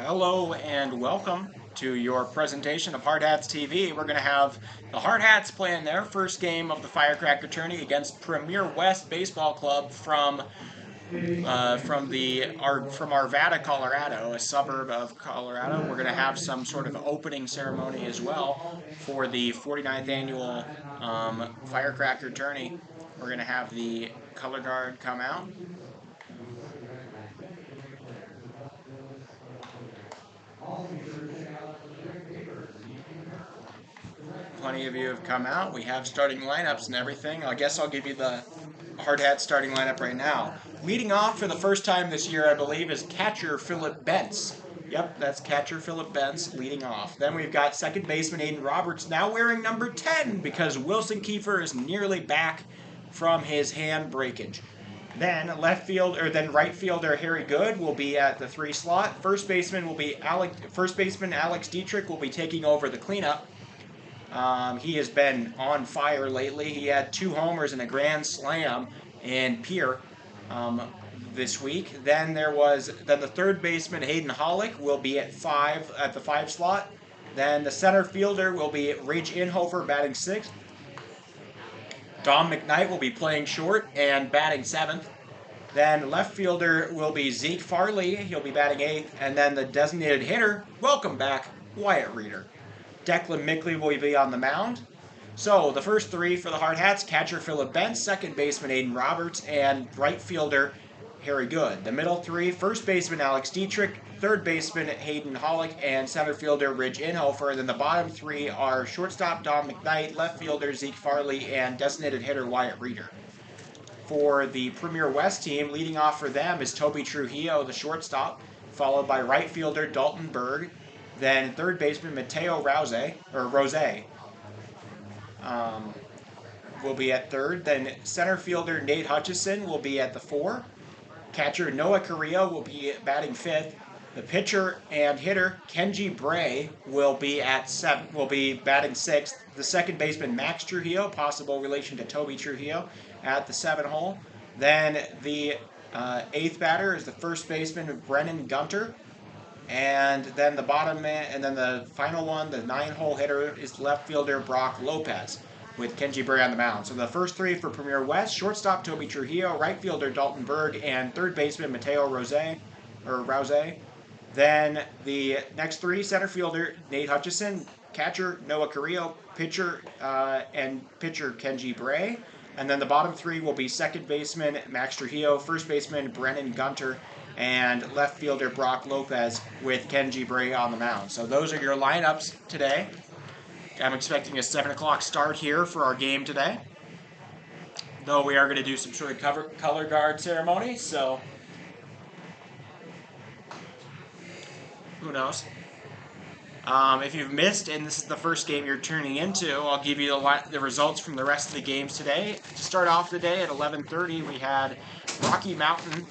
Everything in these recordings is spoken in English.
Hello and welcome to your presentation of Hardhats TV. We're going to have the Hardhats playing their first game of the Firecracker tourney against Premier West Baseball Club from Arvada, Colorado, a suburb of Colorado. We're going to have some sort of opening ceremony as well for the 49th annual Firecracker tourney. We're going to have the color guard come out. Plenty of you have come out. We have starting lineups and everything. I guess I'll give you the hard hat starting lineup right now. Leading off for the first time this year, I believe, is catcher Philip Bentz. Yep, that's catcher Philip Bentz leading off. Then we've got second baseman Aiden Roberts, now wearing number 10 because Wilson Kiefer is nearly back from his hand breakage. Then right fielder Harry Good will be at the 3 slot. First baseman Alex Dietrich will be taking over the cleanup. He has been on fire lately. He had 2 homers and a grand slam in Pierre this week. Then the third baseman Hayden Hollick will be at the 5 slot. Then the center fielder will be Ridge Inhofer batting 6th. Dom McKnight will be playing short and batting 7th. Then left fielder will be Zeke Farley. He'll be batting 8th. And then the designated hitter, welcome back, Wyatt Reeder. Declan Mickley will be on the mound. So the first 3 for the Hardhats: catcher Philip Bentz, second baseman Aiden Roberts, and right fielder Harry Good. The middle 3: first baseman Alex Dietrich, third baseman Hayden Hollick, and center fielder Ridge Inhofer. Then the bottom 3 are shortstop Dom McKnight, left fielder Zeke Farley, and designated hitter Wyatt Reeder. For the Premier West team, leading off for them is Toby Trujillo, the shortstop, followed by right fielder Dalton Berg. Then third baseman Mateo Rose will be at third. Then center fielder Nate Hutchison will be at the 4. Catcher Noah Carrillo will be batting 5th. The pitcher and hitter Kenji Bray will be batting 6th. The second baseman Max Trujillo, possible relation to Toby Trujillo, at the 7 hole. Then the 8th batter is the first baseman Brennan Gunter. And then the final one, the 9-hole hitter, is left fielder Brock Lopez with Kenji Bray on the mound. So the first 3 for Premier West: shortstop Toby Trujillo, right fielder Dalton Berg, and third baseman Mateo Rouse. Then the next 3: center fielder Nate Hutchison, catcher Noah Carrillo, pitcher Kenji Bray. And then the bottom 3 will be second baseman Max Trujillo, first baseman Brennan Gunter, and left fielder Brock Lopez with Kenji Bray on the mound. So those are your lineups today. I'm expecting a 7 o'clock start here for our game today, though we are going to do some sort of color guard ceremony, so who knows. If you've missed and this is the first game you're tuning into, I'll give you the results from the rest of the games today. To start off the day at 11:30, we had Rocky Mountain.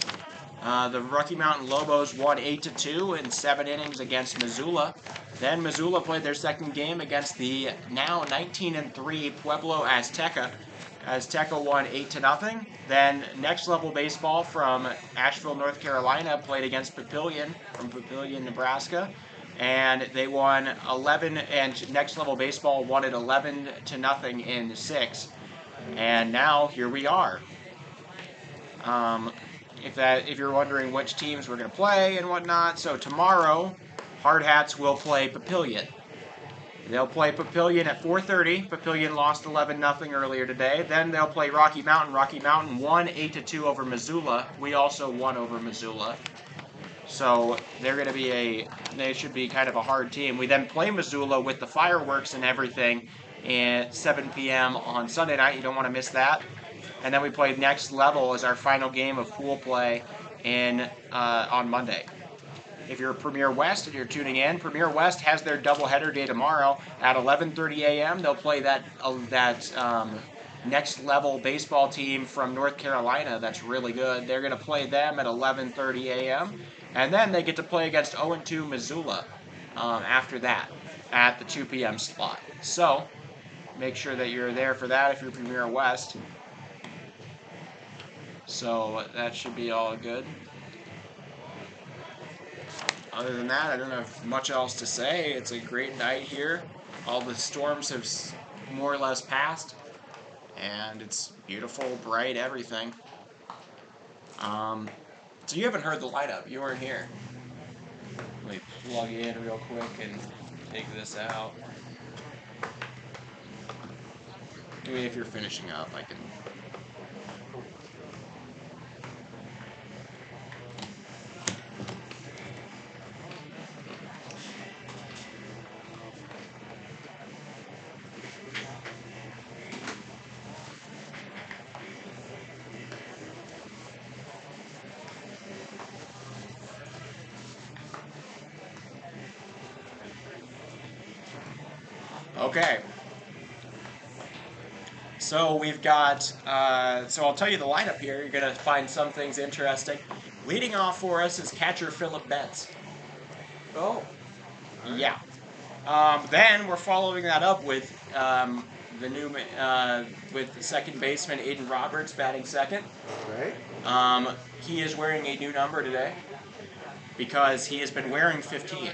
The Rocky Mountain Lobos won 8-2 in 7 innings against Missoula. Then Missoula played their second game against the now 19-3 Pueblo Azteca. Azteca won 8-0. Then Next Level Baseball from Asheville, North Carolina played against Papillion from Papillion, Nebraska. And they won 11, and Next Level Baseball won it 11-0 in 6. And now here we are. If you're wondering which teams we're going to play and whatnot, so tomorrow Hardhats will play Papillion. They'll play Papillion at 4:30. Papillion lost 11-0 earlier today. Then they'll play Rocky Mountain. Rocky Mountain won 8-2 over Missoula. We also won over Missoula. So they should be kind of a hard team. We then play Missoula with the fireworks and everything at 7 p.m. on Sunday night. You don't want to miss that. And then we play Next Level as our final game of pool play on Monday. If you're Premier West and you're tuning in, Premier West has their doubleheader day tomorrow at 11:30 a.m. They'll play that Next Level baseball team from North Carolina that's really good. They're going to play them at 11:30 a.m. And then they get to play against 0-2 Missoula after that at the 2 p.m. slot. So make sure that you're there for that if you're Premier West. So that should be all good. other than that, I don't have much else to say. It's a great night here. All the storms have more or less passed, and it's beautiful, bright, everything. So you haven't heard the lineup. You weren't here. Let me plug in real quick and take this out. I mean, if you're finishing up, I can. Okay. So we've got, so I'll tell you the lineup here. You're going to find some things interesting. Leading off for us is catcher Philip Betts. Oh. Right. Yeah. Then we're following that up with the new, with second baseman Aiden Roberts batting second. All right. He is wearing a new number today because he has been wearing 15.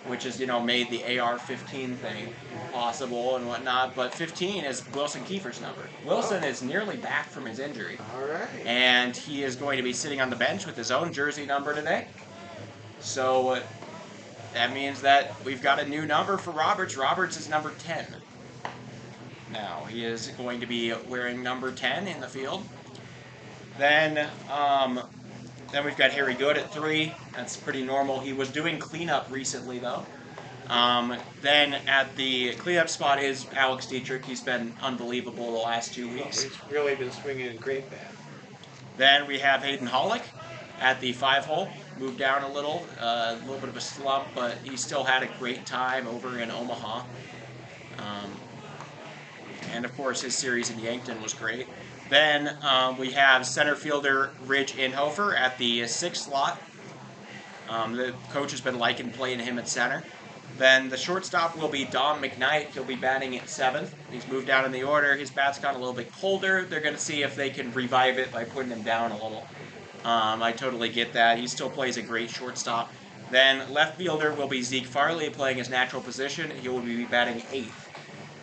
Which is, made the AR-15 thing possible and whatnot. But 15 is Wilson Kiefer's number. Wilson is nearly back from his injury. All right. And he is going to be sitting on the bench with his own jersey number today. So that means that we've got a new number for Roberts. Roberts is number 10. Now, he is going to be wearing number 10 in the field. Then we've got Harry Good at 3. That's pretty normal. He was doing cleanup recently, though. Then at the cleanup spot is Alex Dietrich. He's been unbelievable the last 2 weeks. He's really been swinging a great bat. Then we have Hayden Hollick at the 5-hole. Moved down a little bit of a slump, but he still had a great time over in Omaha. And, of course, his series in Yankton was great. Then we have center fielder Ridge Inhofer at the 6th slot. The coach has been liking playing him at center. Then the shortstop will be Dom McKnight. He'll be batting at 7th. He's moved down in the order. His bat's got a little bit colder. They're going to see if they can revive it by putting him down a little. I totally get that. He still plays a great shortstop. Then left fielder will be Zeke Farley playing his natural position. He will be batting 8th.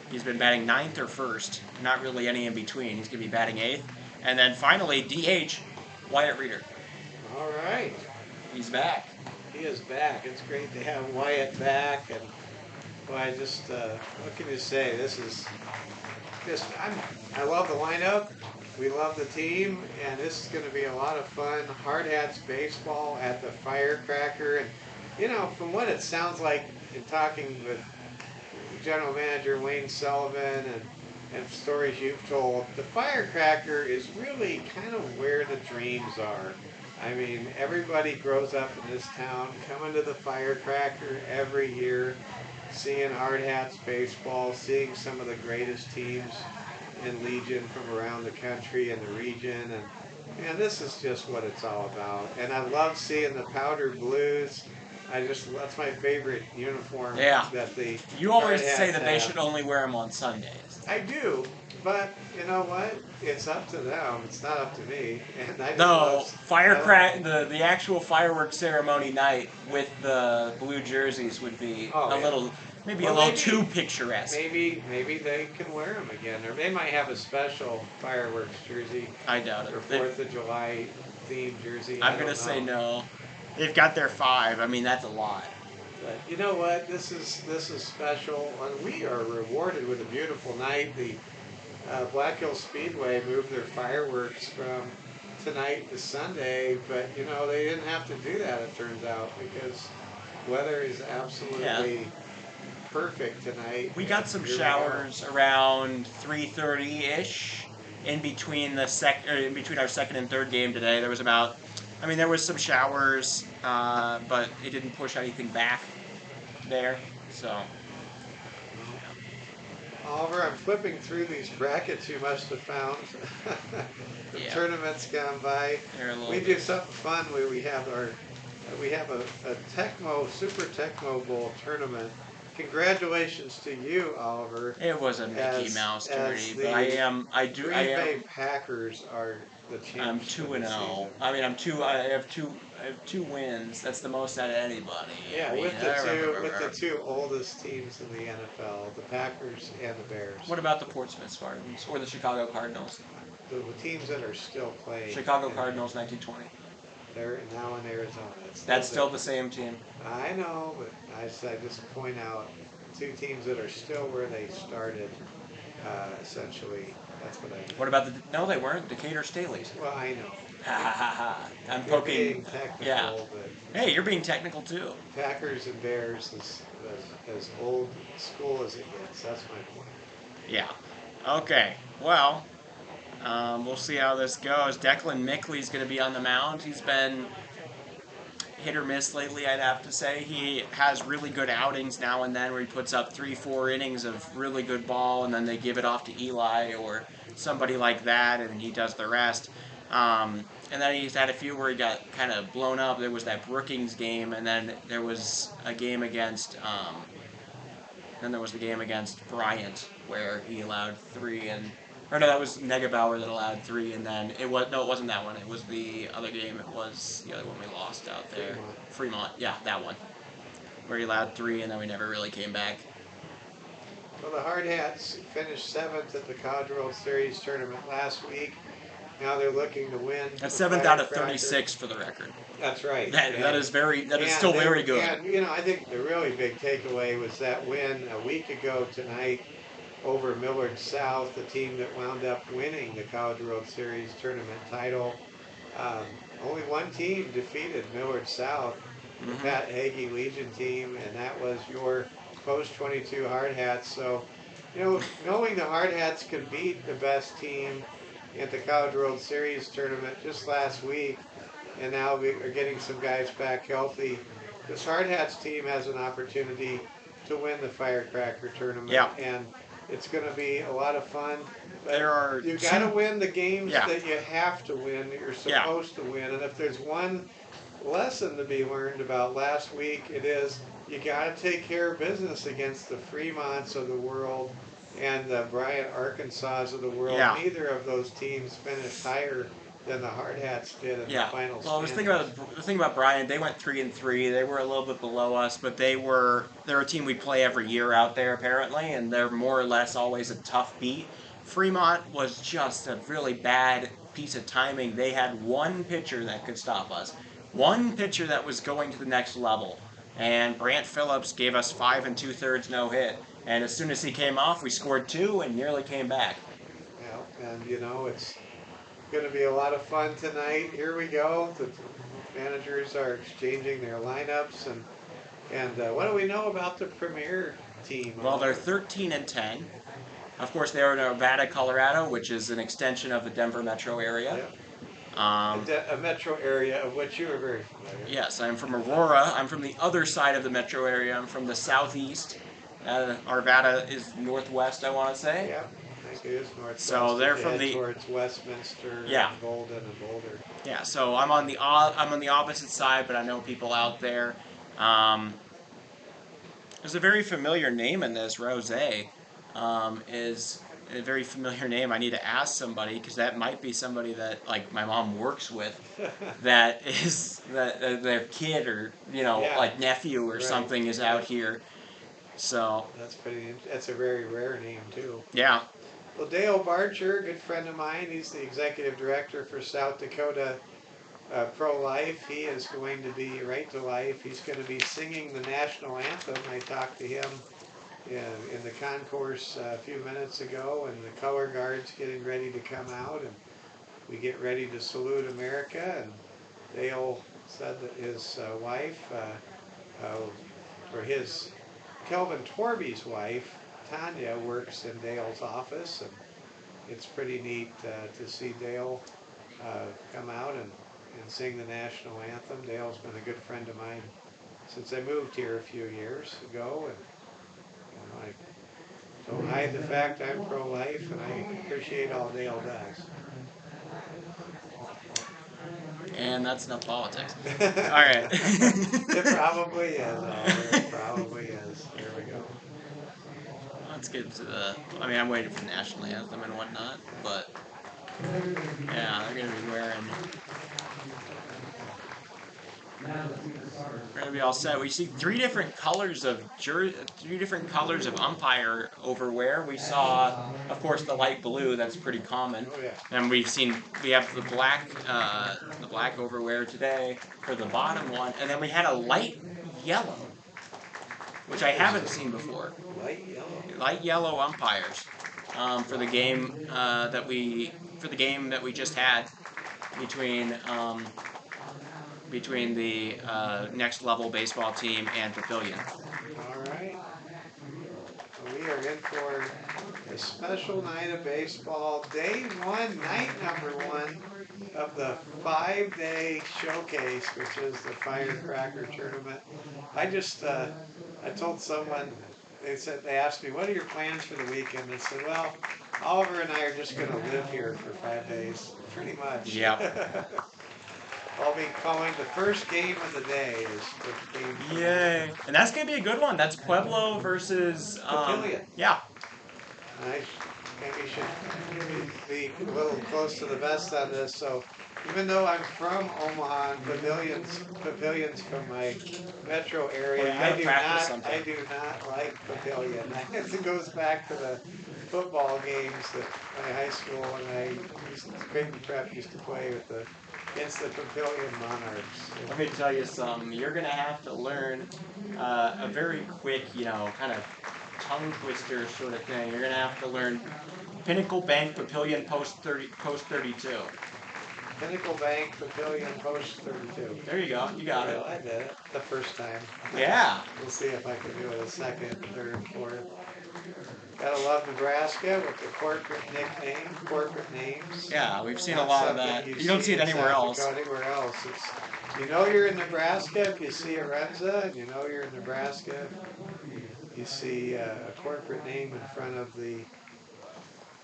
He's been batting 9th or 1st. Not really any in between. He's going to be batting 8th. And then finally, DH, Wyatt Reeder. All right. He's back. He is back. It's great to have Wyatt back. And, well, I just, what can you say? This is just, I love the lineup. We love the team. And this is going to be a lot of fun. Hardhats baseball at the Firecracker. And, from what it sounds like in talking with General Manager Wayne Sullivan and stories you've told, the Firecracker is really kind of where the dreams are. I mean, everybody grows up in this town coming to the Firecracker every year, seeing Hardhats baseball, seeing some of the greatest teams in Legion from around the country and the region, and this is just what it's all about. And I love seeing the powder blues. That's my favorite uniform. Yeah. That the You always Hardhats say that they have. should only wear them on Sundays. I do, but you know what? It's up to them. It's not up to me. And I just No, love- the actual fireworks ceremony night with the blue jerseys would be maybe a little too picturesque. Maybe they can wear them again, or they might have a special fireworks jersey. I doubt it. Or 4th of July themed jersey. I'm gonna say no. They've got their 5. I mean, that's a lot. But you know what? This is special, and we are rewarded with a beautiful night. The Black Hill Speedway moved their fireworks from tonight to Sunday, but they didn't have to do that. It turns out because weather is absolutely perfect tonight. We got some showers around 3:30-ish in between our second and third game today. There was some showers, but it didn't push anything back there. So, Oliver, I'm flipping through these brackets you must have found. The tournament's gone by. We do something fun where we have a Tecmo Super Tecmo Bowl tournament congratulations to you, Oliver. It was a Mickey Mouse tourney, but Green Bay Packers are the I'm champs for 2 and the 0. season. I mean, I have two wins. That's the most out of anybody. Yeah, I mean, with the two oldest teams in the NFL, the Packers and the Bears. what about the Portsmouth Spartans or the Chicago Cardinals? The teams that are still playing. Chicago Cardinals, 1920. They're now in Arizona. That's still the same team. I know, but I just point out two teams that are still where they started. Essentially, that's what I mean. What about the? No, they weren't. Decatur Staleys. Well, I know. Ha ha ha ha. I'm You're poking. being technical, Yeah. but Hey, you're being technical too. Packers and Bears is as old school as it gets. That's my point. Yeah. Okay. Well, we'll see how this goes. Declan Mickley's going to be on the mound. He's been hit or miss lately, I'd have to say. He has really good outings now and then where he puts up 3-4 innings of really good ball, and then they give it off to Eli or somebody like that, and he does the rest. And then he's had a few where he got kind of blown up. There was that Brookings game, and then there was a game against then there was the game against Bryant where he allowed 3 and or no, that was Negebauer that allowed 3, and then it wasn't that one. It was the other game. It was the other one we lost out there. Fremont, yeah, that one, where he allowed 3, and then we never really came back. Well, the Hardhats finished 7th at the College World Series tournament last week. Now they're looking to win. That's 7th out of 36 for the record. That's right. That is still very good. And I think the really big takeaway was that win a week ago tonight over Millard South, the team that wound up winning the College World Series tournament title. Only one team defeated Millard South, the Pat Hagee Legion team, and that was your Post 22 Hardhats. So, knowing the Hardhats could beat the best team at the College World Series tournament just last week, and now we are getting some guys back healthy. This Hardhats team has an opportunity to win the Firecracker tournament, and it's going to be a lot of fun. You got to win the games that you have to win, that you're supposed to win. And if there's one lesson to be learned about last week, it is you got to take care of business against the Fremonts of the world and the Bryant, Arkansas of the world. Yeah. Neither of those teams finished higher than the Hardhats did in the final. Well, the thing about Bryant, they went 3-3. They were a little bit below us, but they're a team we play every year out there apparently, and they're more or less always a tough beat. Fremont was just a really bad piece of timing. They had one pitcher that could stop us, one pitcher that was going to the next level, and Brant Phillips gave us 5 2/3 no hit. And as soon as he came off, we scored 2 and nearly came back. Yeah, and it's going to be a lot of fun tonight. Here we go. The managers are exchanging their lineups, and what do we know about the Premier team? Well, they're 13-10. Of course, they're in Arvada, Colorado, which is an extension of the Denver metro area. A metro area of which you are very familiar. Yes, I'm from Aurora. I'm from the other side of the metro area. I'm from the southeast. Arvada is northwest, I want to say. Yeah, I think it is northwest. So they're from towards Westminster, and Golden, and Boulder. Yeah, so I'm on the opposite side, but I know people out there. There's a very familiar name in this. Rose is a very familiar name. I need to ask somebody because that might be somebody that like my mom works with, that is that their kid or like nephew or something is out here. So that's a very rare name too. Yeah. Well, Dale Barcher, a good friend of mine, he's the executive director for South Dakota Pro-Life. He is going to be Right to Life. He's going to be singing the national anthem. I talked to him in the concourse a few minutes ago, and the color guard's getting ready to come out, and we get ready to salute America. And Dale said that his wife, Kelvin Torby's wife, Tanya, works in Dale's office, and it's pretty neat to see Dale come out and sing the national anthem. Dale's been a good friend of mine since I moved here a few years ago, and I don't hide the fact I'm pro-life, and I appreciate all Dale does. And that's enough politics. All right. It probably is, Oliver. It probably is. There we go. Let's get to the. I mean, I'm waiting for the national anthem and whatnot, but yeah, they're gonna be wearing. We're gonna be all set. We see three different colors of umpire overwear. We saw, of course, the light blue. That's pretty common. Oh, yeah. And we have the black overwear today for the bottom one, and then we had a light yellow, which I haven't seen before. Light yellow. Light yellow umpires for the game that we just had between the next level baseball team and Papillion. All right. Well, we are in for a special night of baseball. Day one, night number one of the 5-day showcase, which is the Firecracker tournament. I told someone, they asked me, what are your plans for the weekend? I said, well, Oliver and I are just going to live here for 5 days, pretty much. Yep. I'll be calling the first game of the day is the game. Yay! And that's gonna be a good one. That's Pueblo versus Papillion. yeah. I maybe should be a little close to the vest on this. So even though I'm from Omaha and pavilions from my metro area, Well, you gotta practice I sometime. do not like pavilion. It goes back to the football games that my high school and Creighton Prep used to play against the Pavilion Monarchs. Let me tell you something. You're gonna have to learn a very quick, kind of tongue twister sort of thing. You're gonna have to learn Pinnacle Bank Papillion post 32. Pinnacle Bank Pavilion Post 32. There you go. You got it. Well, I did it the first time. Yeah. We'll see if I can do it a second, third, fourth. Gotta love Nebraska with the corporate names. Yeah, we've seen a Not lot of something that. you You don't see it in anywhere South else. Dakota, anywhere else. You know you're in Nebraska if you see Arvada, and you know you're in Nebraska. You see a corporate name in front of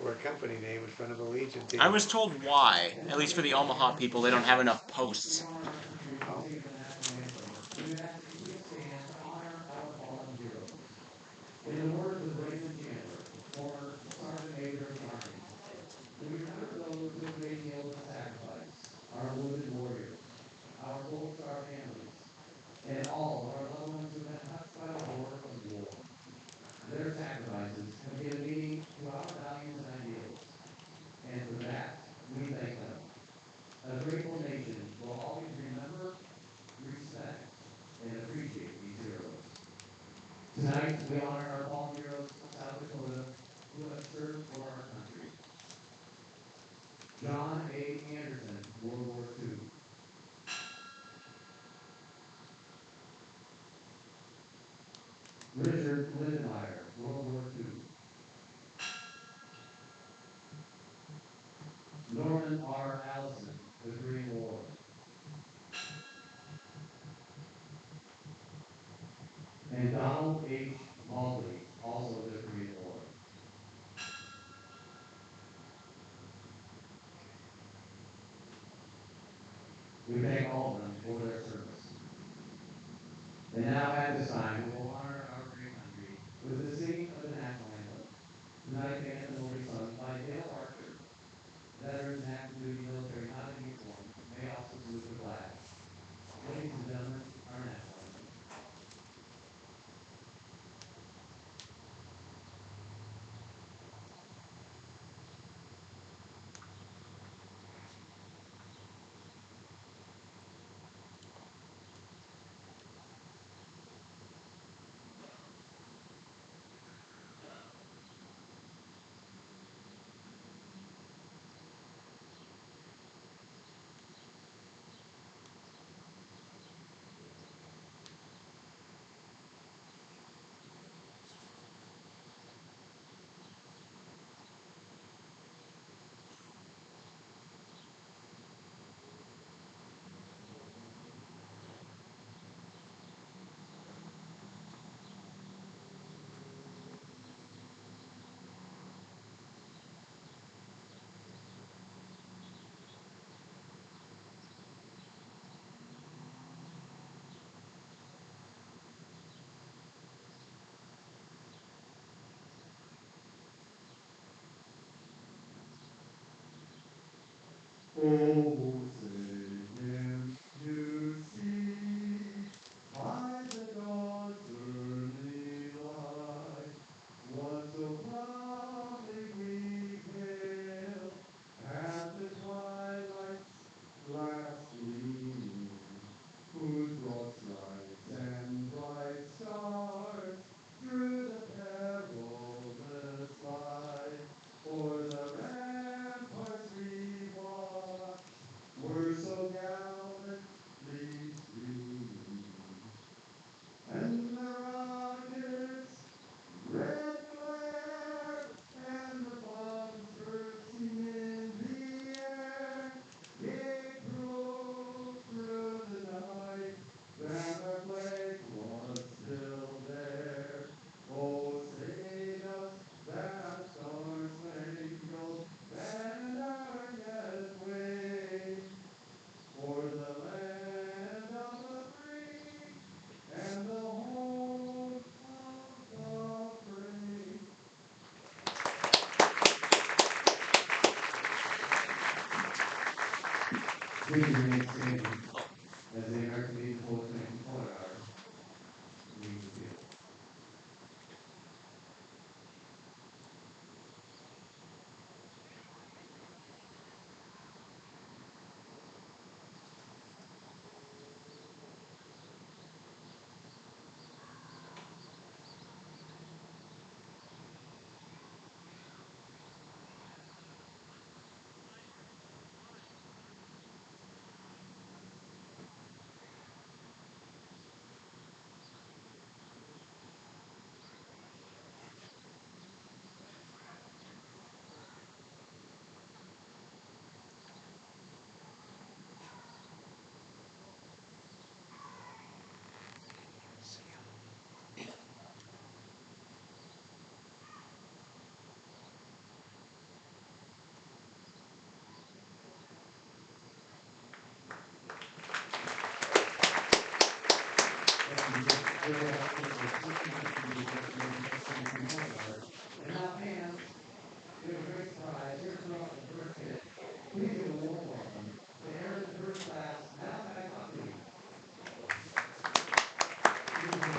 or a company name in front of a Legion team. I was told why. At least for the Omaha people, they don't have enough posts. Oh.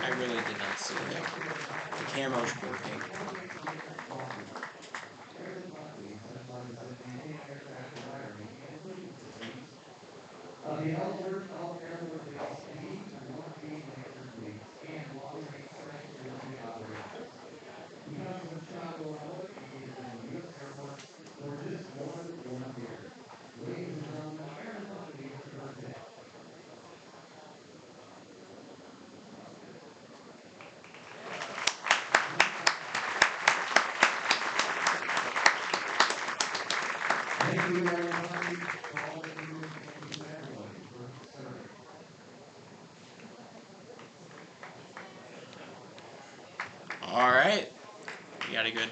I really did not see that. The camo's working. All right, we got a good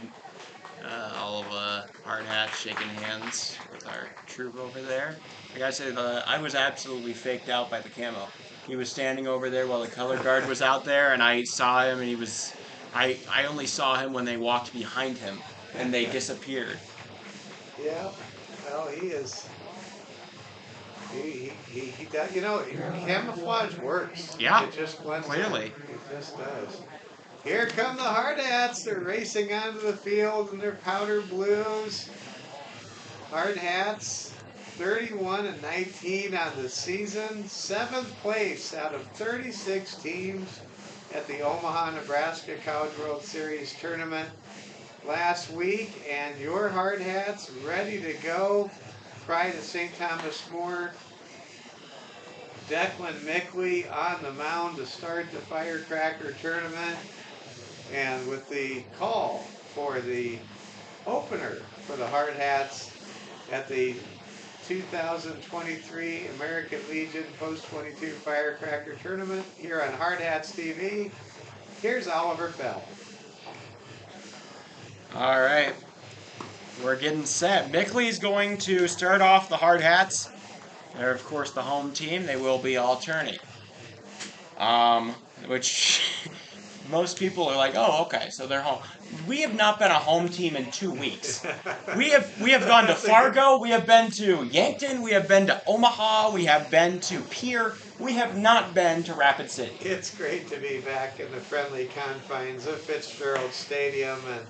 all of Hardhats shaking hands with our troop over there. I gotta say, I was absolutely faked out by the camo. He was standing over there while the color guard was out there, and I saw him, and he was. I only saw him when they walked behind him, and they disappeared. Yeah. Well, he is. He does. You know, camouflage works. Yeah, It just blends in. clearly. It just does. Here come the Hardhats. They're racing onto the field in their powder blues. Hardhats, 31-19 on the season, 7th place out of 36 teams at the Omaha, Nebraska College World Series tournament last week, and your Hardhats ready to go. Pride of St. Thomas More. Declan Mickley on the mound to start the Firecracker tournament, and with the call for the opener for the Hardhats at the 2023 American Legion Post-22 Firecracker Tournament here on Hardhats TV. Here's Oliver Fell. All right, we're getting set. Mickley's going to start off the Hardhats. They're, of course, the home team. They will be alternating. Which most people are like, oh, okay, so they're home. We have not been a home team in 2 weeks. We have gone to Fargo, we have been to Yankton, we have been to Omaha, we have been to Pierre. We have not been to Rapid City. It's great to be back in the friendly confines of Fitzgerald Stadium, and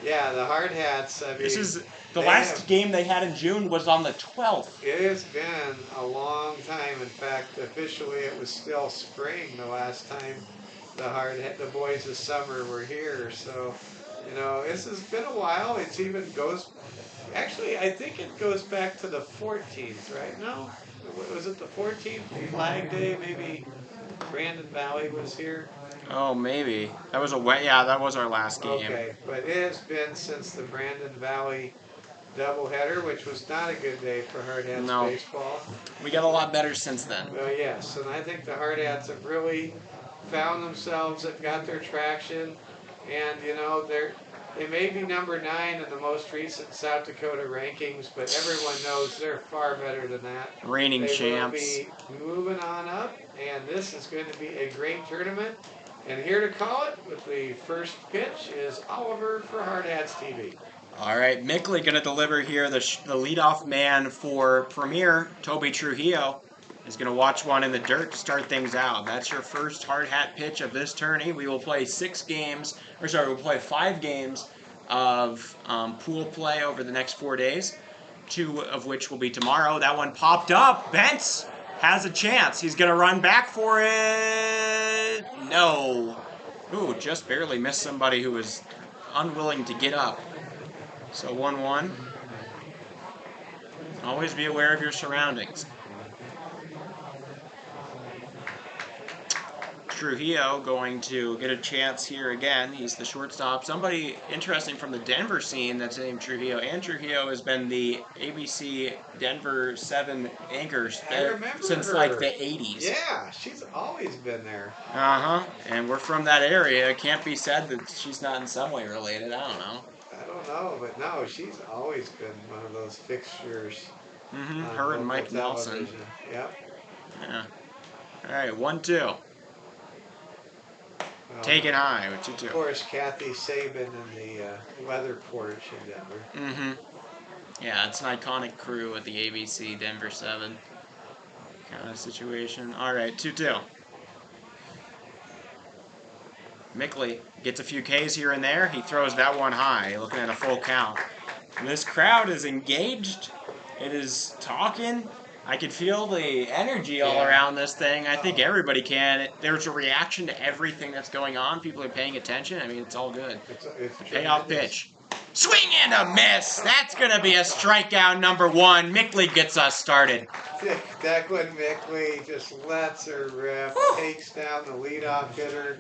yeah, the Hardhats. I mean, This is the last game they had in June was on the 12th. It has been a long time. In fact, officially, it was still spring the last time the boys of summer were here. So, this has been a while. It even goes. Actually, I think it goes back to the 14th, right? No, was it the 14th? Flag Day, maybe. Brandon Valley was here. Oh, maybe that was that was our last game. Okay, but it has been since the Brandon Valley doubleheader, which was not a good day for Hardhats baseball. We got a lot better since then. Well, yes, and I think the Hardhats have really found themselves, have got their traction, and they may be number 9 in the most recent South Dakota rankings, but everyone knows they're far better than that. Reigning champs. They will be moving on up, and this is going to be a great tournament. And here to call it with the first pitch is Oliver for Hardhats TV. All right, Mickley going to deliver here. The leadoff man for Premier, Toby Trujillo, is going to watch one in the dirt to start things out. That's your first hard hat pitch of this tourney. We will play 5 games of pool play over the next 4 days, 2 of which will be tomorrow. That one popped up. Bentz has a chance. He's going to run back for it. No. Ooh, just barely missed somebody who was unwilling to get up. So 1-1. Always be aware of your surroundings. Trujillo going to get a chance here again. He's the shortstop. Somebody interesting from the Denver scene that's named Trujillo. And Trujillo has been the ABC Denver 7 anchor since like the 80s. Yeah, she's always been there. And we're from that area. It can't be said that she's not in some way related. I don't know. I don't know, but no, she's always been one of those fixtures. Her and Mike Nelson. Yep. Yeah. All right, 1-2. Take it high with 2-2. Of course, Kathy Sabin in the weather porch in Denver. Yeah, it's an iconic crew at the ABC Denver 7 kind of situation. All right, 2-2. Mickley gets a few Ks here and there. He throws that one high, looking at a full count. This crowd is engaged. It is talking. I can feel the energy all around this thing. I think everybody can. There's a reaction to everything that's going on. People are paying attention. I mean, it's all good. It's payoff pitch. Swing and a miss. That's going to be a strikeout number 1. Mickley gets us started. Declan Mickley just lets her rip, takes down the leadoff hitter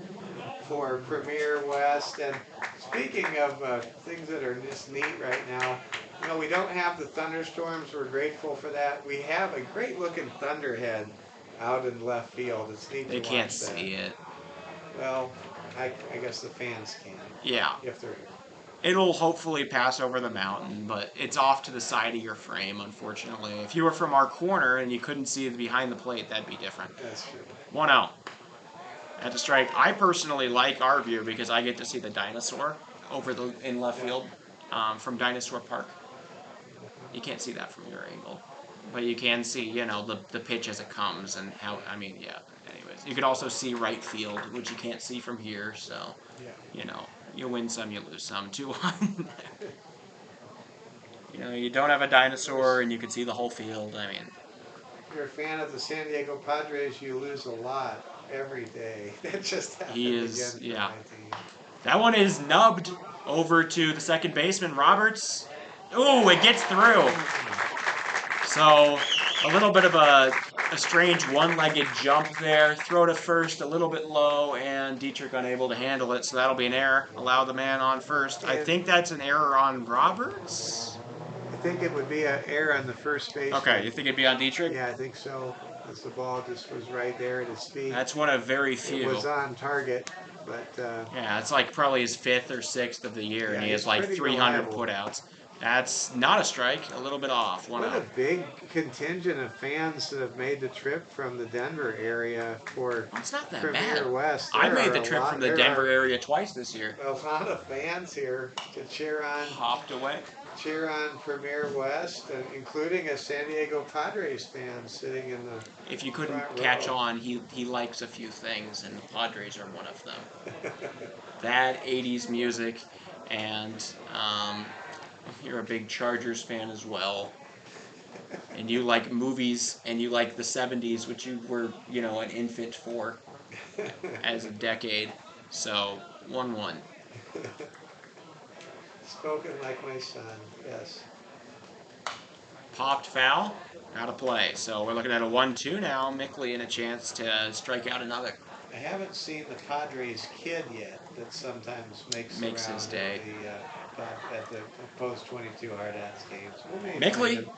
for Premier West. And speaking of things that are just neat right now, we don't have the thunderstorms. We're grateful for that. We have a great-looking thunderhead out in left field. It's neat to watch that. They can't see it. Well, I guess the fans can. Yeah. If they're here. It'll hopefully pass over the mountain, but it's off to the side of your frame, unfortunately. If you were from our corner and you couldn't see behind the plate, that'd be different. That's true. 1-0. At the strike, I personally like our view because I get to see the dinosaur in left field from Dinosaur Park. You can't see that from your angle, but you can see, the pitch as it comes and how. Anyways, you could also see right field, which you can't see from here. So, you win some, you lose some. 2-1. You don't have a dinosaur, and you can see the whole field. I mean, if you're a fan of the San Diego Padres, you lose a lot every day. That just happened again. That one is nubbed over to the second baseman, Roberts. Ooh, it gets through. So, a little bit of a strange one-legged jump there. Throw to first a little bit low, and Dietrich unable to handle it, so that'll be an error. Allow the man on first. I think that's an error on Roberts. I think it would be an error on the first base. Okay, you think it'd be on Dietrich? Yeah, I think so. Because the ball just was right there at his feet. That's one of very few. It was on target, but... yeah, it's like probably his 5th or 6th of the year, and he has like 300 putouts. That's not a strike. A little bit off. One What a out. big contingent of fans that have made the trip from the Denver area for Well, it's not that bad. Premier West. I There made are the a trip from lot. the There Denver are area twice this year. a lot of fans here to Hopped away. cheer on Premier West, including a San Diego Padres fan sitting in the If you couldn't front catch row. on, he likes a few things, and the Padres are one of them. That 80s music, and you're a big Chargers fan as well. And you like movies, and you like the 70s, which you were, an infant for as a decade. So, 1-1. Spoken like my son, yes. Popped foul, out of play. So we're looking at a 1-2 now. Mickley in a chance to strike out another. I haven't seen the Padres kid yet that sometimes makes Makes around his day. at the post 22 Hardhats games. We may find Mickley, him.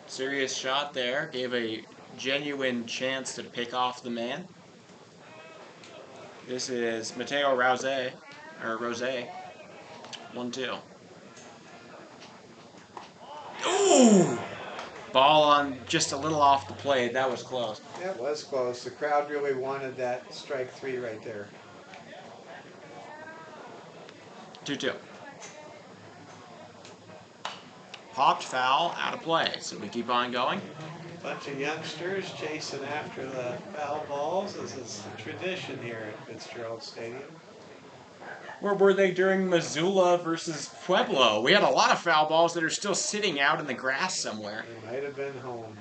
serious shot there. Gave a genuine chance to pick off the man. This is Mateo Rose. 1-2. Ooh! Ball on just a little off the plate. That was close. That was close. The crowd really wanted that strike three right there. 2-2. Popped foul, out of play. So we keep on going. Bunch of youngsters chasing after the foul balls, as is the tradition here at Fitzgerald Stadium. Where were they during Missoula versus Pueblo? We had a lot of foul balls that are still sitting out in the grass somewhere. They might have been home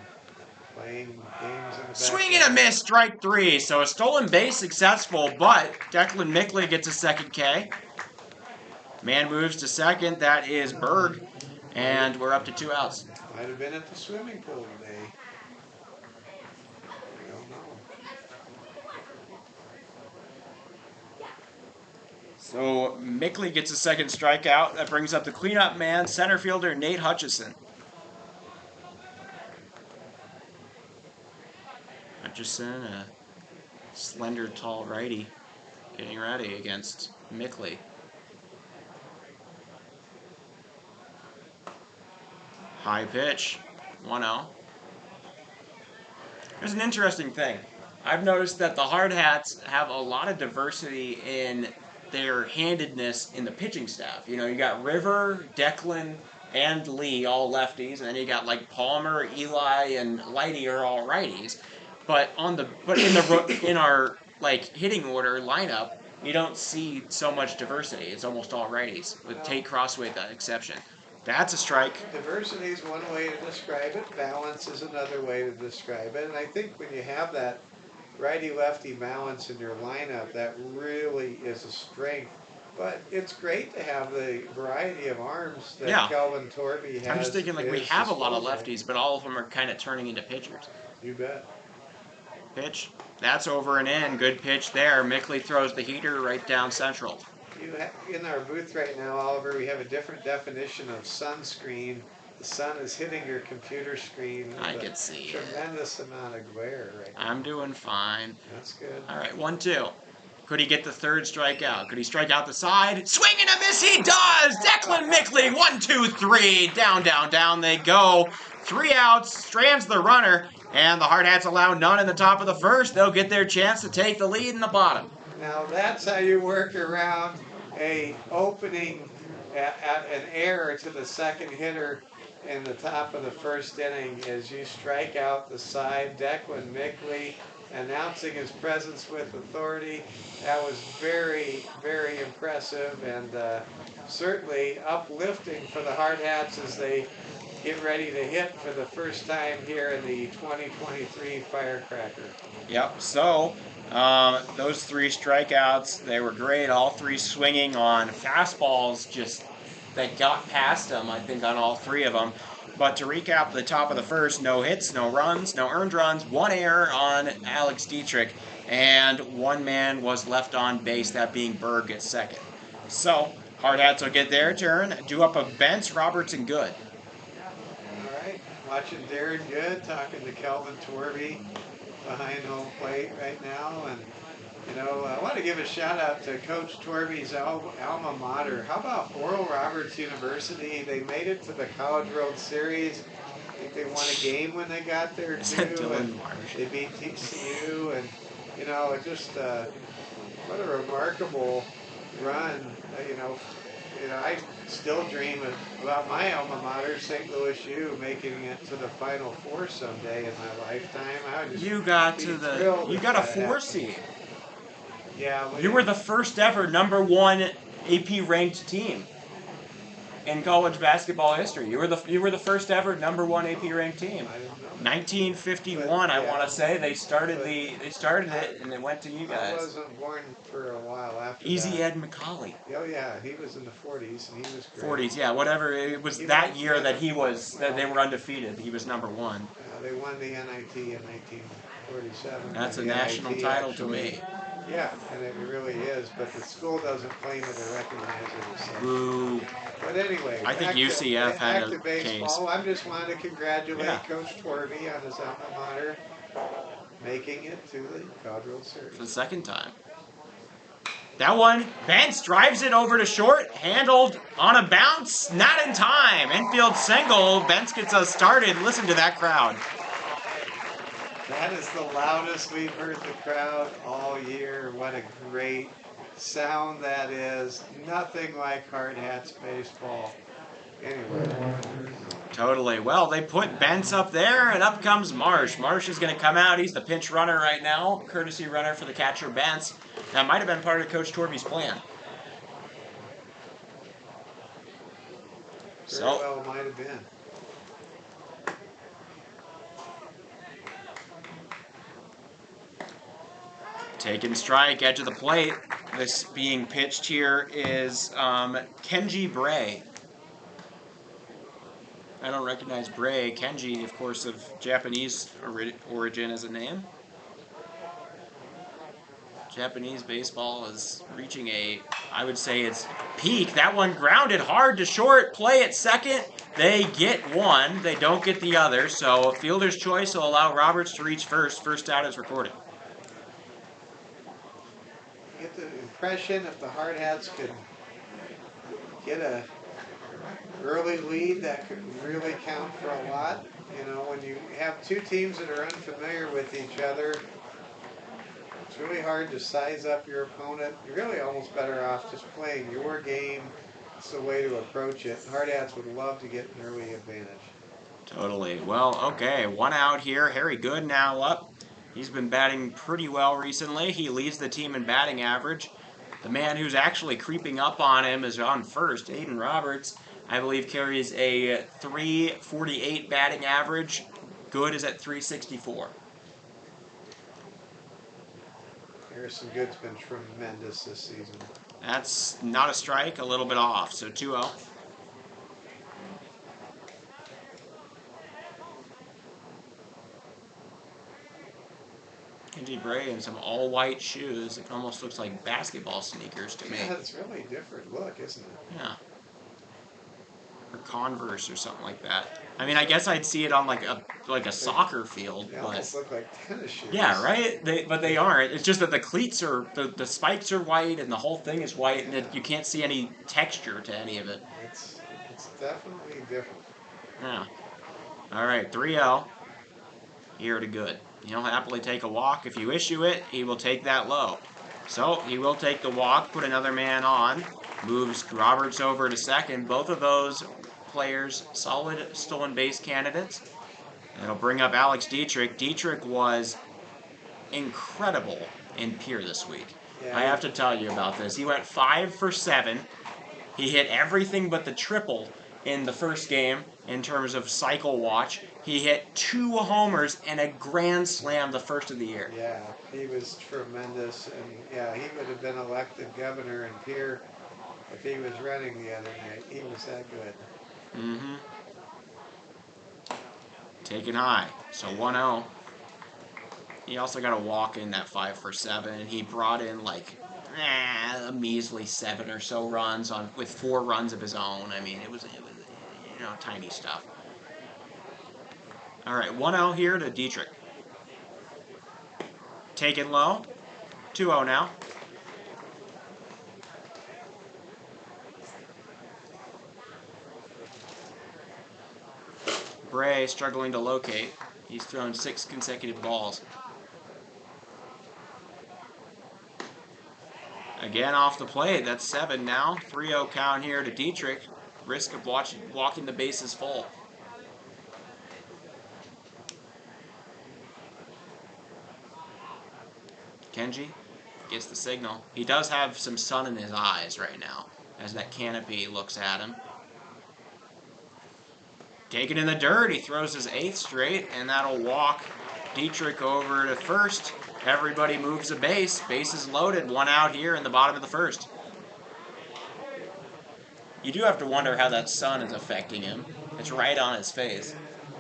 playing games in the back. Swing and a miss, strike 3. So a stolen base successful, but Declan Mickley gets a second K. Man moves to second. That is Berg. And we're up to 2 outs. Might have been at the swimming pool today. I don't know. So Mickley gets a second strikeout. That brings up the cleanup man, center fielder Nate Hutchison. Hutchison, a slender, tall righty, getting ready against Mickley. High pitch, 1-0. There's an interesting thing. I've noticed that the Hardhats have a lot of diversity in their handedness in the pitching staff. You got River, Declan, and Lee, all lefties, and then you got like Palmer, Eli, and Lighty are all righties. But in our hitting order lineup, you don't see so much diversity. It's almost all righties, with Tate Crossway the exception. That's a strike. Diversity is one way to describe it. Balance is another way to describe it. And I think when you have that righty-lefty balance in your lineup, that really is a strength. But it's great to have the variety of arms that Kelvin Torby has. I'm just thinking, we have a lot of lefties, but all of them are kind of turning into pitchers. You bet. Pitch. That's over and in. Good pitch there. Mickley throws the heater right down central. In our booth right now, Oliver, we have a different definition of sunscreen. The sun is hitting your computer screen. I can see it. Tremendous amount of glare right now. I'm doing fine. That's good. All right, 1-2. Could he get the third strikeout? Could he strike out the side? Swing and a miss, he does! Declan Mickley, 1-2-3. Down, down, down they go. 3 outs, strands the runner, and the Hardhats allow none in the top of the first. They'll get their chance to take the lead in the bottom. Now that's how you work around a opening at an error to the second hitter in the top of the first inning, as you strike out the side. Declan Mickley announcing his presence with authority. That was very, very impressive, and certainly uplifting for the Hardhats as they get ready to hit for the first time here in the 2023 Firecracker. Yep, so those 3 strikeouts, they were great. All 3 swinging on fastballs just that got past them, I think, on all 3 of them. But to recap the top of the first, no hits, no runs, no earned runs, 1 error on Alex Dietrich, and 1 man was left on base, that being Berg at second. So, Hardhats will get their turn, due up of Bentz, Roberts, and Good. All right, watching Darren Good talking to Kelvin Torby behind home plate right now, and You know, I want to give a shout out to Coach Torby's alma mater. How about Oral Roberts University? They made it to the College World Series. I think they won a game when they got there Is too, that Dylan and Marsh? they beat TCU. And you know, it just what a remarkable run. I still dream about my alma mater, St. Louis U, making it to the Final Four someday in my lifetime. I would just You got be to the. thrilled You if got a that 4 happened. seed. Yeah, You were the first ever #1 AP ranked team in college basketball history. You were the first ever #1 AP ranked team. I didn't know that. 1951, But, I yeah, want to say they started but it and it went to you I guys. wasn't born for a while after Easy that. Ed McCauley. Oh yeah, he was in the 40s and he was great. 40s, yeah, whatever. It was He that won- year yeah, that they were undefeated. He was #1. They won the NIT in 1947. That's a The national NIT title to actually, me. yeah, and it really is. But the school doesn't claim it or recognize it as such. Boo. But anyway, I think UCF had back to a baseball. case. I just wanted to congratulate Yeah. Coach Torby on his alma mater making it to the College World Series. For the second time. That one, Bentz drives it over to short, handled on a bounce, not in time. Infield single, Bentz gets us started. Listen to that crowd. That is the loudest we've heard the crowd all year. What a great sound that is. Nothing like Hardhats baseball anywhere. Totally. Well, they put Bentz up there, and up comes Marsh. Marsh is going to come out. He's the pinch runner right now, courtesy runner for the catcher, Bentz. That might have been part of Coach Torby's plan. Very well might have been. Taking strike, edge of the plate. This being pitched here is Kenji Bray. I don't recognize Bray. Kenji, of course, of Japanese origin as a name. Japanese baseball is reaching I would say its peak. That one grounded hard to short. Play at second. They get one. They don't get the other. So fielder's choice will allow Roberts to reach first. First out is recorded. Get the impression if the Hardhats could get a early lead, that could really count for a lot. You know, when you have two teams that are unfamiliar with each other, it's really hard to size up your opponent. You're really almost better off just playing your game. It's the way to approach it. Hardhats would love to get an early advantage. Totally. Well, okay, one out here. Harry Good now up. He's been batting pretty well recently. He leads the team in batting average. The man who's actually creeping up on him is on first. Aiden Roberts, I believe, carries a .348 batting average. Good is at .364. Harrison Good's been tremendous this season. That's not a strike, a little bit off, so 2-0. Kenji Bray in some all-white shoes. It almost looks like basketball sneakers to me. Yeah, it's really a different look, isn't it? Yeah. Or Converse or something like that. I mean, I guess I'd see it on like a soccer field, They but almost look like tennis shoes. yeah, right. But they aren't. It's just that the cleats are the spikes are white and the whole thing is white, and you can't see any texture to any of it. It's definitely different. Yeah. All right, 3-0. Here to Good. He'll happily take a walk. If you issue it, he will take that low. So he will take the walk, put another man on, moves Roberts over to second. Both of those players solid stolen base candidates. It'll bring up Alex Dietrich. Dietrich was incredible in Pier this week. Yeah, I have to tell you about this. He went 5 for 7. He hit everything but the triple in the first game in terms of cycle watch. He hit 2 homers and a grand slam the first of the year. Yeah, he was tremendous, and yeah, he would have been elected governor in Pier if he was running the other night. He was that good. Mm-hmm. Taken high. So 1-0. He also got a walk in that 5 for 7. He brought in like a measly 7 or so runs with 4 runs of his own. I mean, it was tiny stuff. All right, 1-0 here to Dietrich. Taken low. 2-0 now. Bray struggling to locate. He's thrown 6 consecutive balls. Again off the plate. That's 7 now. 3-0 count here to Dietrich. Risk of walking the bases full. Kenji gets the signal. He does have some sun in his eyes right now as that canopy looks at him. Taken in the dirt, he throws his 8th straight, and that'll walk Dietrich over to first. Everybody moves a base. Base is loaded. 1 out here in the bottom of the first. You do have to wonder how that sun is affecting him. It's right on his face.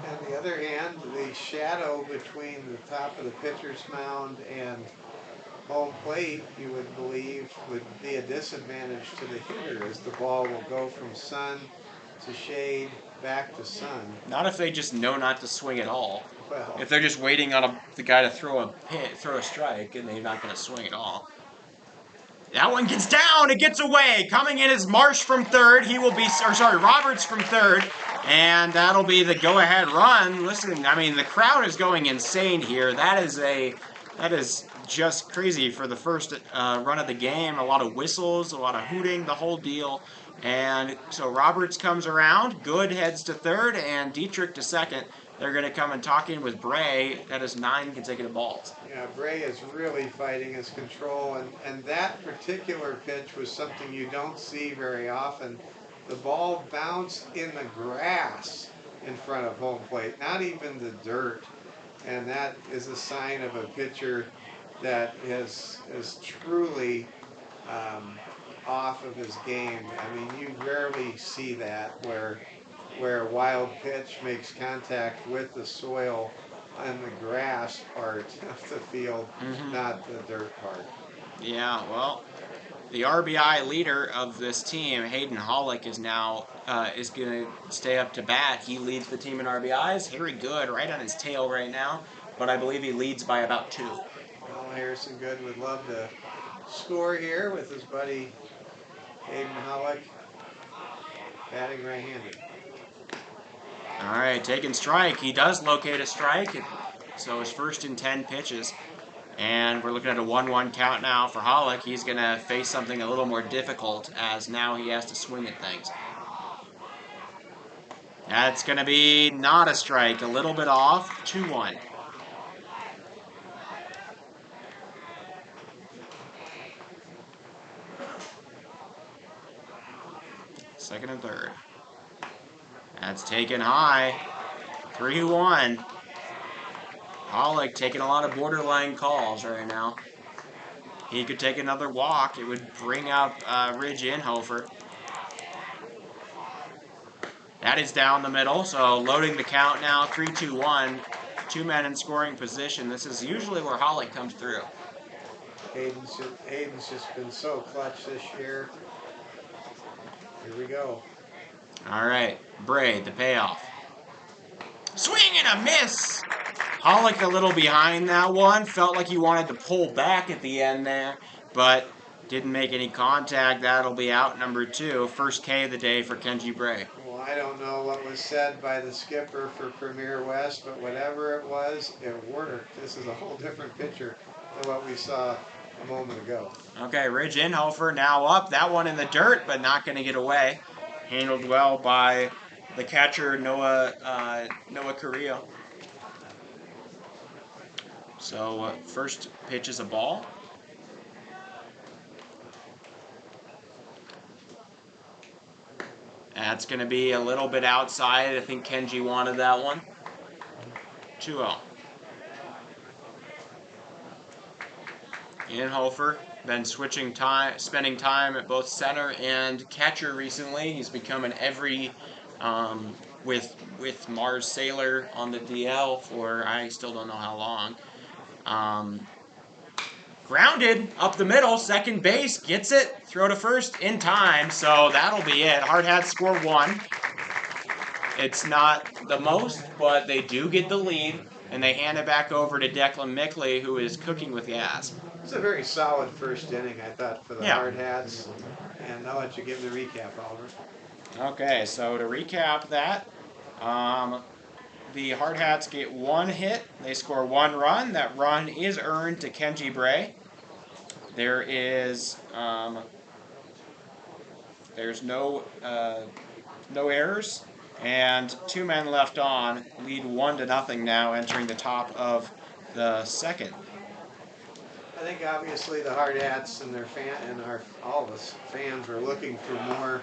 On the other hand, the shadow between the top of the pitcher's mound and home plate, you would believe, would be a disadvantage to the hitter, as the ball will go from sun to shade back to sun. Not if they just know not to swing at all. Well, If they're just waiting on the guy to throw a strike, and they're not going to swing at all. That one gets down. It gets away. Coming in is Marsh from third. Roberts from third. And that'll be the go-ahead run. Listen, I mean, the crowd is going insane here. That is just crazy for the first run of the game. A lot of whistles, a lot of hooting, the whole deal. And so Roberts comes around. Good heads to third, and Dietrich to second. They're going to come and talk in with Bray. That is 9 consecutive balls. Yeah, Bray is really fighting his control, and that particular pitch was something you don't see very often. The ball bounced in the grass in front of home plate, not even the dirt. And that is a sign of a pitcher that is truly off of his game. I mean, you rarely see that where a wild pitch makes contact with the soil on the grass part of the field, not the dirt part. Yeah, well, the RBI leader of this team, Hayden Hollick, is now is going to stay up to bat. He leads the team in RBIs. Harry Good right on his tail right now, but I believe he leads by about 2. Well, Harrison Good would love to score here with his buddy Hayden Hollick, batting right-handed. All right, taking strike. He does locate a strike, so his first in 10 pitches. And we're looking at a 1-1 count now for Hollick. He's going to face something a little more difficult, as now he has to swing at things. That's going to be not a strike, a little bit off, 2-1. Second and third. That's taken high. 3-1. Hollick taking a lot of borderline calls right now. He could take another walk. It would bring out Ridge Inhofer. That is down the middle, so loading the count now. 3-2-1. 2 men in scoring position. This is usually where Hollick comes through. Hayden's just been so clutch this year. Here we go. All right, Bray, the payoff. Swing and a miss! Hollick a little behind that one. Felt like he wanted to pull back at the end there, but didn't make any contact. That'll be out number 2. First K of the day for Kenji Bray. Well, I don't know what was said by the skipper for Premier West, but whatever it was, it worked. This is a whole different picture than what we saw a moment ago. Okay, Ridge Inhofer now up. That one in the dirt, but not going to get away. Handled well by the catcher, Noah Carrillo. So first pitch is a ball. That's going to be a little bit outside. I think Kenji wanted that one. 2-0. Inhofer been spending time at both center and catcher recently. He's become an every with Mars Sailor on the DL for I still don't know how long. Grounded up the middle, second base, gets it, throw to first in time, so that'll be it. Hardhats score 1. It's not the most, but they do get the lead, and they hand it back over to Declan Mickley, who is cooking with gas. It's a very solid first inning, I thought, for the Yeah. Hardhats. And I'll let you give the recap, Oliver. Okay, so to recap that, the Hardhats get one hit. They score one run. That run is earned to Kenji Bray. There is there's no errors, and 2 men left on. Lead 1-0 now, entering the top of the second. I think obviously the Hardhats and all of us fans were looking for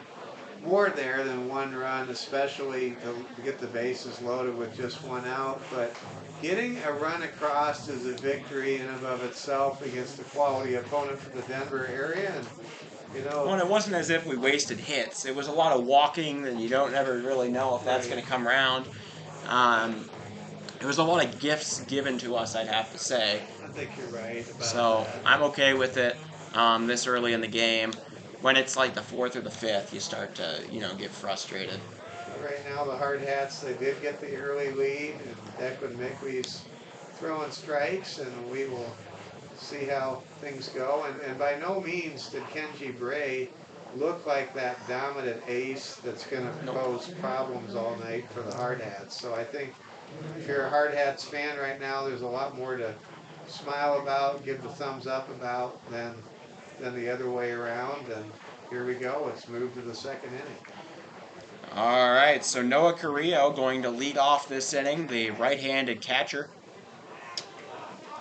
more there than one run, especially to get the bases loaded with just one out. But getting a run across is a victory in and of itself against a quality opponent from the Denver area. And Well, it wasn't as if we wasted hits. It was a lot of walking, and you don't ever really know if that's going to come around. It was a lot of gifts given to us, I'd have to say. I think you're right about So that. I'm okay with it this early in the game. When it's like the 4th or the 5th, you start to, get frustrated. Right now, the Hardhats, they did get the early lead, and Declan Mickley's throwing strikes, and we will see how things go. And by no means did Kenji Bray look like that dominant ace that's going to pose problems all night for the Hardhats. So I think if you're a Hardhats fan right now, there's a lot more to smile about, give the thumbs up about than the other way around. And here we go. Let's move to the second inning. All right, so Noah Carrillo going to lead off this inning, the right-handed catcher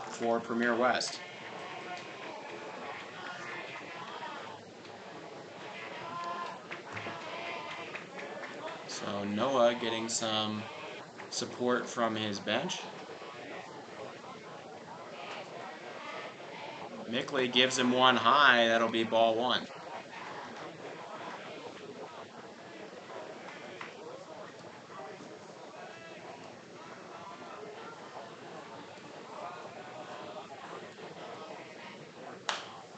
for Premier West. So Noah getting some support from his bench. Mickley gives him one high. That'll be ball 1.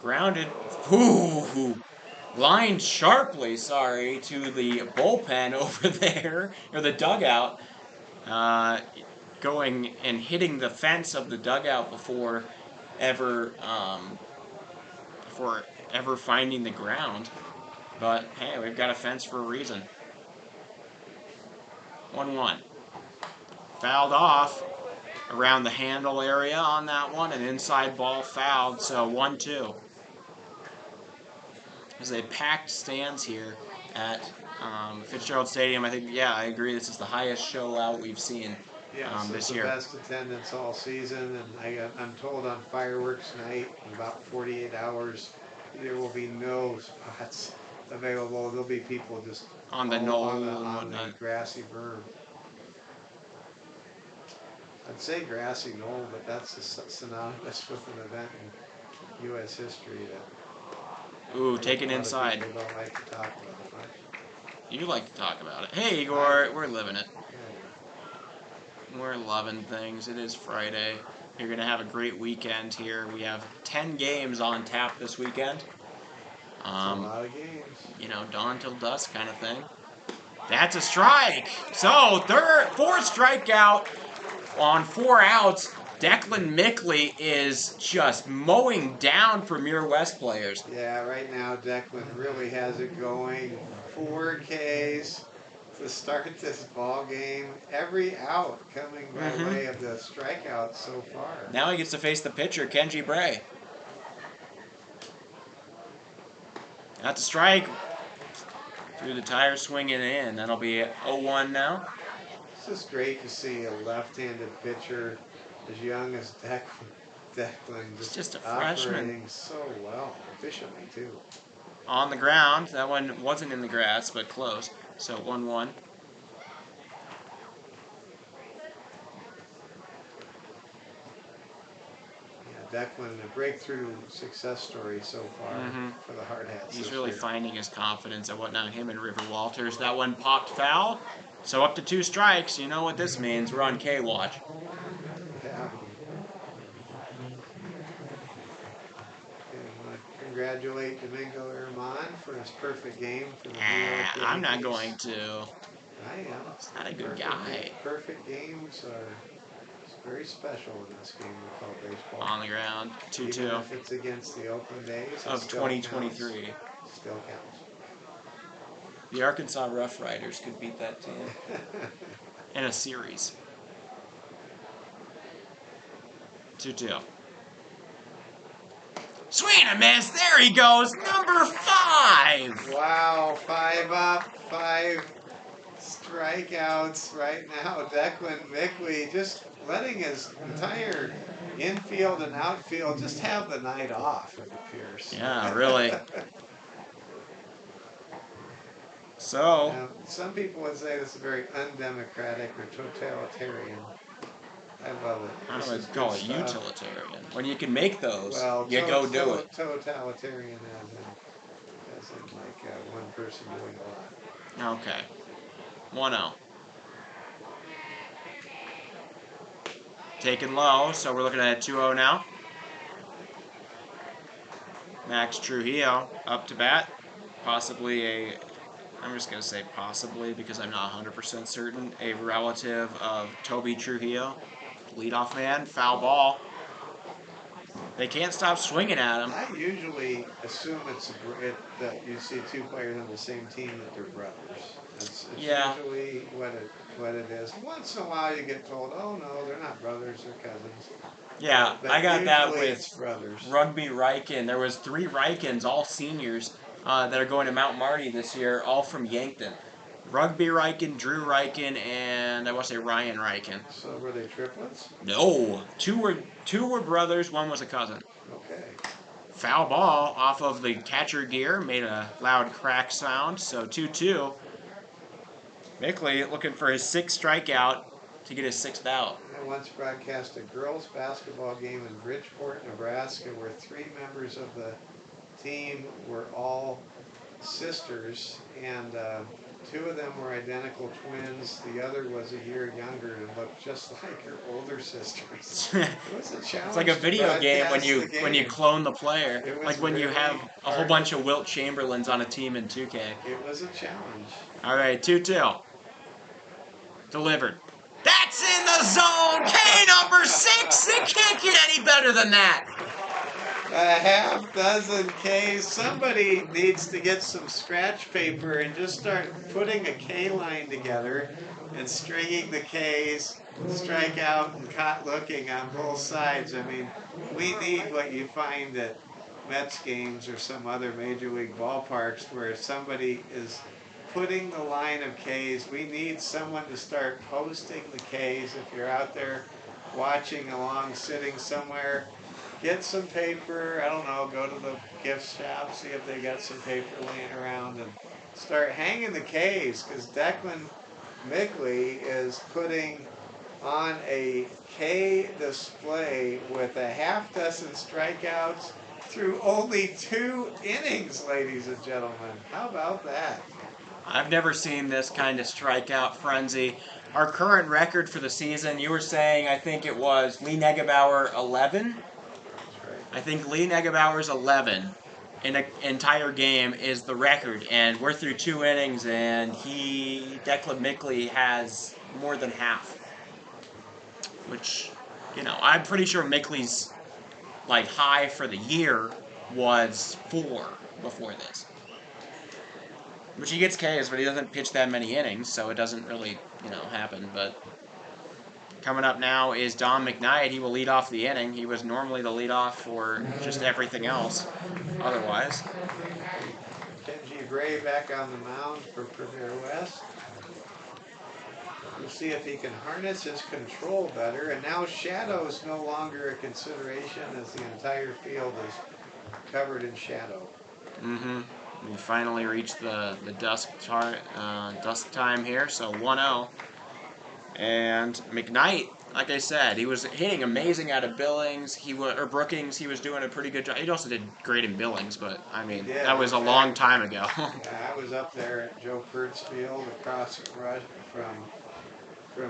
Grounded. Ooh. Lined sharply, to the bullpen over there, or the dugout. Going and hitting the fence of the dugout before ever finding the ground. But hey, we've got a fence for a reason. 1-1. Fouled off around the handle area on that one, an inside ball fouled, so 1-2. There's a packed stands here at Fitzgerald Stadium. I think, I agree, this is the highest show out we've seen this year. The best attendance all season, and I'm told on fireworks night, in about 48 hours, there will be no spots available. There'll be people just on the knoll on the grassy berm. I'd say grassy knoll, but that's synonymous with an event in U.S. history that. Ooh, take it inside. People don't like to talk about much. You like to talk about it. Hey, Igor, we're living it. Yeah. We're loving things. It is Friday. You're going to have a great weekend here. We have 10 games on tap this weekend. A lot of games. Dawn till dusk kind of thing. That's a strike. So, fourth strikeout on 4 outs. Declan Mickley is just mowing down Premier West players. Yeah, right now Declan really has it going. 4 Ks to start this ball game. Every out coming by way of the strikeouts so far. Now he gets to face the pitcher, Kenji Bray. That's a strike. Through the tire, swinging in. That'll be 0-1 now. It's just great to see a left-handed pitcher as young as Declan just a freshman. Operating so well, efficiently too. On the ground. That one wasn't in the grass, but close. So 1-1. Declan, a breakthrough success story so far for the Hardhats. He's really finding his confidence and whatnot. Him and River Walters. That one popped foul. So up to 2 strikes. You know what this means. We're on K-Watch. Yeah. I want to congratulate Domingo Herman for his perfect game for the New York Yankees. I'm not going to. I am. He's not a good guy. Perfect games are very special in this game we call baseball. On the ground, 2-2. Even if it's against the Oakland A's, of 2023. Still counts. The Arkansas Rough Riders could beat that team in a series. 2-2. Swing and a miss. There he goes. Number 5. Wow, 5 up, 5 strikeouts right now. Declan Mickley just letting his entire infield and outfield just have the night off, it appears. Yeah, really. So, Now, some people would say this is very undemocratic or totalitarian. I love it. I This would is call good it stuff. utilitarian. When you can make those, Well, you go do it. Totalitarian as in like one person doing a lot. Okay. 1-0. Taken low, so we're looking at 2-0 now. Max Trujillo up to bat. Possibly I'm just going to say possibly because I'm not 100% certain, a relative of Toby Trujillo. Leadoff man, foul ball. They can't stop swinging at him. I usually assume that you see two players on the same team that they're brothers. It's Yeah. usually what it is. Once in a while you get told, oh no, they're not brothers, they're cousins. Yeah, But I got that usually with it's brothers. Rugby Riken. There was 3 Rikens, all seniors, that are going to Mount Marty this year, all from Yankton. Rugby Riken, Drew Riken, and I want to say Ryan Riken. So were they triplets? No, two were brothers. One was a cousin. Okay. Foul ball off of the catcher gear made a loud crack sound. So 2-2. Mickley looking for his 6th strikeout to get his 6th out. I once broadcast a girls' basketball game in Bridgeport, Nebraska, where 3 members of the team were all sisters, and 2 of them were identical twins. The other was a year younger and looked just like her older sisters. It was a challenge. It's like a video game when you clone the player, like when you really have a whole bunch of Wilt Chamberlains on a team in 2K. It was a challenge. All right, 2-2. Delivered. That's in the zone. K number 6. It can't get any better than that. A half dozen Ks. Somebody needs to get some scratch paper and just start putting a K line together and stringing the Ks, strike out and caught looking on both sides. I mean, we need what you find at Mets games or some other major league ballparks where somebody is putting the line of Ks. We need someone to start posting the Ks. If you're out there watching along, sitting somewhere, get some paper. I don't know, go to the gift shop, see if they got some paper laying around, and start hanging the Ks, because Declan Mickley is putting on a K display with a half dozen strikeouts through only 2 innings, ladies and gentlemen. How about that? I've never seen this kind of strikeout frenzy. Our current record for the season, you were saying, I think it was Lee Negebauer 11? I think Lee Negebauer's 11 in an entire game is the record, and we're through 2 innings, and Declan Mickley has more than half. Which, I'm pretty sure Mickley's high for the year was 4 before this. Which he gets Ks, but he doesn't pitch that many innings, so it doesn't really, happen. But coming up now is Don McKnight. He will lead off the inning. He was normally the leadoff for just everything else otherwise. Kenji Gray back on the mound for Premier West. We'll see if he can harness his control better. And now shadow is no longer a consideration as the entire field is covered in shadow. Mm-hmm. We finally reached the dusk time here, so 1-0. And McKnight, like I said, he was hitting amazing out of Billings. Brookings, he was doing a pretty good job. He also did great in Billings, but I mean, that was a long time ago. Yeah, I was up there at Joe Kurtz Field across from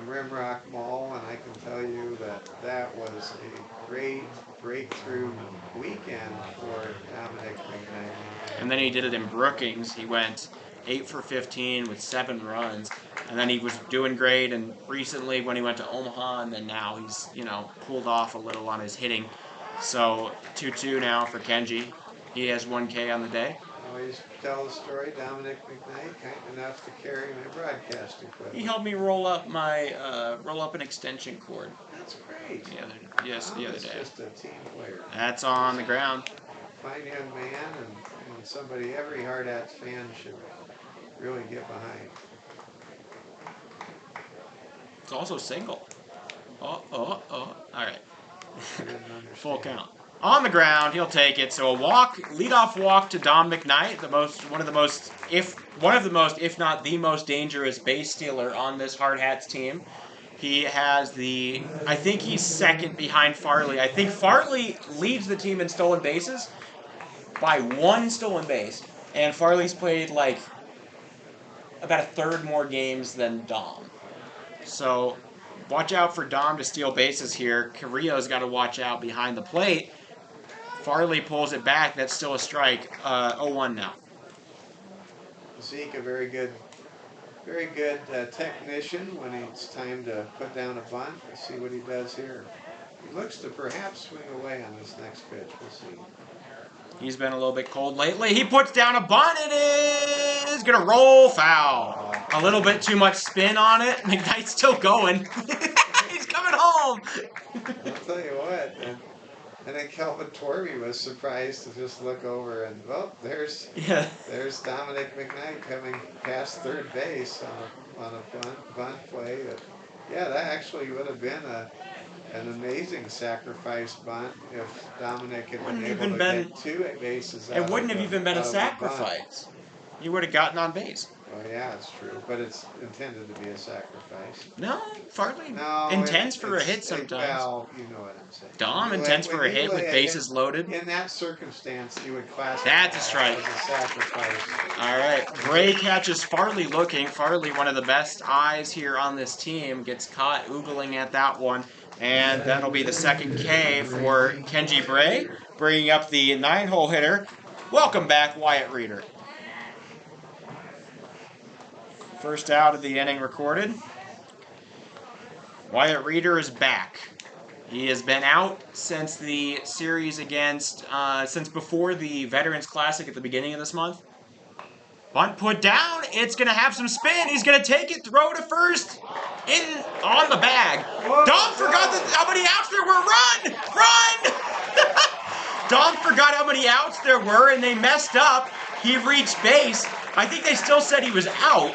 Rimrock Mall, and I can tell you that was a great breakthrough weekend for Dominic McKnight. And then he did it in Brookings. He went 8 for 15 with 7 runs. And then he was doing great, and recently when he went to Omaha, and then now he's, pulled off a little on his hitting. So 2-2 now for Kenji. He has 1K on the day. I always tell the story. Dominic McKnight, kind enough to carry my broadcast equipment. He helped me roll up an extension cord. That's great. The other day. Just a team player. That's on the ground. Fine young man, and somebody every Hardhats fan should really get behind. It's also single. All right. Full count. On the ground, he'll take it. So a walk, leadoff walk to Dom McKnight, one of the most, if not the most dangerous base stealer on this Hardhats team. He has I think he's second behind Farley. I think Farley leads the team in stolen bases by 1 stolen base, and Farley's played like about a third more games than Dom. So watch out for Dom to steal bases here. Carrillo's got to watch out behind the plate. Farley pulls it back. That's still a strike. 0-1 now. Zeke, a very good technician when it's time to put down a bunt. Let's see what he does here. He looks to perhaps swing away on this next pitch. We'll see. He's been a little bit cold lately. He puts down a bunt. It is going to roll foul. A little bit too much spin on it. McKnight's still going. He's coming home. I'll tell you what. And then Kelvin Torby was surprised to just look over and, well, there's Dominic McKnight coming past third base on a bunt play. That actually would have been an amazing sacrifice bunt if Dominic had been able to get 2 bases out. It wouldn't have even been a sacrifice. He would have gotten on base. Well, yeah, it's true, but it's intended to be a sacrifice. No, Farley intends for a hit sometimes. Well, you know what I'm saying. Dom intends for a hit with bases loaded. In that circumstance, you would classify that's a strike. As a sacrifice. All right, Gray catches Farley looking. Farley, one of the best eyes here on this team, gets caught oogling at that one. And that'll be the second K for Kenji Bray, bringing up the 9-hole hitter. Welcome back, Wyatt Reeder. First out of the inning recorded. Wyatt Reeder is back. He has been out since the series since before the Veterans Classic at the beginning of this month. Bunt put down. It's going to have some spin. He's going to take it, throw to first, on the bag. Dom forgot how many outs there were. Run! Dom forgot how many outs there were, and they messed up. He reached base. I think they still said he was out.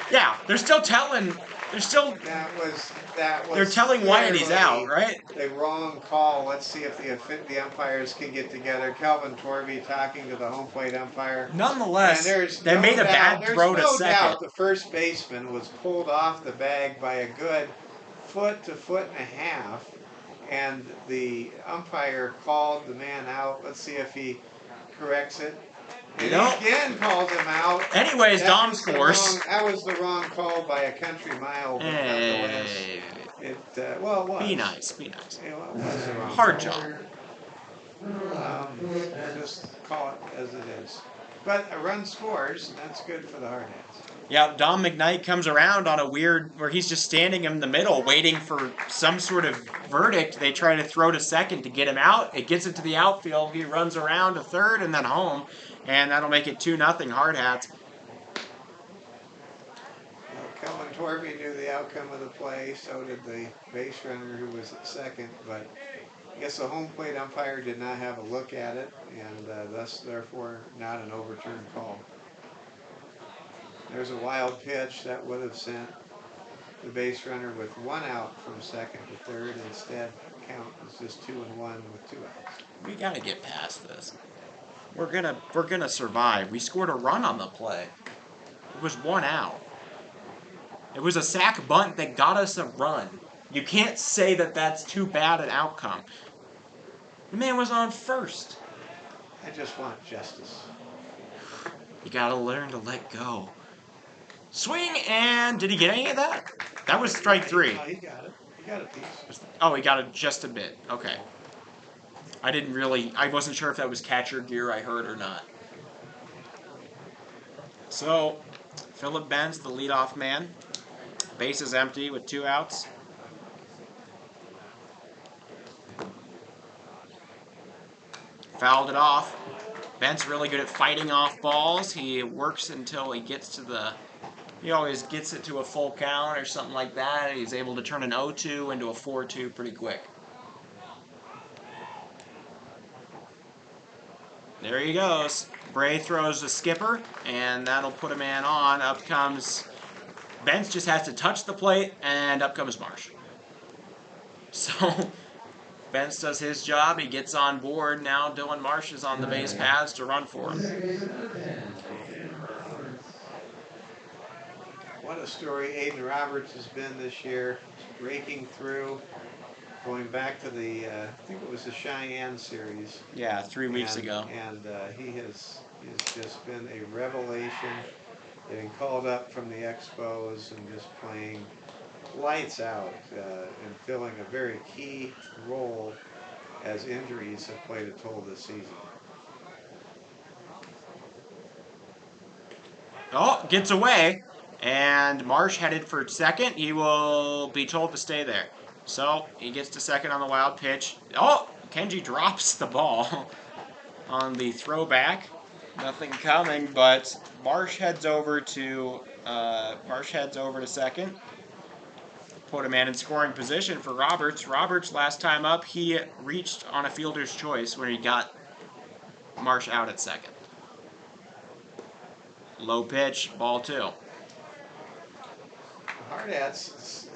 Yeah, they're still telling. They're telling Wyatt he's out, right? The wrong call. Let's see if the umpires can get together. Calvin Torby talking to the home plate umpire. Nonetheless, they made a bad throw to second. Doubt the first baseman was pulled off the bag by a good foot to foot and a half, and the umpire called the man out. Let's see if he corrects it. And he again calls him out. Anyways, Dom scores. That was the wrong call by a country mile. Hey. It was. Be nice. Yeah, well, it was the wrong Hard call. job. Just call it as it is. But a run scores, and that's good for the Hardhats. Yeah, Dom McKnight comes around on a where he's just standing in the middle waiting for some sort of verdict. They try to throw to second to get him out. It gets it to the outfield. He runs around to third and then home. And that'll make it 2-0 Hardhats. Kelvin Torby knew the outcome of the play. So did the base runner who was at second. But I guess the home plate umpire did not have a look at it. And therefore, not an overturned call. There's a wild pitch that would have sent the base runner with 1 out from second to third. Instead, count is just 2-1 with 2 outs. We got to get past this. We're gonna survive. We scored a run on the play. It was 1 out. It was a sac bunt that got us a run. You can't say that that's too bad an outcome. The man was on first. I just want justice. You gotta learn to let go. Swing, and did he get any of that? That was strike 3. Oh, he got it. He got a piece. Oh, he got it just a bit. Okay. I wasn't sure if that was catcher gear I heard or not. So, Philip Bentz, the leadoff man. Base is empty with 2 outs. Fouled it off. Bent's really good at fighting off balls. He works until he gets to the... He always gets it to a full count or something like that. He's able to turn an 0-2 into a 4-2 pretty quick. There he goes. Bray throws a skipper, and that'll put a man on. Up comes... Bentz just has to touch the plate, and up comes Marsh. So, Bentz does his job. He gets on board. Now Dylan Marsh is on the base paths to run for him. What a story Aiden Roberts has been this year, breaking through, going back to the, I think it was the Cheyenne series. Yeah, 3 weeks ago. And he has just been a revelation, getting called up from the Expos and just playing lights out and filling a very key role as injuries have played a toll this season. Oh, gets away. And Marsh headed for second. He will be told to stay there. So, he gets to second on the wild pitch. Oh, Kenji drops the ball on the throwback. Nothing coming, but Marsh heads over to second. Put a man in scoring position for Roberts. Roberts, last time up, he reached on a fielder's choice when he got Marsh out at second. Low pitch, ball 2. Hardhats,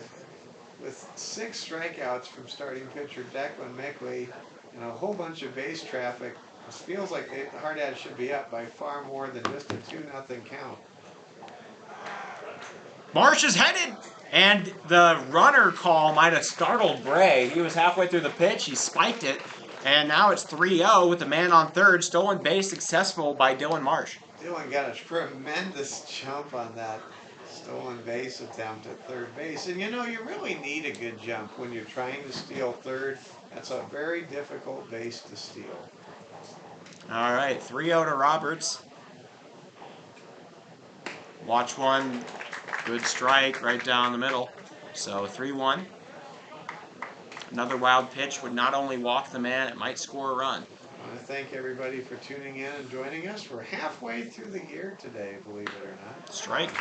with 6 strikeouts from starting pitcher Declan Mickley and a whole bunch of base traffic, it feels like the Hardhats should be up by far more than just a 2-0 count. Marsh is headed, and the runner call might have startled Bray. He was halfway through the pitch, he spiked it, and now it's 3-0 with the man on third. Stolen base successful by Dylan Marsh. Dylan got a tremendous jump on that stolen base attempt at third base. And you know, you really need a good jump when you're trying to steal third. That's a very difficult base to steal. All right, 3-0 to Roberts. Watch one, good strike right down the middle. So 3-1. Another wild pitch would not only walk the man, it might score a run. I want to thank everybody for tuning in and joining us. We're halfway through the year today, believe it or not. Strike.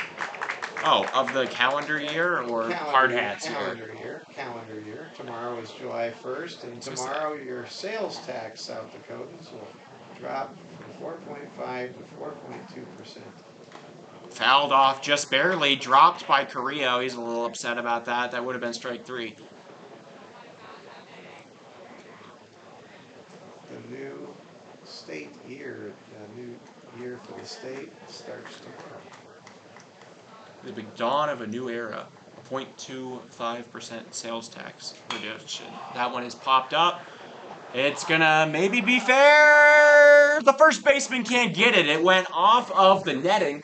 Oh, of the calendar year or Hardhats year? Calendar year. Tomorrow is July 1st, and tomorrow your sales tax, South Dakotans, will drop from 4.5 to 4.2%. Fouled off just barely, dropped by Carrillo. He's a little upset about that. That would have been strike 3. The new state year, a new year for the state starts tomorrow. The big dawn of a new era. 0.25% sales tax reduction. That one has popped up. It's gonna maybe be fair. The first baseman can't get it. It went off of the netting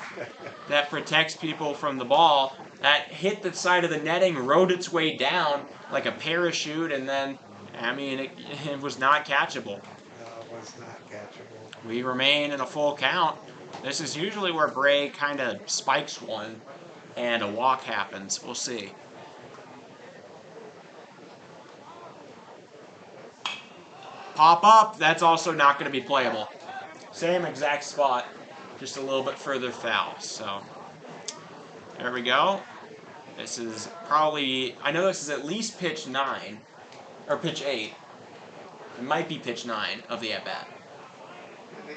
that protects people from the ball. That hit the side of the netting, rode its way down like a parachute, and then, I mean, it was not catchable. No, it was not catchable. We remain in a full count. This is usually where Bray kind of spikes one and a walk happens. We'll see. Pop up, that's also not going to be playable. Same exact spot, just a little bit further foul. So, there we go. This is probably, I know this is at least pitch 9, or pitch 8. It might be pitch 9 of the at-bat.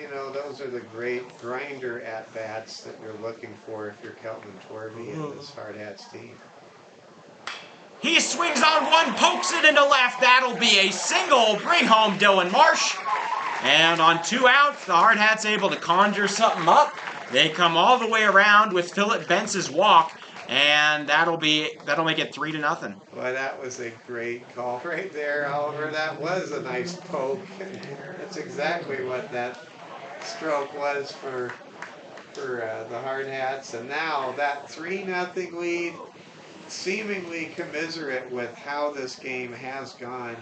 You know, those are the great grinder at-bats that you're looking for if you're Kelton Torvey and this Hardhats team. He swings on one, pokes it into left. That'll be a single. Bring home Dylan Marsh. And on 2 outs, the Hardhats able to conjure something up. They come all the way around with Philip Bentz's walk, and that'll make it 3-0. Boy, that was a great call right there, Oliver. That was a nice poke. That's exactly what that stroke was for the Hardhats. And now that 3-0 lead, seemingly commiserate with how this game has gone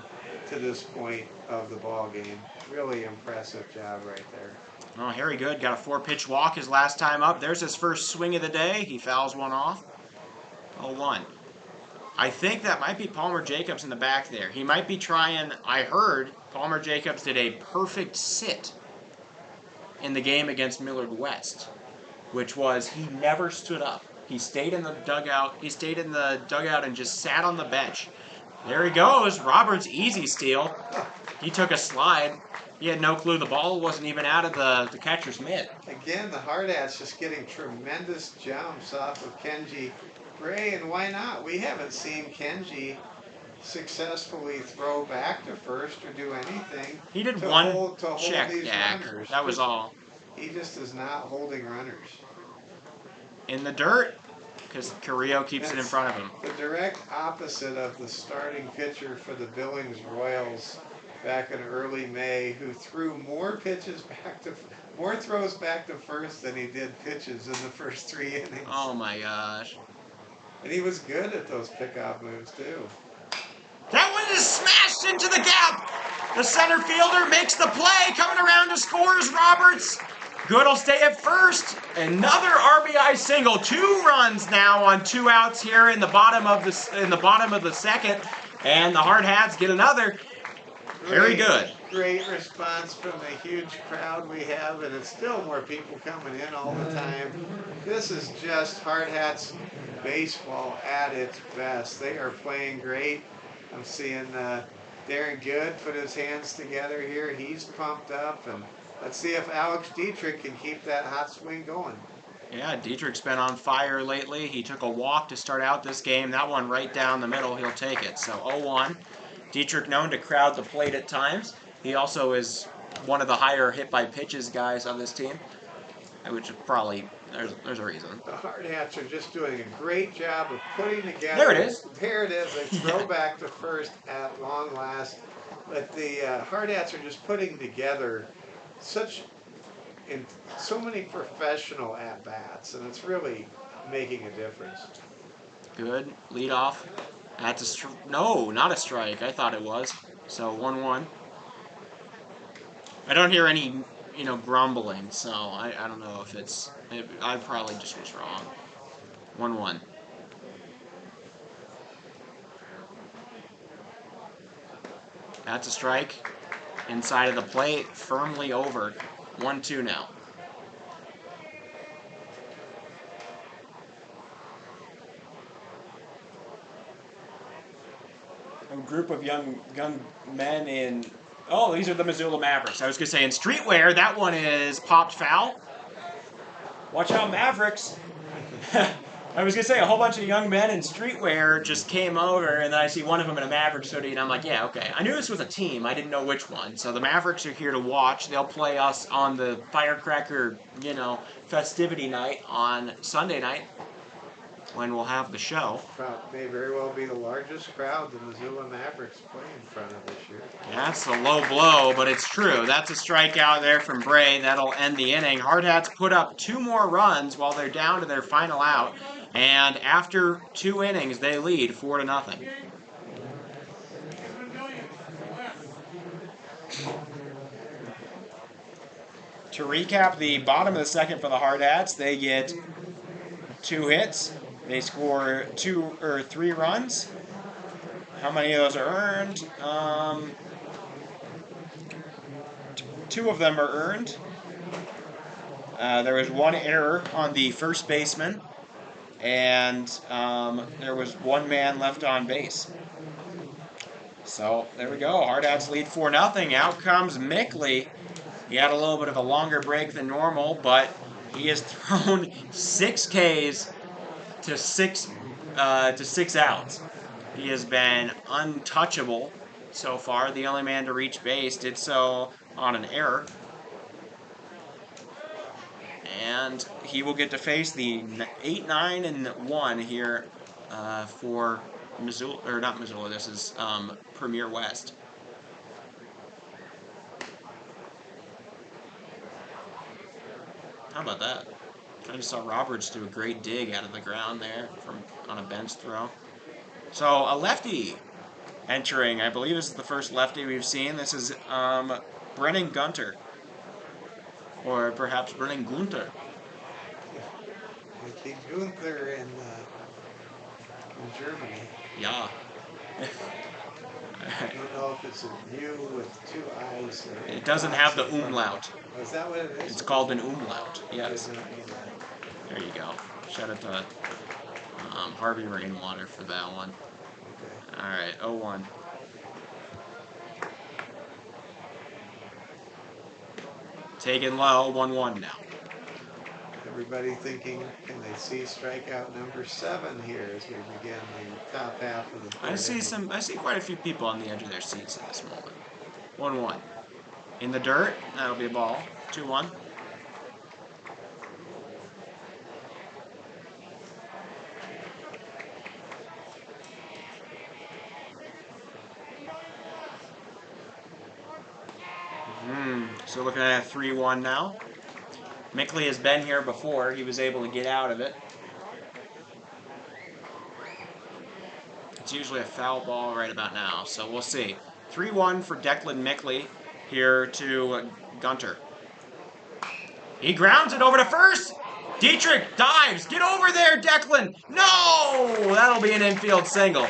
to this point of the ball game. Really impressive job right there. Oh, Harry Good got a 4-pitch walk his last time up. There's his first swing of the day. He fouls one off. 0-1. I think that might be Palmer Jacobs in the back there. He might be trying. I heard Palmer Jacobs did a perfect sit in the game against Millard West, which was he never stood up. He stayed in the dugout. He stayed in the dugout and just sat on the bench. There he goes. Roberts easy steal. He took a slide. He had no clue the ball wasn't even out of the catcher's mitt. Again, the Hardhats just getting tremendous jumps off of Kenji Bray, and why not? We haven't seen Kenji successfully throw back to first or do anything. He did to one hold check these back. runners. That was all. He just is not holding runners. In the dirt, because Carrillo keeps it in front of him. The direct opposite of the starting pitcher for the Billings Royals back in early May, who threw more throws back to first than he did pitches in the first 3 innings. Oh my gosh. And he was good at those pickoff moves too. That one is smashed into the gap. The center fielder makes the play. Coming around to score is Roberts. Good will stay at first. Another RBI single. 2 runs now on 2 outs here in the bottom of the second, and the Hardhats get another. Very good. Great response from the huge crowd we have, and it's still more people coming in all the time. This is just Hardhats baseball at its best. They are playing great. I'm seeing Darren Good put his hands together here. He's pumped up, and let's see if Alex Dietrich can keep that hot swing going. Yeah, Dietrich's been on fire lately. He took a walk to start out this game. That one right down the middle, he'll take it. So 0-1. Dietrich known to crowd the plate at times. He also is one of the higher hit by pitches guys on this team, which is probably, there's a reason. The Hardhats are just doing a great job of putting together. There it is. There it is. They throw back to first at long last. But the Hardhats are just putting together so many professional at-bats, and it's really making a difference. Good. Lead off. That's no, not a strike. I thought it was. So 1-1. I don't hear any, grumbling, so I don't know if I probably just was wrong. 1-1. That's a strike. Inside of the plate, firmly over. 1-2 now. A group of young men in... Oh, these are the Missoula Mavericks. I was going to say in streetwear, that one is popped foul. Watch out, Mavericks. I was going to say a whole bunch of young men in streetwear just came over, and then I see one of them in a Mavericks hoodie, and I'm like, yeah, okay. I knew this was a team. I didn't know which one. So the Mavericks are here to watch. They'll play us on the Firecracker, festivity night on Sunday night, when we'll have the show. May very well be the largest crowd the Missoula Mavericks play in front of this year. That's a low blow, but it's true. That's a strikeout there from Bray. That'll end the inning. Hardhats put up 2 more runs while they're down to their final out. And after 2 innings, they lead 4-0. To recap the bottom of the second for the Hardhats, they get 2 hits. They score 2 or 3 runs. How many of those are earned? 2 of them are earned. There was 1 error on the first baseman, and there was 1 man left on base. So there we go. Hardhats lead 4-0. Out comes Mickley. He had a little bit of a longer break than normal, but he has thrown 6 Ks to 6 outs. He has been untouchable so far. The only man to reach base did so on an error. And he will get to face the 8-9-1 here for Missoula, or not Missoula, this is Premier West. How about that? I just saw Roberts do a great dig out of the ground there on a bench throw. So a lefty entering. I believe this is the first lefty we've seen. This is Brennan Gunter. Or perhaps bring Gunther. We keep Gunther in Germany. Yeah. I don't know if it's a U with 2 I's. Or It doesn't have the dots in front of it. umlaut. Oh, is that what it is? It's called an umlaut. I Yes. did not know that. There you go. Shout out to Harvey Rainwater for that one. Okay. All right, 0-1. Taken low, 1-1 now. Everybody thinking, can they see strikeout number 7 here as we begin the top half of the third inning? I see quite a few people on the edge of their seats at this moment. 1-1. In the dirt, that'll be a ball. 2-1. So looking at a 3-1 now. Mickley has been here before. He was able to get out of it. It's usually a foul ball right about now, so we'll see. 3-1 for Declan Mickley here to Gunter. He grounds it over to first. Dietrich dives. Get over there, Declan. No! That'll be an infield single. I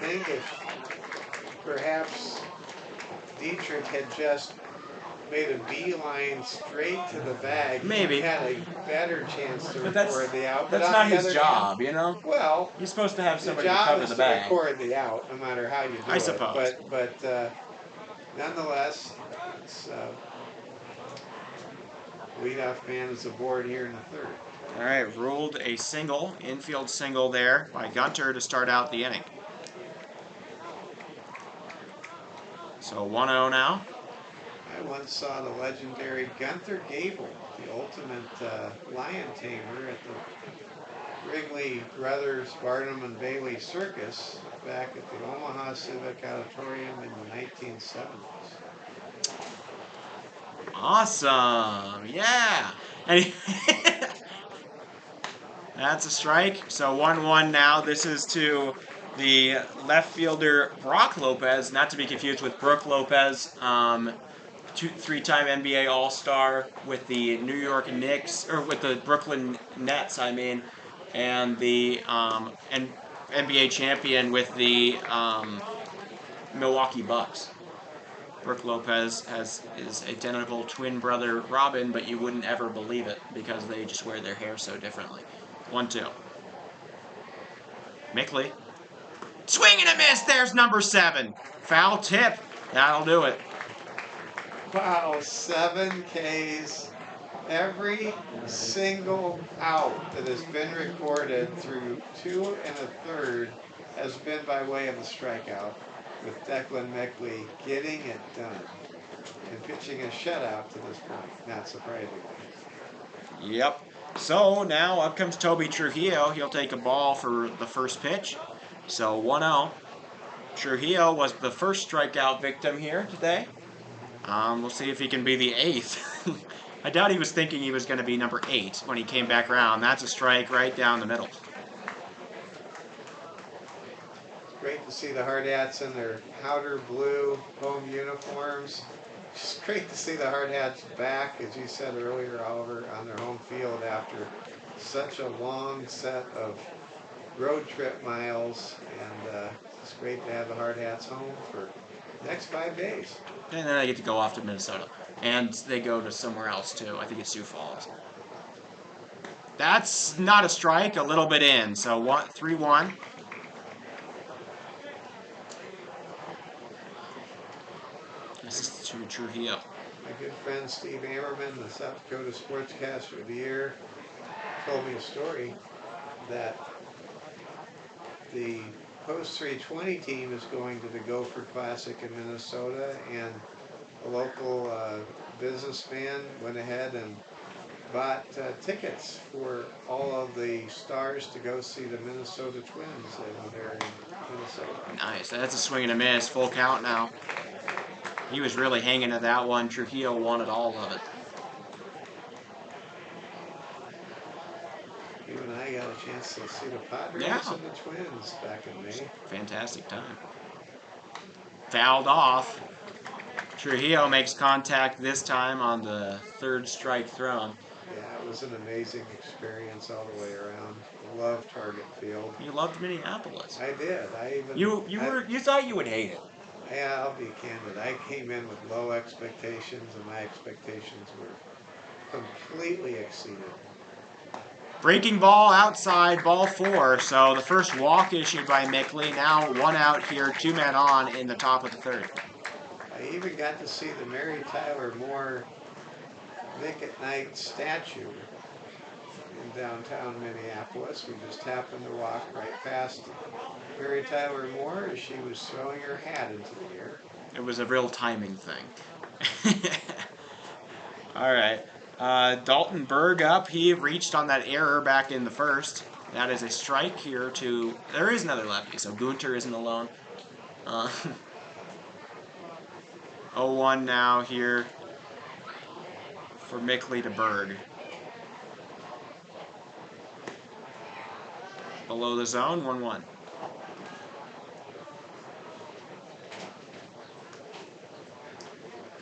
think if perhaps Dietrich had just made a beeline straight to the bag, Maybe. he had a better chance to But record the out. that's not his job, you know? Well, He's supposed to have the somebody to job cover is the to bag. record the out, no matter how you do it. I suppose. But nonetheless, it's, leadoff man is aboard here in the third. All right, ruled a single, infield single there by Gunter to start out the inning. So 1-0 now. I once saw the legendary Gunther Gable, the ultimate lion tamer, at the Wrigley Brothers Barnum and Bailey Circus back at the Omaha Civic Auditorium in the 1970s. Awesome, yeah. And that's a strike. So 1-1 now. This is to the left fielder Brock Lopez, not to be confused with Brooke Lopez, three-time NBA All-Star with the New York Knicks, or with the Brooklyn Nets, I mean, and the NBA champion with the Milwaukee Bucks. Brooke Lopez is identical twin brother Robin, but you wouldn't ever believe it because they just wear their hair so differently. 1-2. Mickley. Swing and a miss. There's number 7. Foul tip. That'll do it. Wow, 7 Ks. Every single out that has been recorded through 2 1/3 has been by way of a strikeout, with Declan Mickley getting it done and pitching a shutout to this point, not surprisingly. Yep. So now up comes Toby Trujillo. He'll take a ball for the first pitch. So 1-0. Trujillo was the first strikeout victim here today. We'll see if he can be the 8th. I doubt he was thinking he was going to be number 8 when he came back around. That's a strike right down the middle. It's great to see the Hardhats in their powder blue home uniforms. It's great to see the Hardhats back, as you said earlier, Oliver, on their home field after such a long set of road trip miles, and it's great to have the Hardhats home for the next 5 days. And then they get to go off to Minnesota. And they go to somewhere else, too. I think it's Sioux Falls. That's not a strike, a little bit in. So 3-1. This is to Trujillo. My good friend Steve Ammerman, the South Dakota Sportscaster of the Year, told me a story that the Post 320 team is going to the Gopher Classic in Minnesota, and a local businessman went ahead and bought tickets for all of the stars to go see the Minnesota Twins there in Minnesota. Nice. That's a swing and a miss. Full count now. He was really hanging at that one. Trujillo wanted all of it. You and I got a chance to see the Padres and the Twins back in May. Fantastic time. Fouled off. Trujillo makes contact this time on the third strike thrown. Yeah, it was an amazing experience all the way around. Loved Target Field. You loved Minneapolis. I did. You thought you would hate it. Yeah, I'll be candid. I came in with low expectations, and my expectations were completely exceeded. Breaking ball outside, ball 4. So the first walk issued by Mickley. Now 1 out here, 2 men on in the top of the third. I even got to see the Mary Tyler Moore Nick at Night statue in downtown Minneapolis. We just happened to walk right past Mary Tyler Moore as she was throwing her hat into the air. It was a real timing thing. All right. Dalton Berg up. He reached on that error back in the first. That is a strike here to... There is another lefty, so Gunter isn't alone. 0-1 now here for Mickley to Berg. Below the zone, 1-1.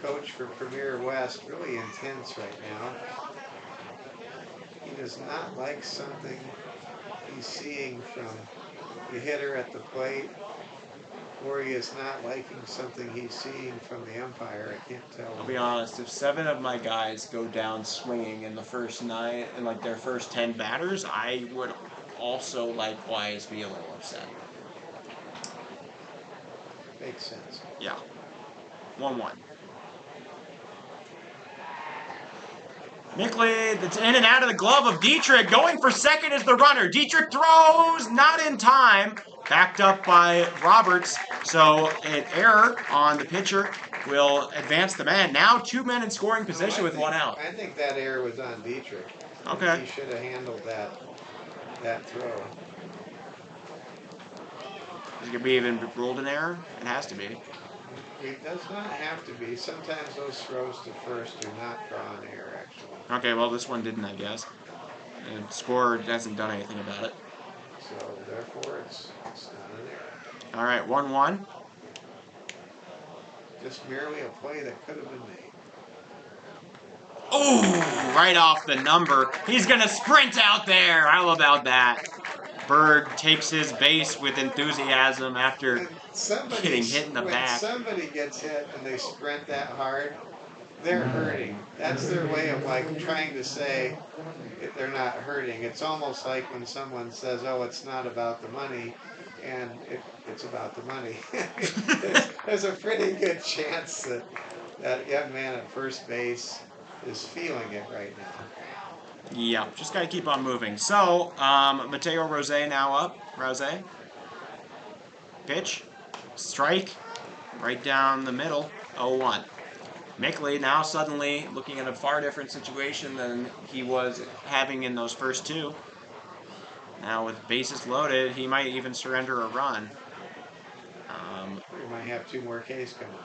Coach for Premier West, really intense right now. He does not like something he's seeing from the hitter at the plate, or he is not liking something he's seeing from the umpire. I can't tell. I'll be honest, if 7 of my guys go down swinging in the first 9, in like their first 10 batters, I would also likewise be a little upset. Makes sense. Yeah. 1-1. Mickley, that's in and out of the glove of Dietrich. Going for second is the runner. Dietrich throws, not in time. Backed up by Roberts. So an error on the pitcher will advance the man. Now 2 men in scoring position with 1 out. I think that error was on Dietrich. Okay. He should have handled that throw. Is it going to be even ruled an error? It has to be. It does not have to be. Sometimes those throws to first do not draw an error, actually. Okay, well, this one didn't, I guess. And scorer hasn't done anything about it. So, therefore, it's not an error. All right, 1-1. Just merely a play that could have been made. Ooh, right off the number. He's going to sprint out there. How about that? Berg takes his base with enthusiasm after getting hit in the back. When somebody gets hit and they sprint that hard, they're hurting. That's their way of like trying to say that they're not hurting. It's almost like when someone says, "Oh, it's not about the money," and it's about the money. There's a pretty good chance that that young man at first base is feeling it right now. Yeah, just got to keep on moving. So, Mateo Rose now up. Rose. Pitch. Strike. Right down the middle. 0-1. Mickley now suddenly looking at a far different situation than he was having in those first 2. Now with bases loaded, he might even surrender a run. We might have 2 more Ks coming.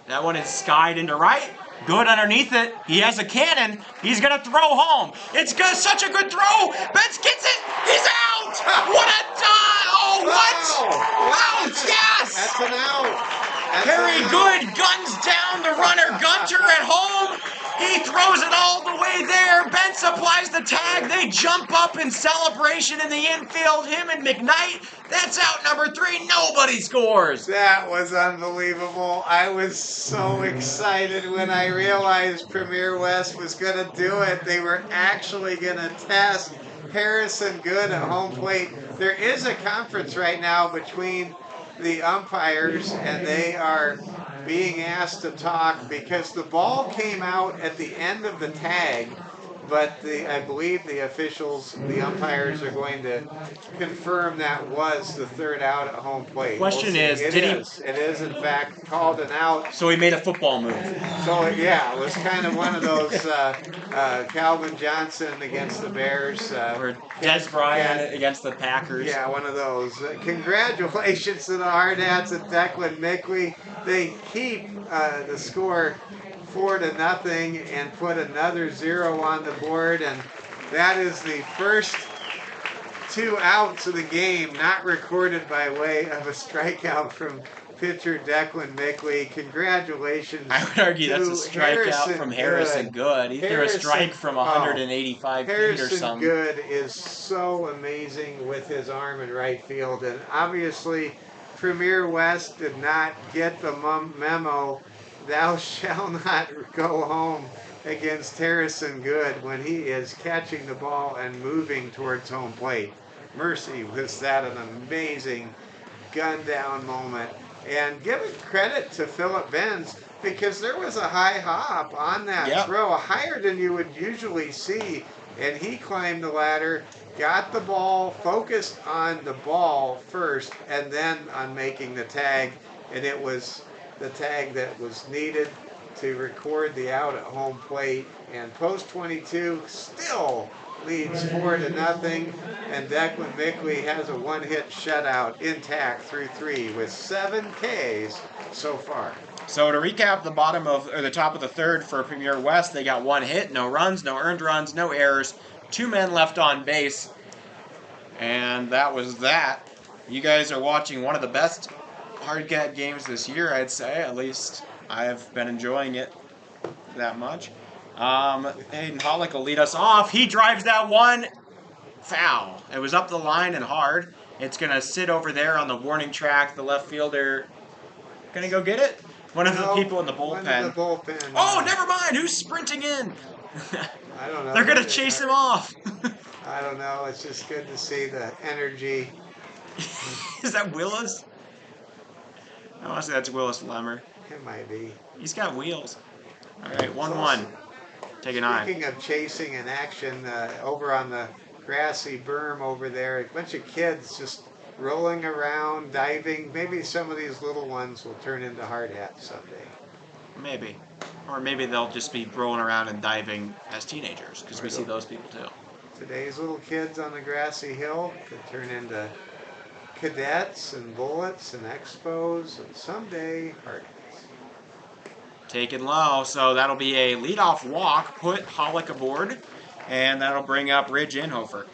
That one is skied into right. Good underneath it. He has a cannon. He's going to throw home. It's good, such a good throw. Betts gets it. He's out. What a die. Oh, what? Wow. Out. Yes. That's an out. Very good. Guns down the runner. Gunter at home. He throws it all the way there. Bentz applies the tag. They jump up in celebration in the infield. Him and McKnight. That's out number 3. Nobody scores. That was unbelievable. I was so excited when I realized Premier West was going to do it. They were actually going to test Harrison Good at home plate. There is a conference right now between the umpires, and they are being asked to talk because the ball came out at the end of the tag, but I believe the officials, the umpires, are going to confirm that was the 3rd out at home plate. Question is, it is in fact called an out. So he made a football move. So yeah, it was kind of one of those Calvin Johnson against the Bears. Or Des Bryant against the Packers. Yeah, one of those. Congratulations to the Hardhats and Declan Mickley. They keep the score 4-0 and put another 0 on the board, and that is the first 2 outs of the game not recorded by way of a strikeout from pitcher Declan Mickley. Congratulations. I would argue that's a to strikeout from Harrison Good. He threw a strike from 185 feet or Harrison something. Good is so amazing with his arm in right field, and obviously Premier West did not get the memo. Thou shall not go home against Harrison Good when he is catching the ball and moving towards home plate. Mercy, was that an amazing gun down moment. And give credit to Philip Benz because there was a high hop on that throw, higher than you would usually see. And he climbed the ladder, got the ball, focused on the ball first, and then on making the tag. And it was the tag that was needed to record the out at home plate. And post 22 still leads 4-0, and Declan Mickley has a one-hit shutout intact through 3 with 7 Ks so far. So to recap, the top of the third for Premier West, they got 1 hit, no runs, no earned runs, no errors, 2 men left on base, and that was that. You guys are watching one of the best Hardcat games this year, I'd say. At least I've been enjoying it that much. Hayden Hollick will lead us off. He drives that one foul. It was up the line and hard. It's going to sit over there on the warning track. The left fielder going to go get it? One of the people in the bullpen. Oh, never mind. Who's sprinting in? I don't know. They're going to chase him off. I don't know. It's just good to see the energy. Is that Willis? I want to say that's Willis Lemmer. It might be. He's got wheels. All right, 1-1. Take an eye. Speaking of chasing in action, over on the grassy berm over there, a bunch of kids just rolling around, diving. Maybe some of these little ones will turn into hardhats someday. Maybe. Or maybe they'll just be rolling around and diving as teenagers, because we see those people too. Today's little kids on the grassy hill could turn into cadets and bullets and expos, and someday hardhats. Taken low, so that'll be a leadoff walk, put Hollick aboard, and that'll bring up Ridge Inhofer.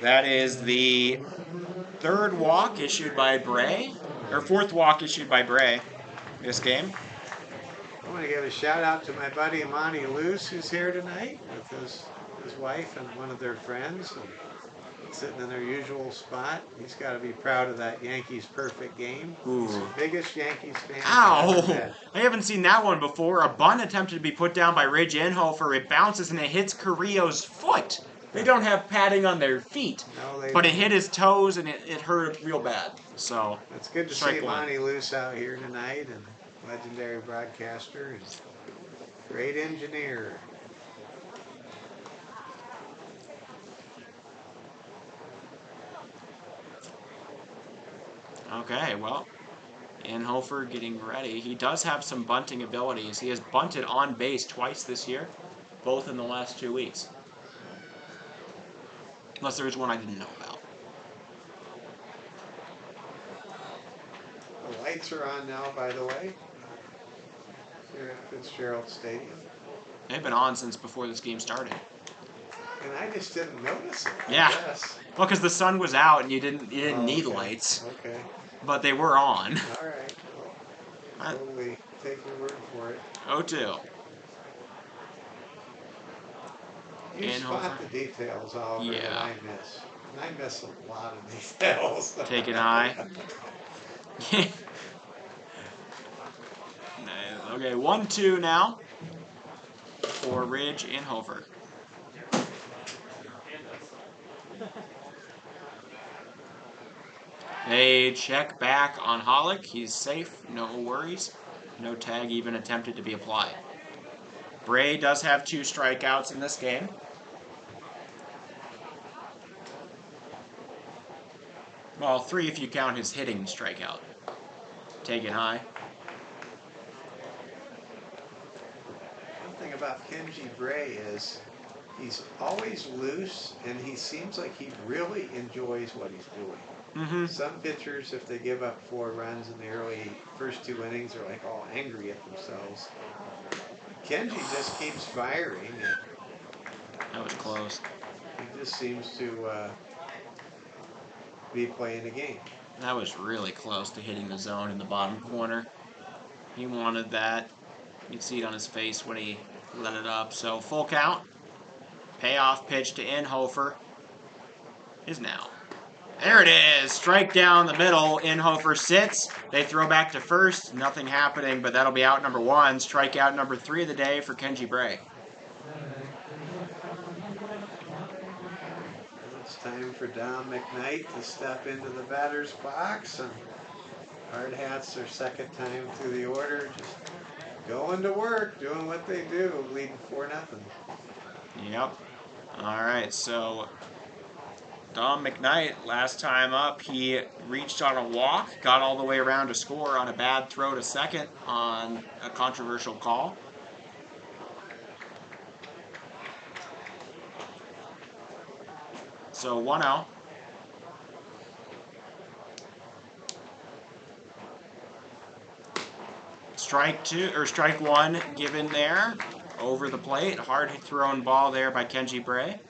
That is the 3rd walk issued by Bray, or 4th walk issued by Bray this game. I want to give a shout out to my buddy Monty Luce, who's here tonight with his wife and one of their friends. And sitting in their usual spot. He's got to be proud of that Yankees perfect game. Ooh. He's the biggest Yankees fan. Ow! I haven't seen that one before. A bunt attempted to be put down by Ridge Inhofer. It bounces and it hits Carrillo's foot. They don't have padding on their feet. No, but it hit his toes and it hurt real bad. So it's good to see Monty Luce out here tonight, and legendary broadcaster and great engineer. Okay, well, Inhofer getting ready. He does have some bunting abilities. He has bunted on base twice this year, both in the last 2 weeks. Unless there was one I didn't know about. The lights are on now, by the way, here at Fitzgerald Stadium. They've been on since before this game started. And I just didn't notice it. Yeah. Well, because the sun was out and you didn't need okay. lights. Okay. But they were on. All right. Well, totally take your word for it. 0-2. You spot the details all over that I miss. And I miss a lot of details. Take an eye. Okay, 1-2 now for Ridge Inhofer. They check back on Hollick. He's safe, no worries. No tag even attempted to be applied. Bray does have 2 strikeouts in this game. Well, 3 if you count his hitting strikeout. Take an eye. One thing about Kenji Bray is he's always loose, and he seems like he really enjoys what he's doing. Mm-hmm. Some pitchers, if they give up 4 runs in the first 2 innings, are like all angry at themselves. Kenji just keeps firing. That was close. He just seems to be playing the game. That was really close to hitting the zone in the bottom corner. He wanted that. You can see it on his face when he let it up. So full count. Payoff pitch to Inhofer is now. There it is. Strike down the middle. Inhofer sits. They throw back to first. Nothing happening, but that'll be out number 1. Strikeout number 3 of the day for Kenji Bray. It's time for Dom McKnight to step into the batter's box, and Hardhats their second time through the order, just going to work, doing what they do, leading 4-0. Yep. All right, so Dom McKnight, last time up, he reached on a walk, got all the way around to score on a bad throw to second on a controversial call. So 1-0. Strike 1 given there over the plate. Hard thrown ball there by Kenji Bray.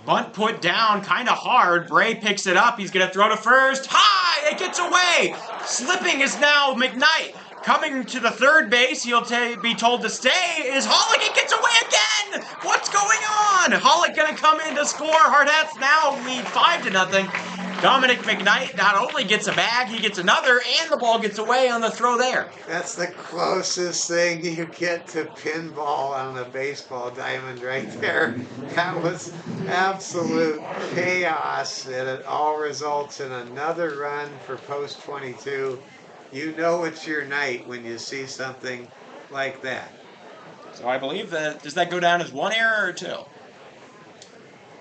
Bunt put down kind of hard. Bray picks it up. He's going to throw to first. High! It gets away! Slipping is now McKnight. Coming to the third base, he'll be told to stay. Is Hollick? It gets away again! What's going on? Hollick going to come in to score. Hardhats now lead 5-0. Dominic McKnight not only gets a bag, he gets another, and the ball gets away on the throw there. That's the closest thing you get to pinball on a baseball diamond right there. That was absolute chaos, and it all results in another run for post 22. You know it's your night when you see something like that. So I believe that, does that go down as 1 error or 2?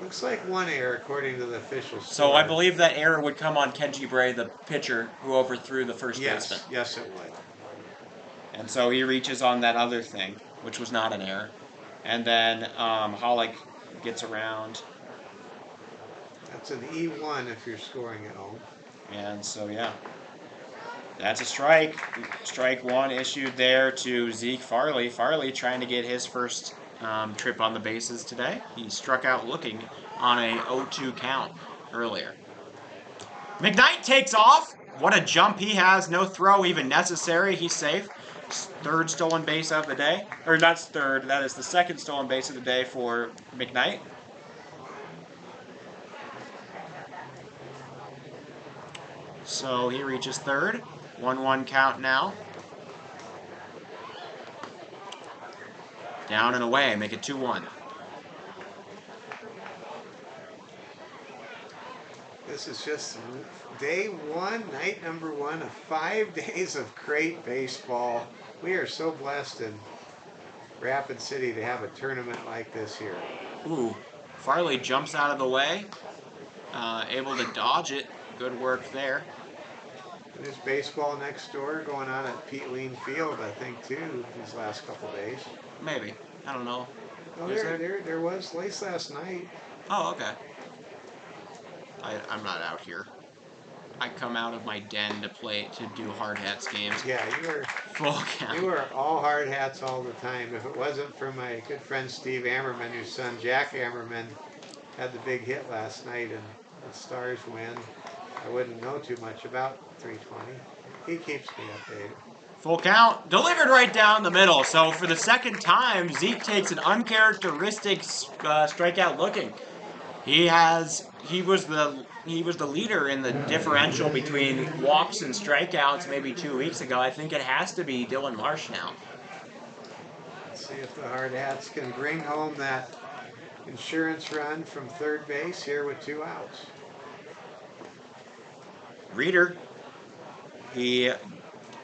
Looks like 1 error according to the official score. So I believe that error would come on Kenji Bray, the pitcher, who overthrew the first baseman. Yes, it would. And so he reaches on that other thing, which was not an error. And then Hollick gets around. That's an E1 if you're scoring at home. And so, yeah. That's a strike. Strike 1 issued there to Zeke Farley. Farley trying to get his first trip on the bases today. He struck out looking on a 0-2 count earlier. McKnight takes off. What a jump he has. No throw even necessary. He's safe. Third stolen base of the day. Or that's third. That is the second stolen base of the day for McKnight. So he reaches third. 1-1 count now. Down and away, make it 2-1. This is just day 1, night number 1 of 5 days of great baseball. We are so blessed in Rapid City to have a tournament like this here. Ooh, Farley jumps out of the way, able to dodge it. Good work there. There's baseball next door going on at Pete Lean Field, I think, too, these last couple days. Maybe. I don't know. Oh, there was last night. Oh, okay. I'm not out here. I come out of my den to do Hardhats games. Yeah, you were full count. You were all Hardhats all the time. If it wasn't for my good friend Steve Ammerman, whose son Jack Ammerman had the big hit last night and the Stars win, I wouldn't know too much about 320. He keeps me updated. Full count, delivered right down the middle. So for the second time, Zeke takes an uncharacteristic strikeout looking. He was the leader in the differential between walks and strikeouts maybe 2 weeks ago. I think it has to be Dylan Marsh now. Let's see if the Hardhats can bring home that insurance run from third base here with 2 outs. Reeder, he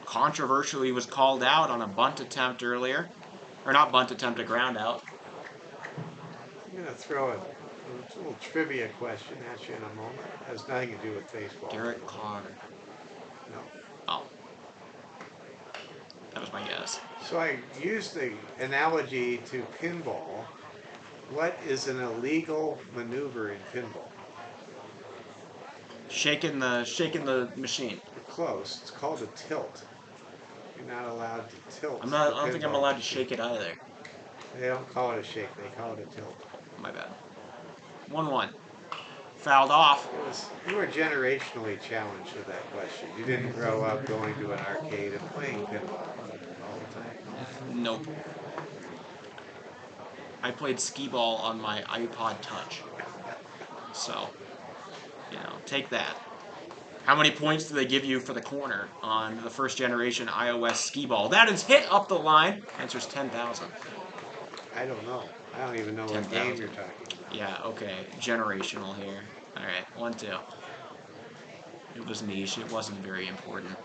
controversially was called out on a bunt attempt earlier. Or not bunt attempt, a ground out. I'm going to throw a little trivia question at you in a moment. It has nothing to do with baseball. Derek Carr. No. Oh. That was my guess. So I used the analogy to pinball. What is an illegal maneuver in pinball? Shaking the machine. Close. It's called a tilt. You're not allowed to tilt. I'm not. the I don't think I'm pinball allowed to machine. shake it either. They don't call it a shake. They call it a tilt. My bad. 1-1. Fouled off. You were generationally challenged with that question. You didn't grow up going to an arcade and playing pinball all the time. Nope. I played skee-ball on my iPod Touch. So, take that. How many points do they give you for the corner on the first generation iOS skee-ball? That is hit up the line. Answer's 10,000. I don't know. I don't even know what game you're talking about. Yeah, okay. Generational here. Alright, 1-2. It was niche. It wasn't very important.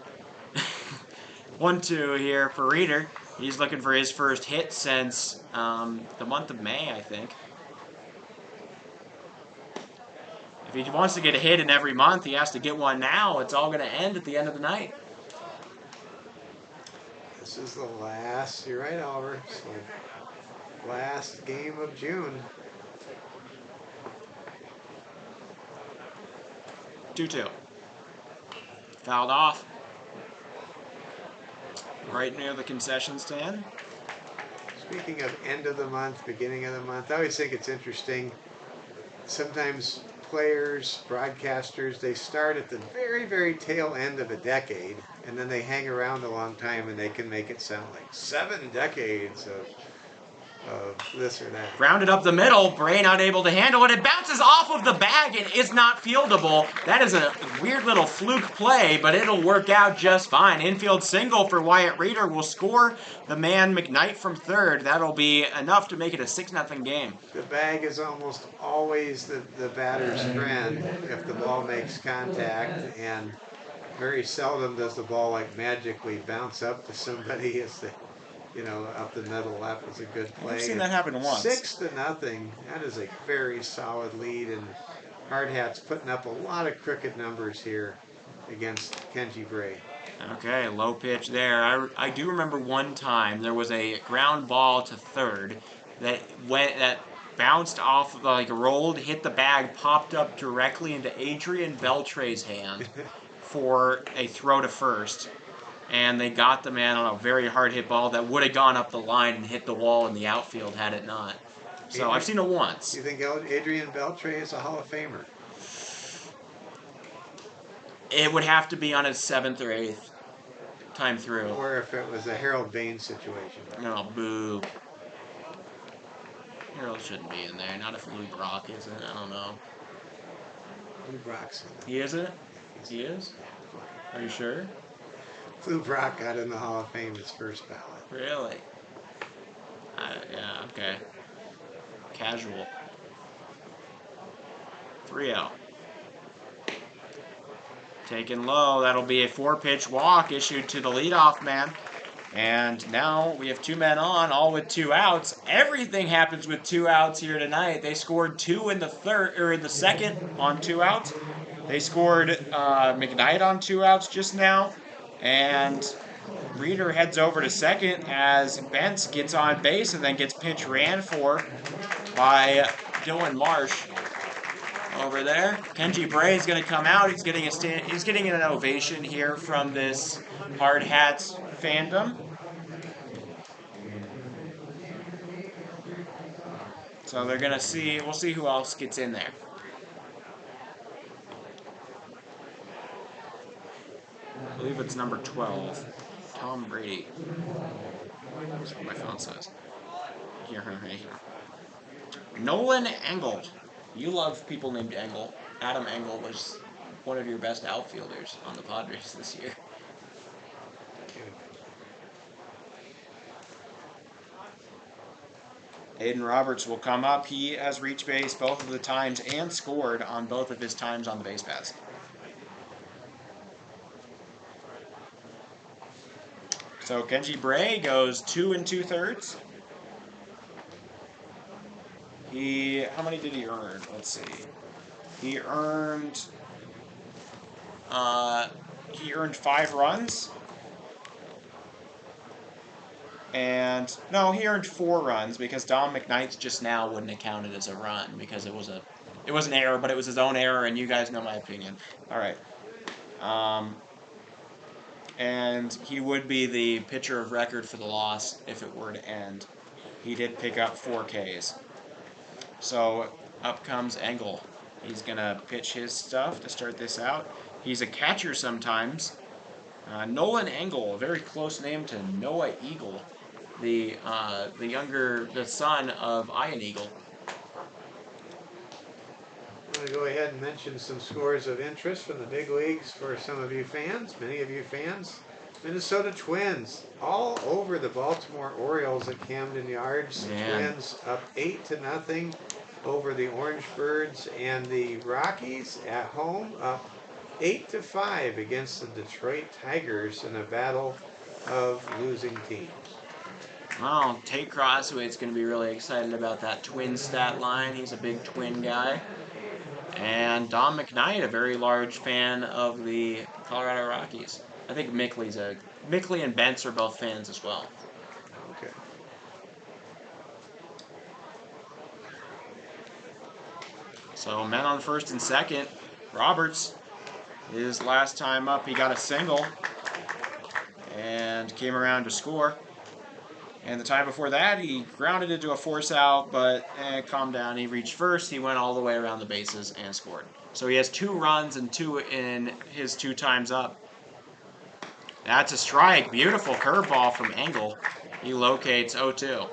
1-2 here for Reader. He's looking for his first hit since the month of May, I think. If he wants to get a hit in every month, he has to get one now. It's all going to end at the end of the night. This is the last, you're right, Oliver. So, last game of June. 2-2. Fouled off. Right near the concession stand. Speaking of end of the month, beginning of the month, I always think it's interesting. Sometimes players, broadcasters, they start at the very, very tail end of a decade, and then they hang around a long time, and they can make it sound like 7 decades of this or that. Rounded up the middle, Bray not able to handle it. It bounces off of the bag and is not fieldable. That is a weird little fluke play, but it'll work out just fine. Infield single for Wyatt Reader will score the man McKnight from third. That'll be enough to make it a 6-0 game. The bag is almost always the batter's friend if the ball makes contact, and very seldom does the ball like magically bounce up to somebody as the up the middle. That was a good play. I've seen that happen once. 6-0. That is a very solid lead, and Hardhats putting up a lot of crooked numbers here against Kenji Bray. Okay, low pitch there. I do remember one time there was a ground ball to third that bounced off, rolled, hit the bag, popped up directly into Adrian Beltre's hand for a throw to first. And they got the man on a very hard hit ball that would have gone up the line and hit the wall in the outfield had it not. So I've seen it once. You think Adrian Beltre is a Hall of Famer? It would have to be on his 7th or 8th time through. Or if it was a Harold Baines situation. No, boo. Harold shouldn't be in there. Not if Lou Brock isn't. I don't know. Lou Brock's in there. He isn't? He is? Are you sure? Lou Brock got in the Hall of Fame his first ballot. Really? Yeah, okay. Casual. 3-0. Taken low. That'll be a 4-pitch walk issued to the leadoff man. And now we have 2 men on, all with 2 outs. Everything happens with 2 outs here tonight. They scored 2 in the second on 2 outs. They scored McKnight on 2 outs just now. And Reader heads over to second as Bentz gets on base and then gets pinch ran for by Dylan Marsh over there. Kenji Bray is going to come out. He's getting an ovation here from this Hardhats fandom. So they're going to see, we'll see who else gets in there. I believe it's number 12, Tom Brady. That's what my phone says. Here. Nolan Engel. You love people named Engel. Adam Engel was one of your best outfielders on the Padres this year. Aiden Roberts will come up. He has reached base both of the times and scored on both of his times on the base paths. So Kenji Bray goes 2 2/3. How many did he earn? Let's see. He earned 5 runs. And no, he earned 4 runs because Dom McKnight's just now wouldn't have counted as a run because it was an error, but it was his own error, and you guys know my opinion. All right. and he would be the pitcher of record for the loss if it were to end. He did pick up 4 Ks. So up comes Engel. He's going to pitch his stuff to start this out. He's a catcher sometimes. Nolan Engel, a very close name to Noah Eagle, the son of Ian Eagle. I'm going to go ahead and mention some scores of interest from the big leagues for some of you fans, many of you fans. Minnesota Twins all over the Baltimore Orioles at Camden Yards. Man. Twins up 8-0 over the Orange Birds, and the Rockies at home up 8-5 against the Detroit Tigers in a battle of losing teams. Well, Tate Crosswaite's going to be really excited about that Twin stat line. He's a big Twin guy. And Don McKnight, a very large fan of the Colorado Rockies. I think Mickley and Bentz are both fans as well. Okay. So men on first and second. Roberts, his last time up, he got a single and came around to score. And the time before that, he grounded into a force out, but calmed down. He reached first. He went all the way around the bases and scored. So he has 2 runs and 2 in his 2 times up. That's a strike. Beautiful curveball from Engel. He locates 0-2.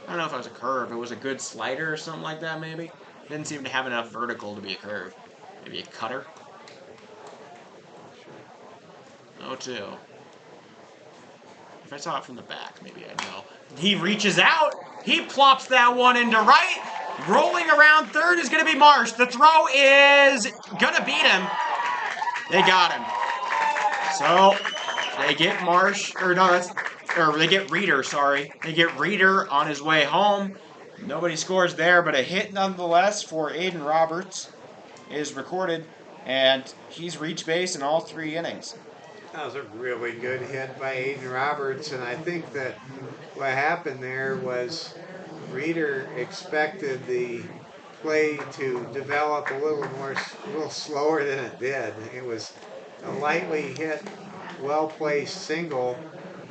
I don't know if it was a curve. It was a good slider or something like that, maybe. Didn't seem to have enough vertical to be a curve. Maybe a cutter. 0-2. If I saw it from the back, maybe I'd know. He reaches out. He plops that one into right. Rolling around third is going to be Marsh. The throw is going to beat him. They got him. So they get Marsh, they get Reeder, sorry. They get Reeder on his way home. Nobody scores there, but a hit nonetheless for Aiden Roberts is recorded, and he's reached base in all 3 innings. That was a really good hit by Aiden Roberts, and I think that what happened there was Reeder expected the play to develop a little slower than it did. It was a lightly hit, well-placed single,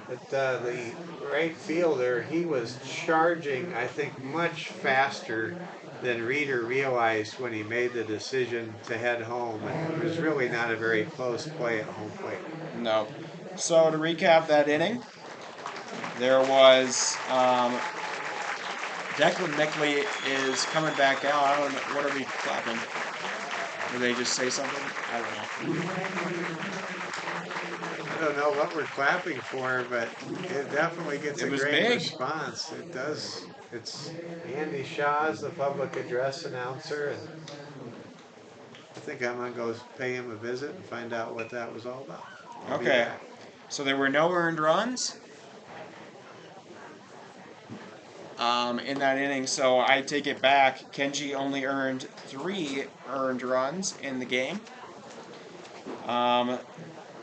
but the right fielder, he was charging, I think, much faster than Reeder realized when he made the decision to head home. And it was really not a very close play at home plate. No. So to recap that inning, there was Declan Mickley is coming back out. I don't know. What are we clapping? Did they just say something? I don't know. I don't know what we're clapping for, but it definitely gets a great big response. It does. It's Andy Shaw's the public address announcer, and I think I'm going to go pay him a visit and find out what that was all about. Okay. So there were no earned runs in that inning, so I take it back. Kenji only earned 3 earned runs in the game.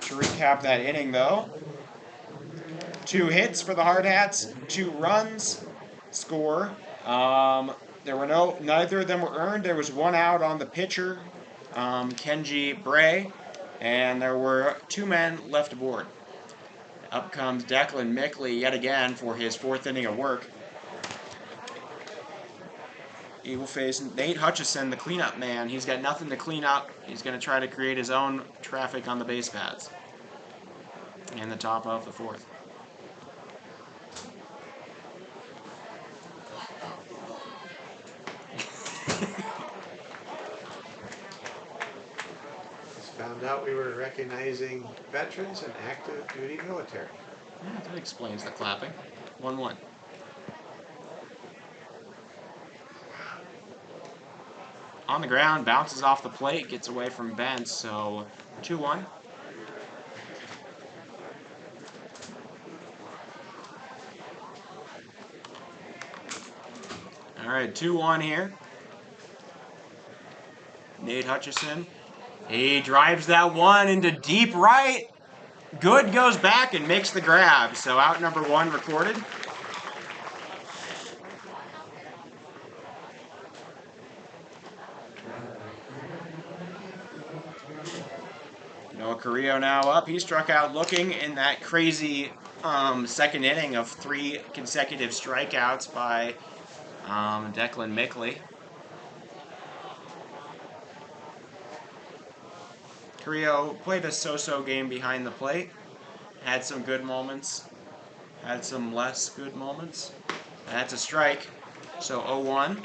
To recap that inning, though, 2 hits for the Hardhats, 2 runs, score. There were neither of them were earned. There was 1 out on the pitcher, Kenji Bray, and there were 2 men left aboard. Up comes Declan Mickley yet again for his 4th inning of work. He will face Nate Hutchison, the cleanup man. He's got nothing to clean up. He's going to try to create his own traffic on the base paths. In the top of the 4th. Just found out we were recognizing veterans and active duty military. Yeah, that explains the clapping. 1-1. On the ground, bounces off the plate, gets away from Bentz, so 2-1. All right, 2-1 here. Nate Hutchison. He drives that one into deep right. Good goes back and makes the grab. So out number 1 recorded. No Carrillo now up. He struck out looking in that crazy second inning of 3 consecutive strikeouts by Declan Mickley. Carrillo played a so-so game behind the plate. Had some good moments. Had some less good moments. That's a strike. So 0-1.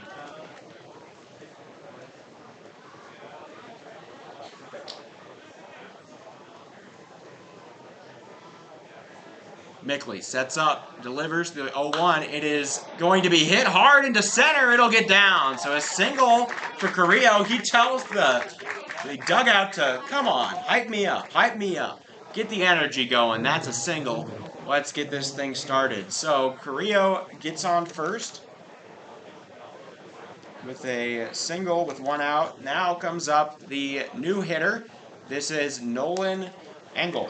Mickley sets up, delivers the 0-1. It is going to be hit hard into center. It'll get down. So a single for Carrillo. He tells the dugout to, come on, hype me up, hype me up. Get the energy going. That's a single. Let's get this thing started. So Carrillo gets on first with a single with 1 out. Now comes up the new hitter. This is Nolan Engel.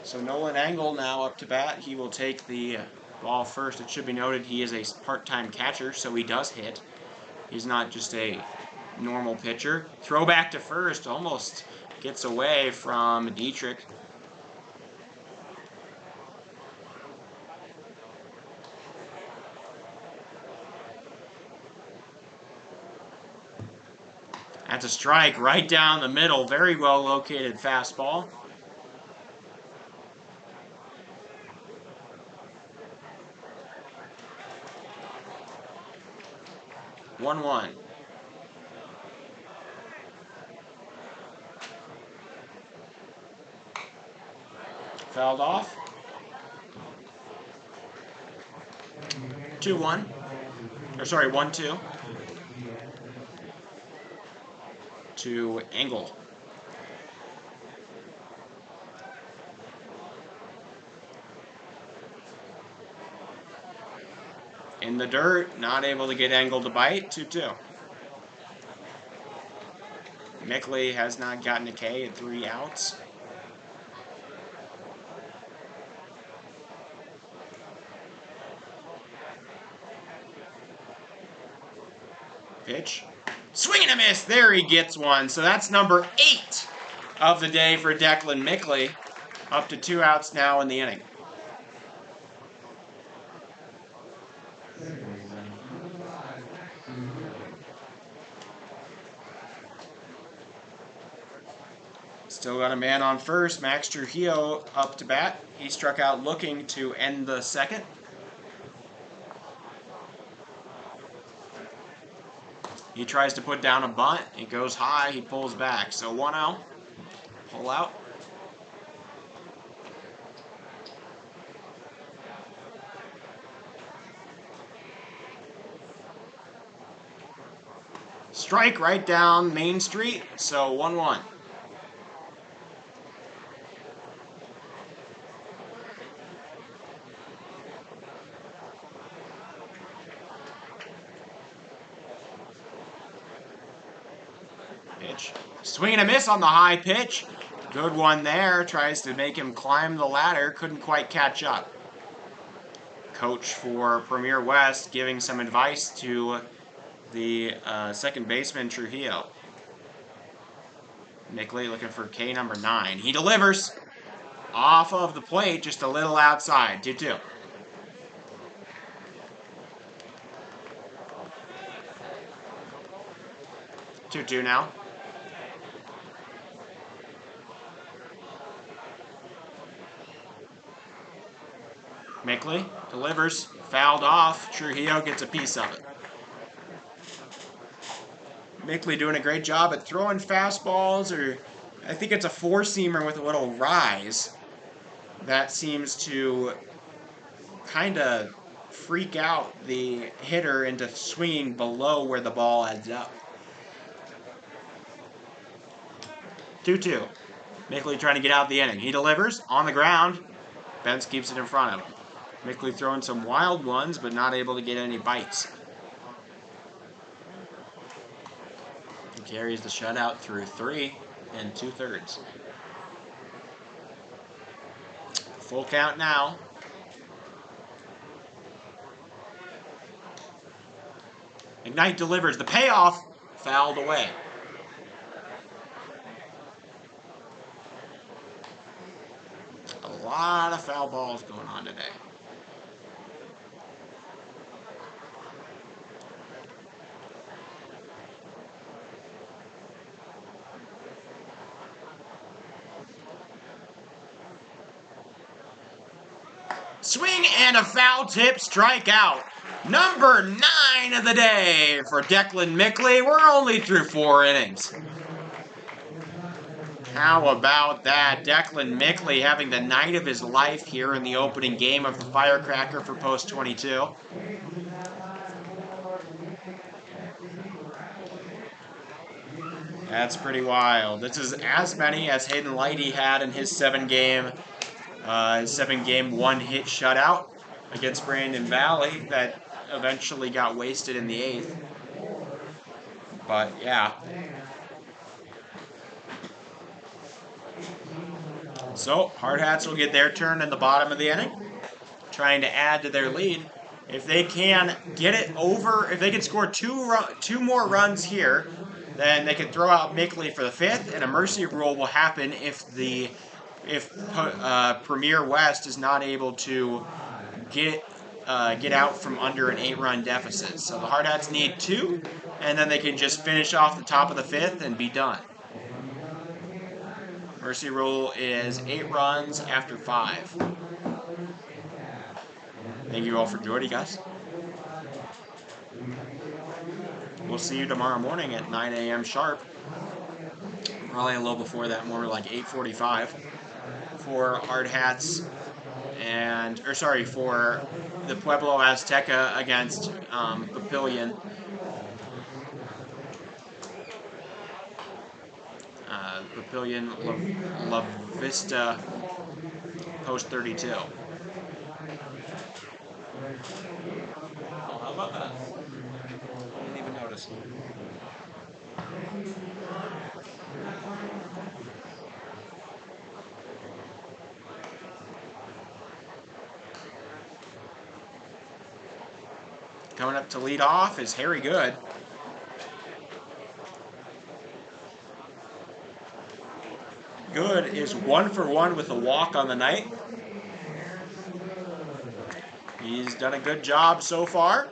So Nolan Engel now up to bat. He will take the ball first. It should be noted he is a part-time catcher, so he does hit. He's not just a normal pitcher. Throw back to first. Almost gets away from Dietrich. That's a strike right down the middle. Very well located fastball. One. Fouled off. 2-1. Or sorry, 1-2. To Engel. In the dirt, not able to get Engel to bite. 2-2. Mickley has not gotten a K at 3 outs. Pitch. Swing and a miss. There he gets one. So that's number 8 of the day for Declan Mickley. Up to 2 outs now in the inning. Still got a man on first. Max Trujillo up to bat. He struck out looking to end the second. He tries to put down a bunt. It goes high. He pulls back. So 1-0. Pull out. Strike right down Main Street. So 1-1. Pitch. Swing and a miss on the high pitch. Good one there. Tries to make him climb the ladder. Couldn't quite catch up. Coach for Premier West giving some advice to the second baseman, Trujillo. Mickley looking for K number 9. He delivers off of the plate, just a little outside. 2-2. Two now. Mickley delivers, fouled off. Trujillo gets a piece of it. Mickley doing a great job at throwing fastballs, or I think it's a 4-seamer with a little rise that seems to kind of freak out the hitter into swinging below where the ball ends up. 2-2. Mickley trying to get out the inning. He delivers on the ground. Benz keeps it in front of him. Mickley throwing some wild ones, but not able to get any bites. He carries the shutout through 3 2/3. Full count now. Ignite delivers. The payoff fouled away. A lot of foul balls going on today. Swing and a foul tip strikeout. Number 9 of the day for Declan Mickley. We're only through 4 innings. How about that? Declan Mickley having the night of his life here in the opening game of the Firecracker for Post 22. That's pretty wild. This is as many as Hayden Lighty had in his 7-game 1-hit shutout against Brandon Valley that eventually got wasted in the 8th. But yeah. So Hardhats will get their turn in the bottom of the inning, trying to add to their lead. If they can get it over, if they can score two more runs here, then they can throw out Mickley for the 5th, and a mercy rule will happen if Premier West is not able to get out from under an 8-run deficit. So the Hardhats need 2, and then they can just finish off the top of the 5th and be done. Mercy rule is 8 runs after 5. Thank you all for joining us. We'll see you tomorrow morning at 9 a.m. sharp. Probably a little before that, more like 8:45 for Hardhats for the Pueblo Azteca against Papillion. Papillion La Vista Post 32. Oh, how about that? I didn't even notice. Coming up to lead off is Harry Good. Good is 1 for 1 with a walk on the night. He's done a good job so far.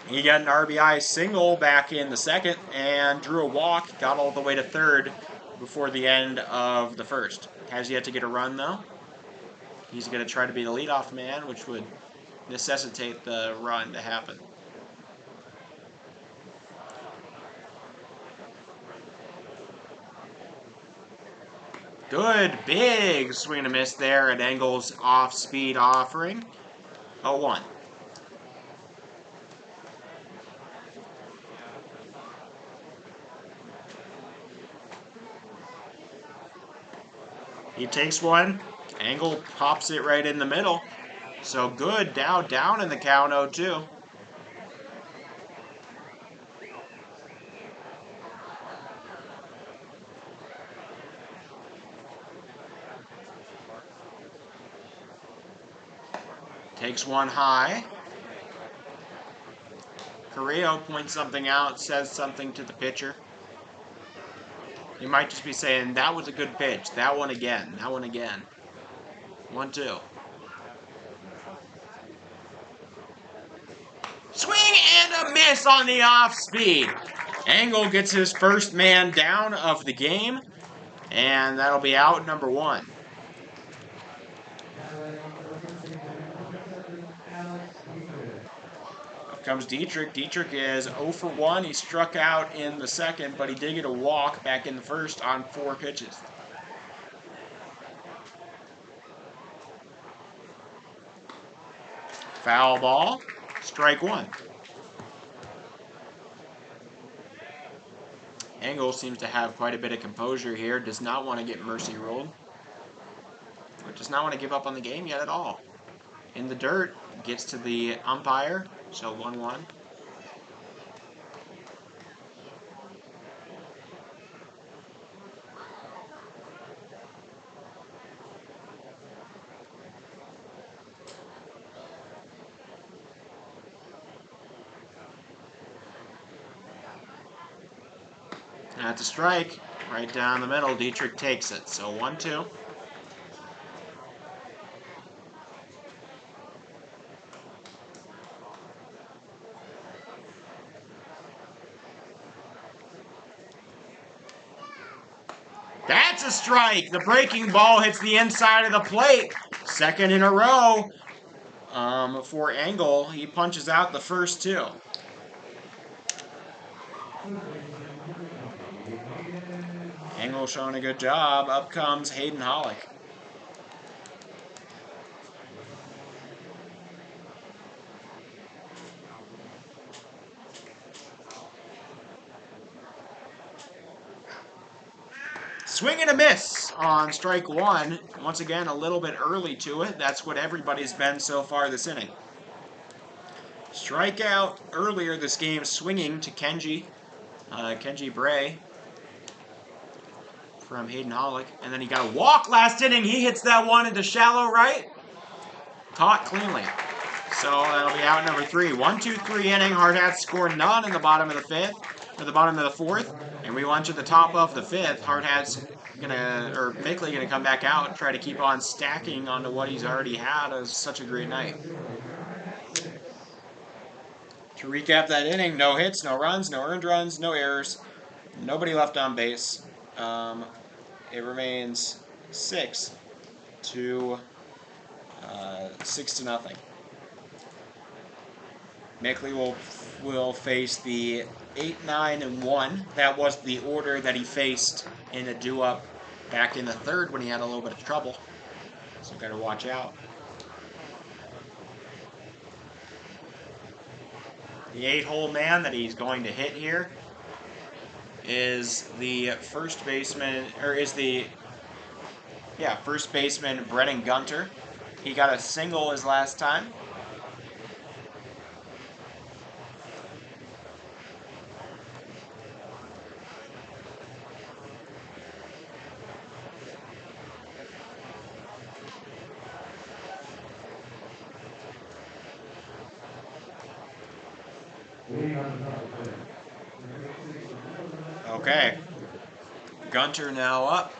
He got an RBI single back in the 2nd and drew a walk, got all the way to 3rd before the end of the 1st. Has yet to get a run, though. He's going to try to be the leadoff man, which would necessitate the run to happen. Good, big swing and a miss there at Engel's off-speed offering. 0-1. He takes one. Engel pops it right in the middle. So Good down in the count, 0-2. Takes one high. Carrillo points something out, says something to the pitcher. He might just be saying, that was a good pitch. That one again. That one again. 1-2. Swing and a miss on the off-speed. Engel gets his first man down of the game, and that'll be out number 1. Up comes Dietrich. Dietrich is 0 for 1. He struck out in the 2nd, but he did get a walk back in the 1st on 4 pitches. Foul ball. Strike 1. Engel seems to have quite a bit of composure here. Does not want to get mercy ruled. Or does not want to give up on the game yet at all. In the dirt. Gets to the umpire. So 1-1. That's a strike. Right down the middle. Dietrich takes it. So 1-2. That's a strike. The breaking ball hits the inside of the plate. Second in a row for Engel. He punches out the first two. Engel showing a good job. Up comes Hayden Hollick. Swing and a miss on strike one. Once again, a little bit early to it. That's what everybody's been so far this inning. Strikeout earlier this game, swinging to Kenji Bray from Hayden Hollick. And then he got a walk last inning. He hits that one into shallow right. Caught cleanly. So that'll be out number 3. 1-2-3 inning. Hardhats score none in the bottom of the fifth, or the bottom of the fourth. And we launch at the top of the fifth. Hardhats Mickley gonna come back out and try to keep on stacking onto what he's already had as such a great night. To recap that inning, no hits, no runs, no earned runs, no errors, nobody left on base. It remains 6 to 0. Mickley will face the 8-9-1. That was the order that he faced in a due-up back in the third when he had a little bit of trouble. So got to watch out. The 8-hole man that he's going to hit here is the first baseman Brennan Gunter. He got a single his last time. Okay. Gunter now up.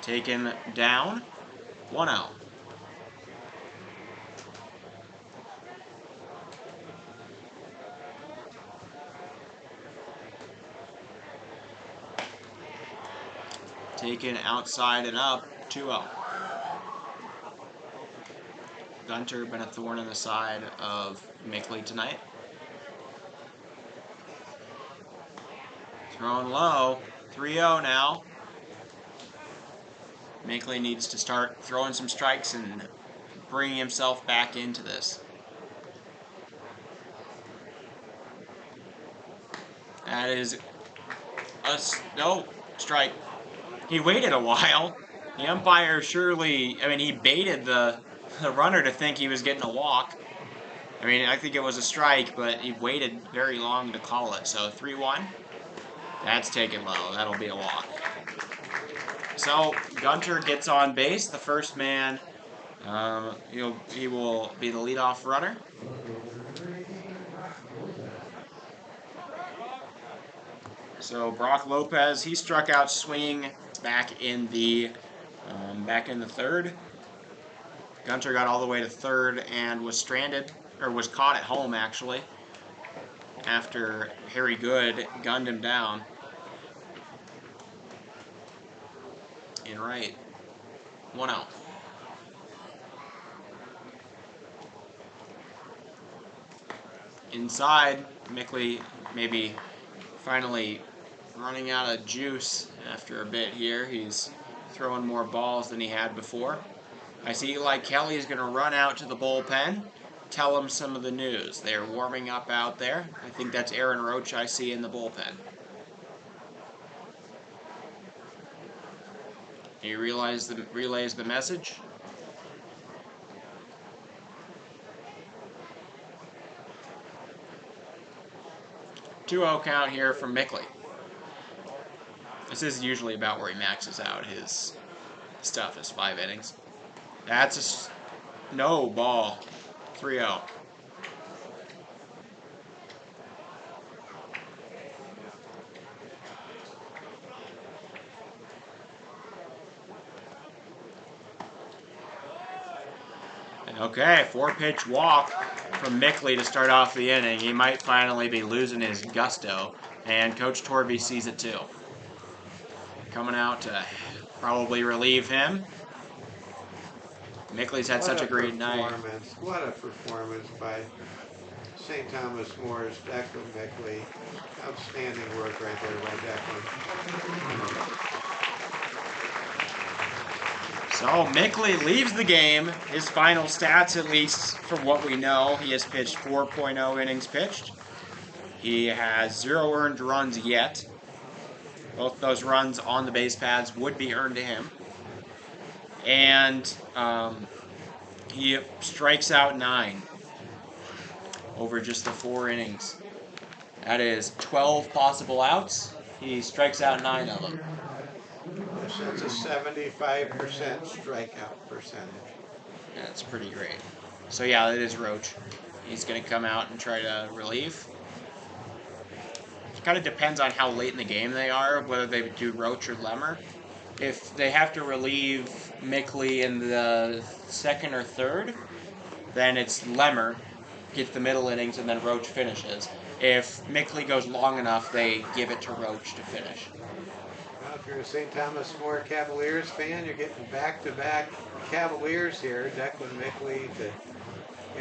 Taken down. 1 out. Taken outside and up. 2-0. Gunter been a thorn in the side of Mickley tonight. Thrown low. 3-0 now. Mickley needs to start throwing some strikes and bringing himself back into this. That is no strike. He waited a while. The umpire he baited the runner to think he was getting a walk. I think it was a strike, but he waited very long to call it. So 3-1. That's taken low. That'll be a walk. So Gunter gets on base, the first man. He will be the leadoff runner. So Brock Lopez, he struck out swinging back in the third. Gunter got all the way to third and was stranded, or was caught at home actually, after Harry Good gunned him down in right. 1 out. Inside, Mickley maybe finally running out of juice after a bit here. He's throwing more balls than he had before. I see Eli Kelly is going to run out to the bullpen, tell him some of the news. They're warming up out there. I think that's Aaron Roach I see in the bullpen. He relays the message. Two-0 count here from Mickley. This is usually about where he maxes out his stuff, is 5 innings. That's a no ball. 3-0. Okay, 4-pitch walk from Mickley to start off the inning. He might finally be losing his gusto, and Coach Torvey sees it too. Coming out to probably relieve him. Mickley's had such a great night. What a performance by St. Thomas More's Declan Mickley. Outstanding work right there by Declan. So Mickley leaves the game. His final stats, at least from what we know, he has pitched 4.0 innings pitched. He has 0 earned runs yet. Both those runs on the base paths would be earned to him. And he strikes out 9 over just the 4 innings. That is 12 possible outs. He strikes out 9 of them. That's a 75% strikeout percentage. That's pretty great. So yeah, it is Roach. He's going to come out and try to relieve. It kind of depends on how late in the game they are, whether they do Roach or Lemmer. If they have to relieve Mickley in the 2nd or 3rd, then it's Lemmer gets the middle innings and then Roach finishes. If Mickley goes long enough, they give it to Roach to finish. Well, if you're a St. Thomas More Cavaliers fan, you're getting back-to-back Cavaliers here. Declan Mickley to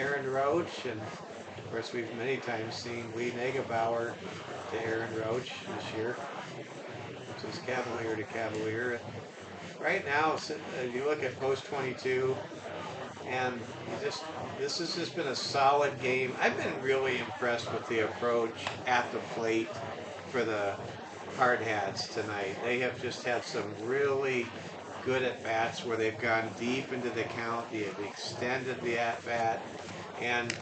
Aaron Roach, and of course we've many times seen Lee Negebauer to Aaron Roach this year, which is Cavalier to Cavalier. Right now, if you look at post 22, and this has just been a solid game. I've been really impressed with the approach at the plate for the Hardhats tonight. They have just had some really good at-bats where they've gone deep into the count, they have extended the at-bat, and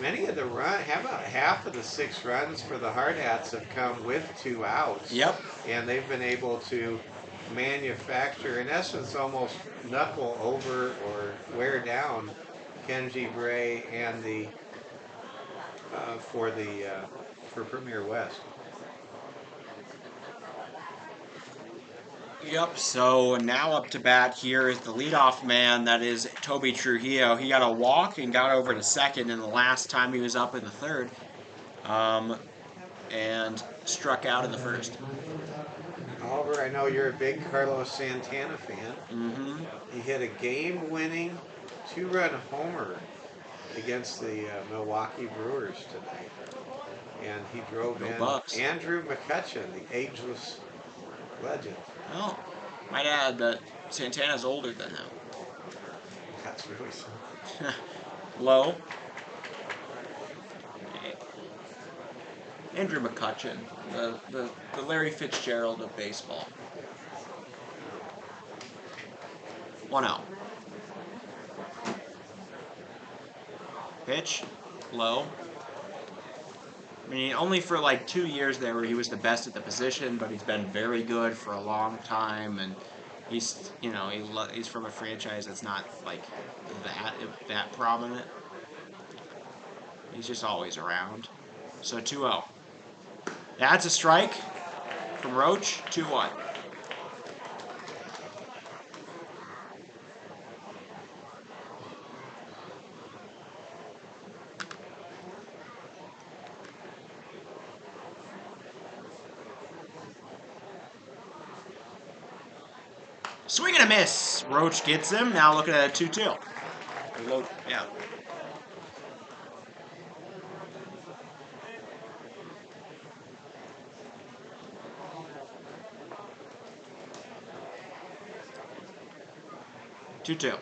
many of the about half of the 6 runs for the Hardhats have come with 2 outs. Yep. And they've been able to manufacture, in essence, almost knuckle over or wear down Kenji Bray and the for Premier West. Yep, so now up to bat here is the leadoff man, that is Toby Trujillo. He got a walk and got over to 2nd in the last time he was up in the 3rd, and struck out in the 1st. Oliver, I know you're a big Carlos Santana fan. Mm-hmm. He hit a game-winning 2-run homer against the Milwaukee Brewers tonight. And he drove in Bucks. Andrew McCutcheon, the ageless legend. Oh, might add that Santana's older than him. That's really something. Low. Andrew McCutcheon, the Larry Fitzgerald of baseball. 1-0. Pitch, low. I mean, only for like 2 years there where he was the best at the position, but he's been very good for a long time, and he's, he's from a franchise that's not like that prominent. He's just always around. So 2-0. That's a strike from Roach. 2-1. Swing and a miss. Roach gets him. Now looking at a 2-2. Yeah. Two.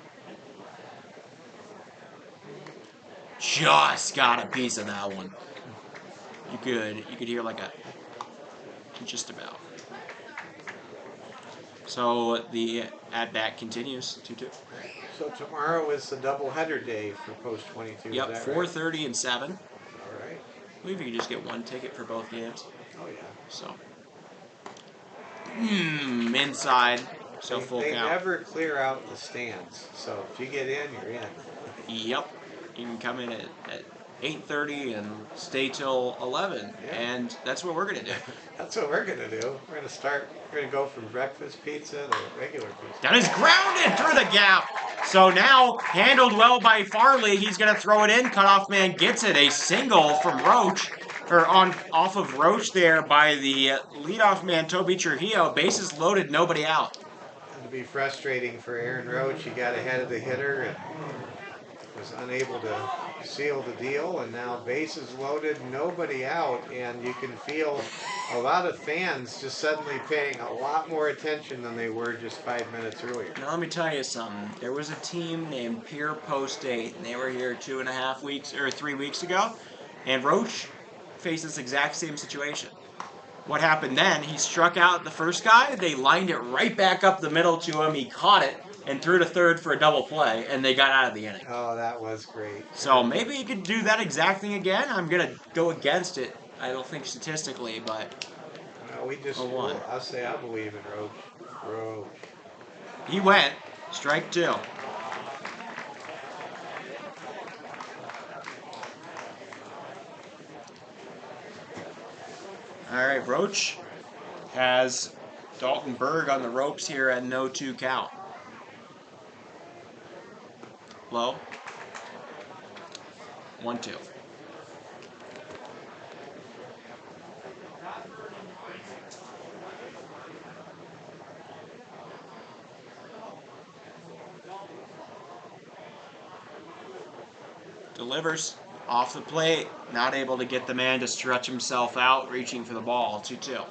Just got a piece of that one. You could hear like a just about. So the at-bat continues, 2-2. So tomorrow is the doubleheader day for Post 22. Yep, 4:30 and 7. All right. I believe you can just get one ticket for both games. Oh, yeah. So Inside. So full They count. never clear out the stands. So if you get in, you're in. Yep. You can come in at 8:30 and stay till 11, Yeah. and that's what we're gonna do. That's what we're gonna do. We're gonna go from breakfast pizza to regular pizza. That is grounded through the gap. So now, handled well by Farley. He's going to throw it in. Cutoff man gets it. A single from Roach, or off of Roach there by the leadoff man, Toby Trujillo. Bases loaded, nobody out. It'd be frustrating for Aaron Roach. He got ahead of the hitter and was unable to seal the deal, and now bases loaded, nobody out, and you can feel a lot of fans just suddenly paying a lot more attention than they were just 5 minutes earlier. Now let me tell you something. There was a team named Pier Post 8, and they were here 2.5 weeks or 3 weeks ago, and Roach faced this exact same situation. What happened then, he struck out the first guy, they lined it right back up the middle to him, he caught it, and threw to third for a double play, and they got out of the inning. Oh, that was great. So maybe he could do that exact thing again. I'm going to go against it, I don't think statistically, but I'll say I believe in Roach. Roach. he went. Strike two. All right, Roach has Dalton Berg on the ropes here at no 2 count. Low. 1-2. Delivers off the plate, not able to get the man to stretch himself out, reaching for the ball. 2-2.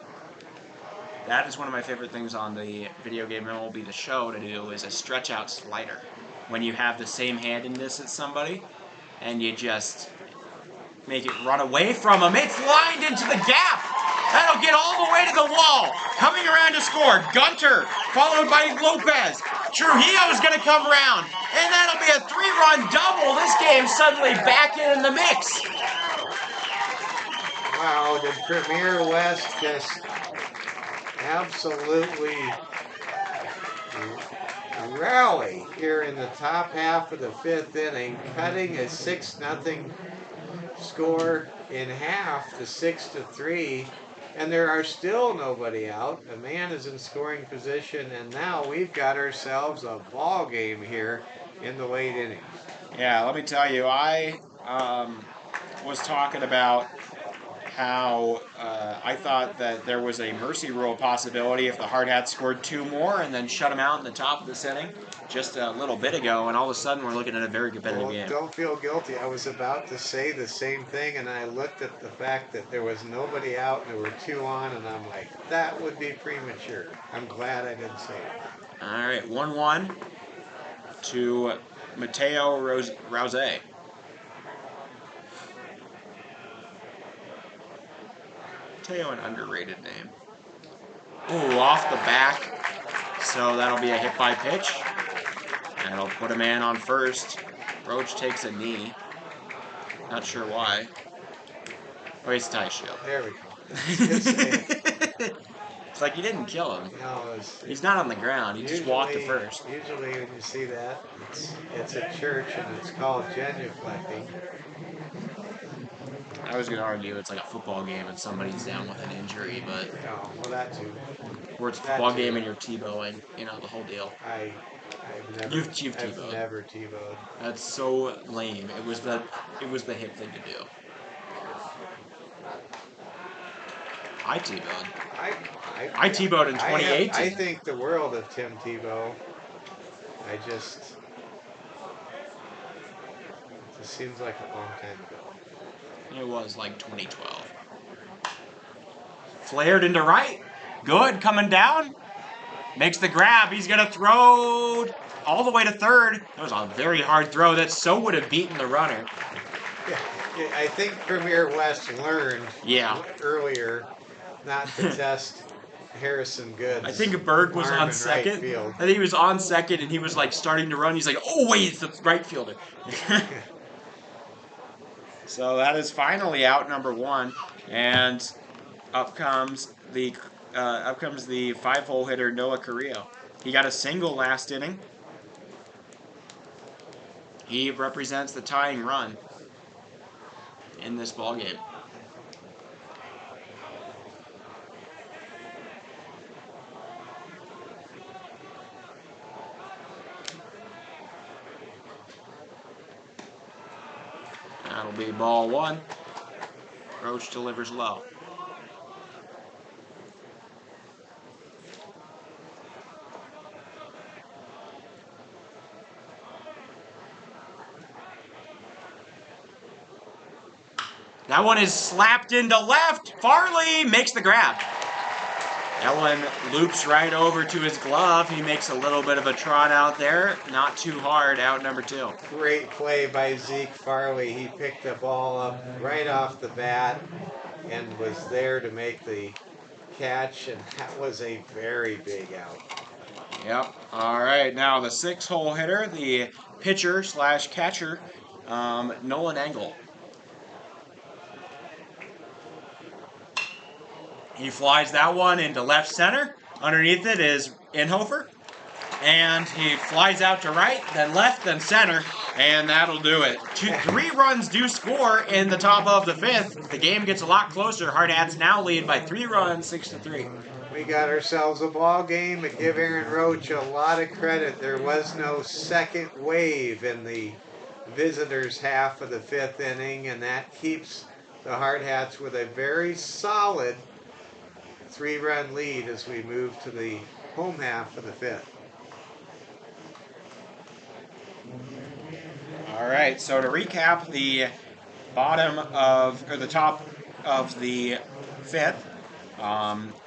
That is one of my favorite things on the video game MLB The Show to do, is a stretch out slider. When you have the same handedness as somebody, and you just make it run away from him. It's lined into the gap. That'll get all the way to the wall. Coming around to score, Gunter, followed by Lopez. Trujillo's going to come around, and that'll be a 3-run double. This game's suddenly back in the mix. Wow, did Premier West just absolutely rally here in the top half of the 5th inning, cutting a 6-0 score in half to 6-3, and there are still nobody out. The man is in scoring position, and now we've got ourselves a ball game here in the late innings. Yeah, let me tell you, I was talking about how I thought that there was a mercy rule possibility if the Hardhats scored 2 more and then shut them out in the top of this inning just a little bit ago, and all of a sudden we're looking at a very competitive game. Don't feel guilty. I was about to say the same thing, and I looked at the fact that there was nobody out and there were 2 on, and I'm like, that would be premature. I'm glad I didn't say it. All right, 1-1 to Mateo Rouse. Mateo, an underrated name. Ooh, off the back. So that'll be a hit by pitch. That'll put a man on first. Roach takes a knee. Not sure why. Oh, he's tie shield. There we go. It's like you didn't kill him. No, He's not on the ground. He just walked to first. Usually when you see that, it's a church and it's called genuflecting. I was going to argue it's like a football game and somebody's down with an injury, but... Oh, well, that too. Or it's a football game and you're Tebowing, you know, the whole deal. You've Tebowed. I've never Tebowed. That's so lame. It was the hip thing to do. I Tebowed. I Tebowed in 2018. I think the world of Tim Tebow. It seems like a long time ago. It was like 2012. Flared into right. Good, coming down. Makes the grab. He's going to throw all the way to third. That was a very hard throw. That so would have beaten the runner. Yeah, I think Premier West learned earlier not to test Harrison Goods. I think Berg was on second. I think he was on second, and he was like starting to run. He's like, oh, wait, it's the right fielder. So that is finally out number 1. And up comes the up comes the 5-hole hitter Noah Carrillo. He got a single last inning. He represents the tying run in this ball game. That'll be ball 1. Roach delivers low. That one is slapped into left. Farley makes the grab. That one loops right over to his glove. He makes a little bit of a trot out there. Not too hard, out number 2. Great play by Zeke Farley. He picked the ball up right off the bat and was there to make the catch, and that was a very big out. Yep. All right, now the 6-hole hitter, the pitcher slash catcher, Nolan Engel. He flies that one into left center. Underneath it is Inhofer. And he flies out to right, then left, then center, and that'll do it. 3 runs do score in the top of the 5th. The game gets a lot closer. Hardhats now lead by 3 runs, 6-3. We got ourselves a ball game, but give Aaron Roach a lot of credit. There was no second wave in the visitors' half of the 5th inning, and that keeps the Hardhats with a very solid 3-run lead as we move to the home half of the 5th. All right, so to recap, the top of the 5th,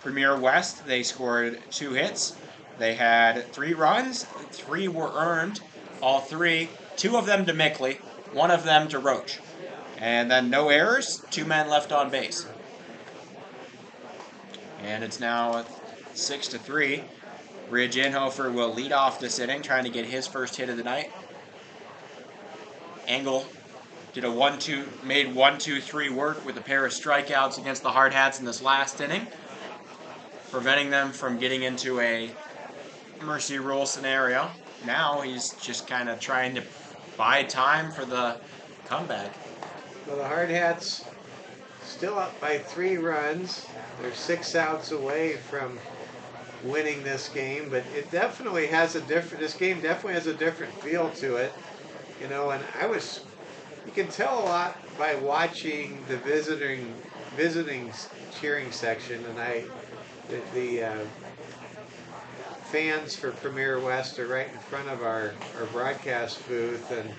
Premier West, they scored 2 hits. They had 3 runs, 3 were earned, all 3, 2 of them to Mickley, 1 of them to Roach. And then no errors, 2 men left on base. And it's now 6-3. Ridge Inhofer will lead off this inning, trying to get his first hit of the night. Engel did made 1-2-3 work with a pair of strikeouts against the Hardhats in this last inning, preventing them from getting into a mercy rule scenario. Now he's just kind of trying to buy time for the comeback. Well, the Hardhats still up by 3 runs. They're 6 outs away from winning this game, but it definitely has this game definitely has a different feel to it. You know, and you can tell a lot by watching the visiting cheering section, and the fans for Premier West are right in front of our broadcast booth, and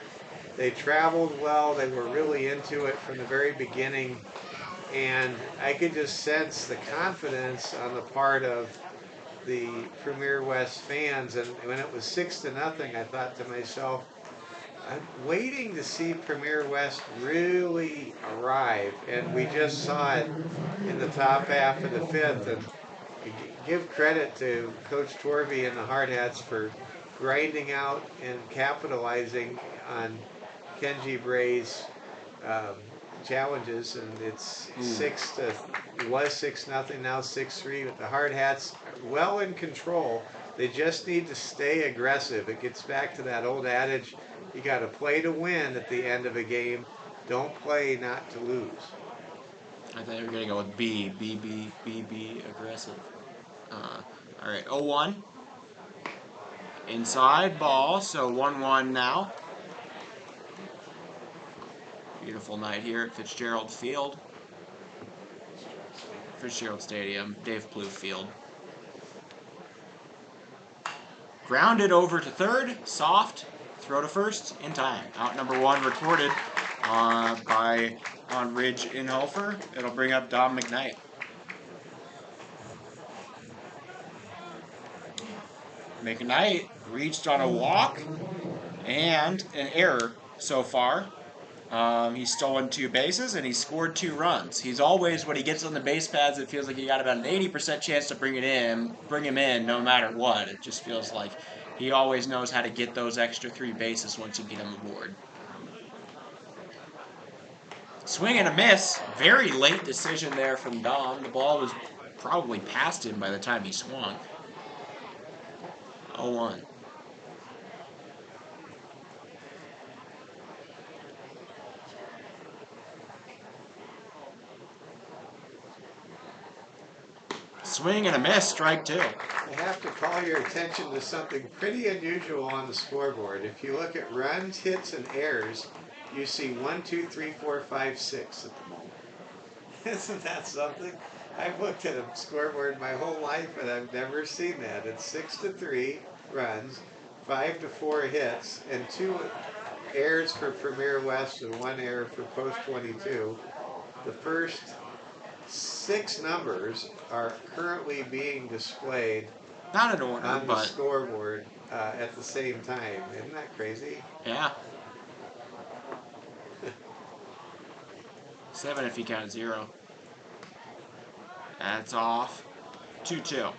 they traveled well. They were really into it from the very beginning, and I could just sense the confidence on the part of the Premier West fans. And when it was 6-0, I thought to myself, I'm waiting to see Premier West really arrive, and we just saw it in the top half of the 5th. And give credit to Coach Torvey and the Hardhats for grinding out and capitalizing on Kenji Bray's challenges, and it's 6-0, now 6-3, with the Hardhats well in control. They just need to stay aggressive. It gets back to that old adage, you got to play to win at the end of a game. Don't play not to lose. I thought you were going to go with B, aggressive. All right, 0-1. Inside ball, so 1-1 now. Beautiful night here at Fitzgerald Field. Fitzgerald Stadium, Dave Plouffe Field. Grounded over to third, soft, throw to first, in time. Out number 1 recorded on Ridge Inhofer. It'll bring up Dom McKnight. McKnight reached on a walk and an error so far. He's stolen 2 bases and he scored 2 runs. He's always, when he gets on the base pads, it feels like he got about an 80% chance to bring him in no matter what. It just feels like he always knows how to get those extra 3 bases once you get him aboard. Swing and a miss. Very late decision there from Dom. The ball was probably past him by the time he swung. 0-1. Swing and a miss, strike 2. I have to call your attention to something pretty unusual on the scoreboard. If you look at runs, hits, and errors, you see 1, 2, 3, 4, 5, 6 at the moment. Isn't that something? I've looked at a scoreboard my whole life and I've never seen that. It's 6 to 3 runs, 5 to 4 hits, and 2 errors for Premier West and 1 error for Post 22. The first 6 numbers are currently being displayed Not in order, on the but scoreboard at the same time. Isn't that crazy? yeah. 7 if you count 0. That's off. 2-2.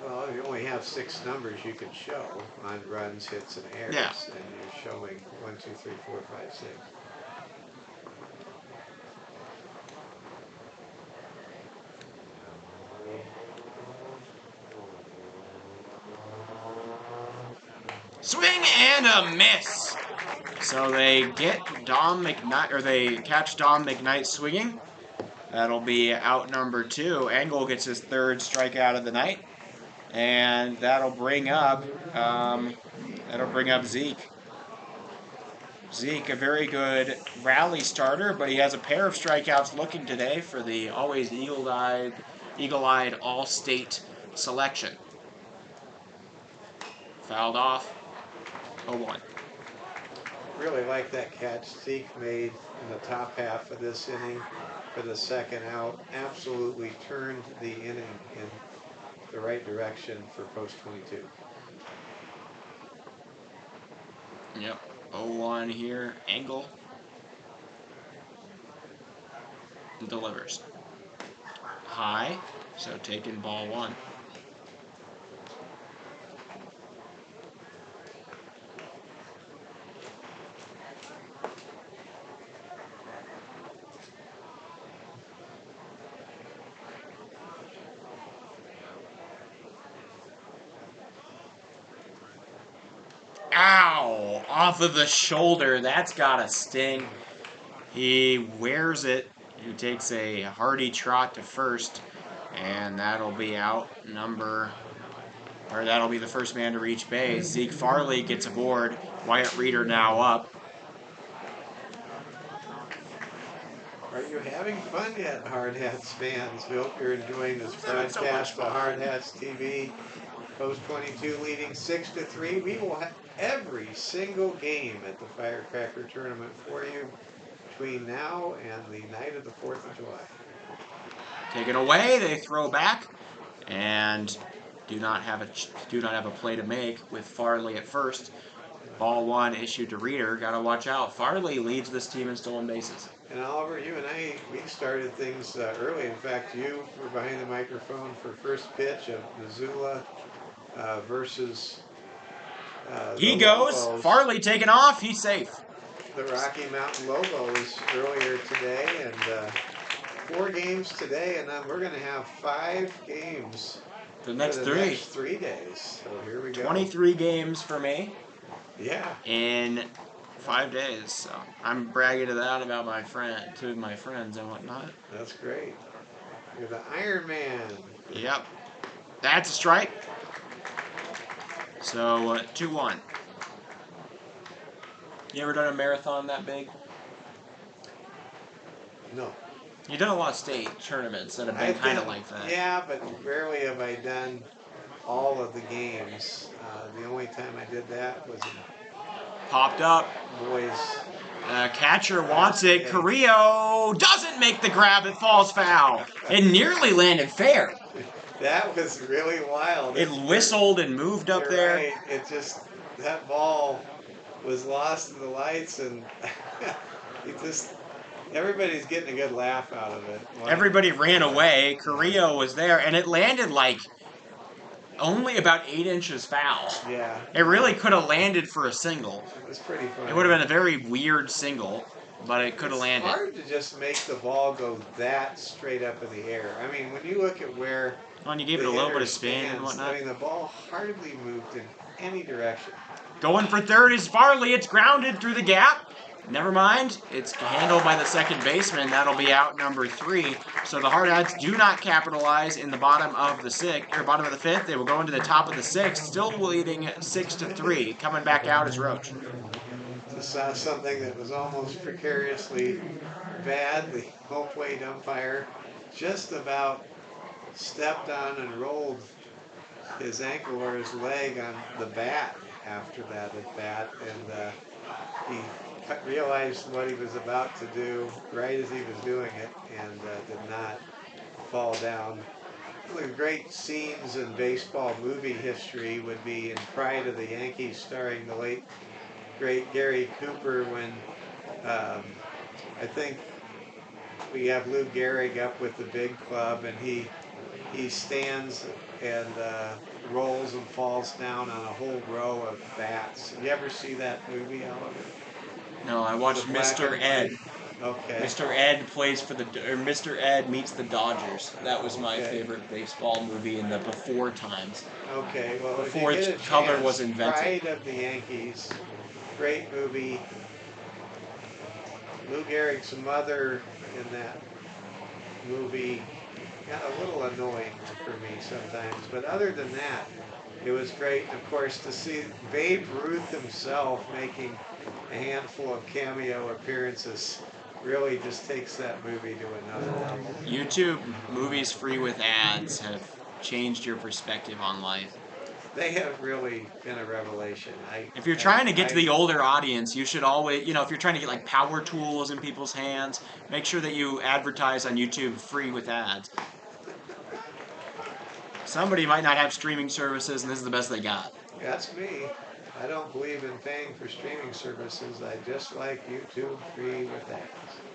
Well, you only have 6 numbers you can show on runs, hits, and errors. Yeah. And you're showing 1, 2, 3, 4, 5, 6. Swing and a miss. So they get Dom McKnight, or they catch Dom McKnight swinging. That'll be out number 2. Engel gets his 3rd strikeout of the night, and that'll bring up Zeke. Zeke, a very good rally starter, but he has a pair of strikeouts looking today for the always eagle-eyed all-state selection. Fouled off. 0-1. Really like that catch Zeke made in the top half of this inning for the second out. Absolutely turned the inning in the right direction for Post 22. Yep. 0-1 here. Engel delivers. High, so taking ball 1. Ow! Off of the shoulder. That's got a sting. He wears it. He takes a hearty trot to first, and that'll be out that'll be the first man to reach base. Zeke Farley gets aboard. Wyatt Reeder now up. Are you having fun yet, Hardhats fans? We hope you're enjoying this broadcast of Hardhats TV. Post 22 leading 6 to 3. We will have every single game at the Firecracker tournament for you between now and the night of the 4th of July. Taken away, they throw back, and do not have a play to make with Farley at first. Ball 1 issued to Reeder. Got to watch out. Farley leads this team in stolen bases. And Oliver, you and I, we started things early. In fact, you were behind the microphone for first pitch of Missoula versus He goes. Lobos. Farley taken off. He's safe. The Rocky Mountain Lobos earlier today, and 4 games today, and then we're going to have 5 games The next for the 3. next 3 days. So here we go. 23 games for me. Yeah. In 5 days. So I'm bragging to that about my friends and whatnot. That's great. You're the Iron Man. Yep. That's a strike. So 2-1. You ever done a marathon that big? No. You've done a lot of state tournaments that have been kind of like that. Yeah, but rarely have I done all of the games. The only time I did that was Popped up. boys. Catcher wants it. Carrillo doesn't make the grab. It falls foul. It nearly landed fair. That was really wild. It whistled and moved up You're there. right. It just, that ball was lost in the lights, and everybody's getting a good laugh out of it. Everybody ran away. Carrillo was there, and it landed like only about 8 inches foul. Yeah. It really could have landed for a single. It was pretty funny. It would have been a very weird single. but it could have landed. It's hard to just make the ball go that straight up in the air. I mean, when you look at where And you gave it the a little bit hitter of spin and stands, whatnot. I mean, the ball hardly moved in any direction. Going for third is Farley. It's grounded through the gap. Never mind. It's handled by the second baseman. That'll be out number 3. So the Hardhats do not capitalize in the bottom of the 6th or bottom of the 5th. They will go into the top of the 6th, still leading 6-3. Coming back out is Roach. This is something that was almost precariously bad. The home plate umpire just about stepped on and rolled his ankle or his leg on the bat after that at bat, and he realized what he was about to do right as he was doing it, and did not fall down. One of the great scenes in baseball movie history would be in Pride of the Yankees, starring the late great Gary Cooper, when I think we have Lou Gehrig up with the big club, and he stands and rolls and falls down on a whole row of bats. You ever see that movie, Oliver? No, I watched Mr. Ed. Okay. Mr. Ed plays for Mr. Ed meets the Dodgers. That was my Okay. favorite baseball movie in the before times. Okay, well, Before if you get a color chance, was invented. Pride of the Yankees, great movie. Lou Gehrig's mother in that movie got a little annoying for me sometimes, but other than that, it was great. Of course, to see Babe Ruth himself making a handful of cameo appearances really just takes that movie to another level. YouTube movies free with ads have changed your perspective on life. They have really been a revelation. If you're trying to get to the older audience, you should always, if you're trying to get like power tools in people's hands, make sure that you advertise on YouTube free with ads. Somebody might not have streaming services, and this is the best they got. That's me. I don't believe in paying for streaming services. I just like YouTube free with ads.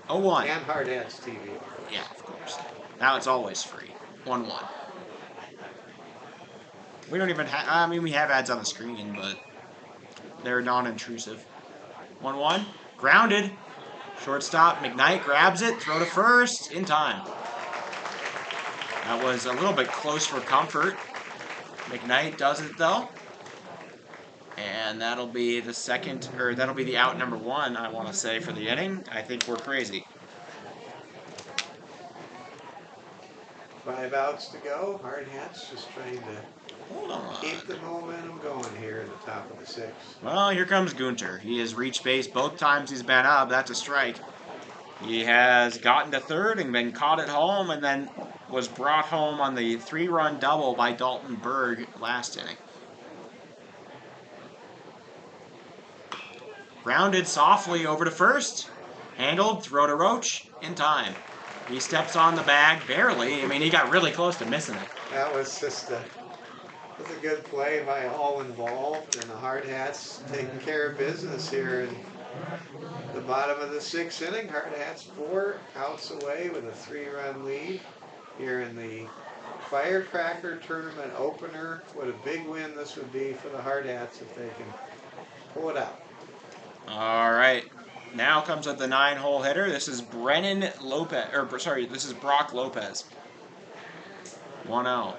0-1. And Hardhats TV. Yeah, of course. Now it's always free. 1-1. We don't even have, we have ads on the screen, but they're non-intrusive. 1-1. Grounded. Shortstop, McKnight grabs it, throw to first, in time. That was a little bit close for comfort. McKnight does it, though. And that'll be the second, or that'll be the out number 1, I want to say, for the inning. I think we're crazy. 5 outs to go. Hardhats just trying to keep the momentum going here in the top of the 6th. Well, here comes Gunter. He has reached base both times he's been up. That's a strike. He has gotten to third and been caught at home, and then was brought home on the 3-run double by Dalton Berg last inning. Grounded softly over to first. Handled, throw to Roach, in time. He steps on the bag, barely. He got really close to missing it. That was just a good play by all involved, and the Hardhats taking care of business here in the bottom of the 6th inning. Hardhats 4 outs away with a 3-run lead here in the Firecracker tournament opener. What a big win this would be for the Hardhats if they can pull it out. All right. Now comes up the 9-hole hitter. This is this is Brock Lopez. 1-0.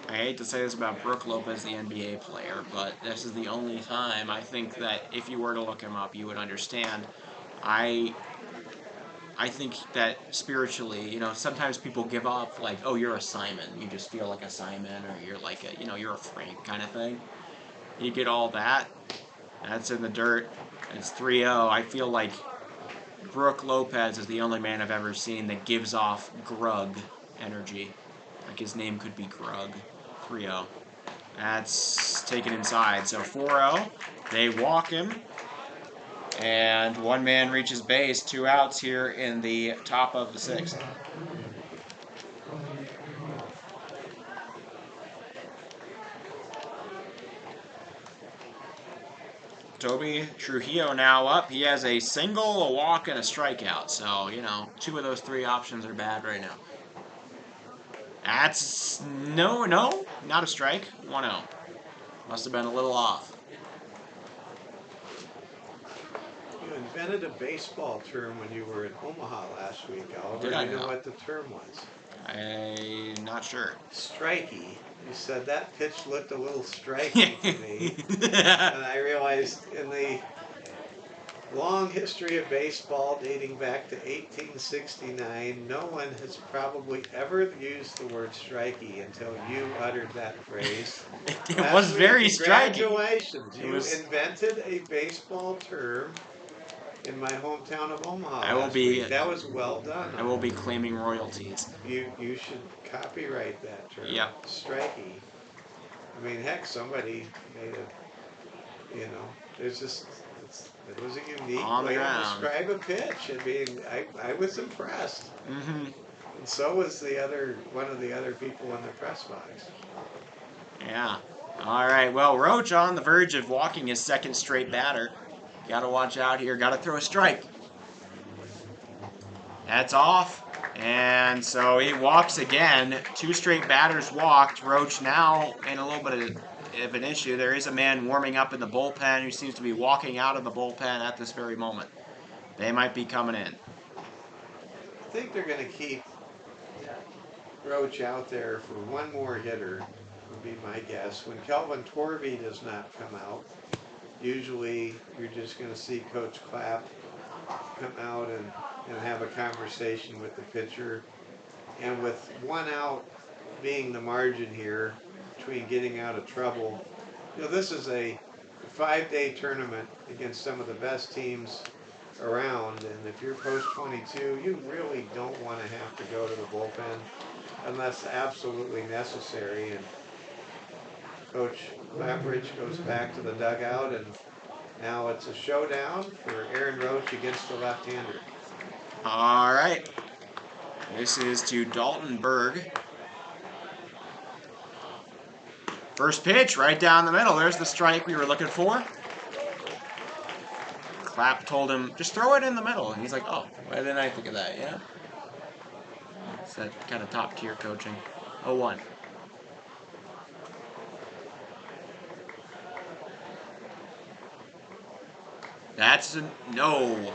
I hate to say this about Brook Lopez, the NBA player, but this is the only time I think that if you were to look him up, you would understand. I think that spiritually, sometimes people give up like, oh, you're a Simon. You just feel like a Simon, or you're like a, you're a Frank kind of thing. You get all that. That's in the dirt. It's 3-0. I feel like Brook Lopez is the only man I've ever seen that gives off Grug energy. Like his name could be Grug. 3-0. That's taken inside. So 4-0. They walk him. And one man reaches base. 2 outs here in the top of the 6th. Toby Trujillo now up. He has a single, a walk, and a strikeout. So, 2 of those 3 options are bad right now. That's no, not a strike. 1-0. Must have been a little off. You invented a baseball term when you were in Omaha last week, Oliver. Did I Do you know now? what the term was? I'm not sure. Strikey. You said that pitch looked a little strikey to me. And I realized in the long history of baseball dating back to 1869, no one has probably ever used the word strikey until you uttered that phrase. It was very striking. Congratulations. It You was. invented a baseball term in my hometown of Omaha I will last be. week. That was well done. I will be claiming royalties. You should copyright that term. Yep. Strikey. I mean, heck, somebody made a, there's just, it was a unique On the way to ground. describe a pitch. I mean, I was impressed. Mm-hmm. And so was one of the other people in the press box. Yeah. All right. Well, Roach on the verge of walking his second straight batter. Got to watch out here. Got to throw a strike. That's off. And so he walks again. 2 straight batters walked. Roach now in a little bit of an issue. There is a man warming up in the bullpen who seems to be walking out of the bullpen at this very moment. They might be coming in. I think they're going to keep Roach out there for one more hitter, would be my guess. When Kelvin Torvey does not come out, usually you're just going to see Coach Clapp come out and have a conversation with the pitcher. And with 1 out being the margin here between getting out of trouble, this is a 5-day tournament against some of the best teams around. And if you're post 22, you really don't want to have to go to the bullpen unless absolutely necessary. And Coach Clapridge goes back to the dugout, and now it's a showdown for Aaron Roach against the left-hander. All right. This is to Dalton Berg. First pitch, right down the middle. There's the strike we were looking for. Clapp told him, just throw it in the middle. And he's like, oh, why didn't I think of that, yeah? It's that kind of top-tier coaching. 0-1. That's a no.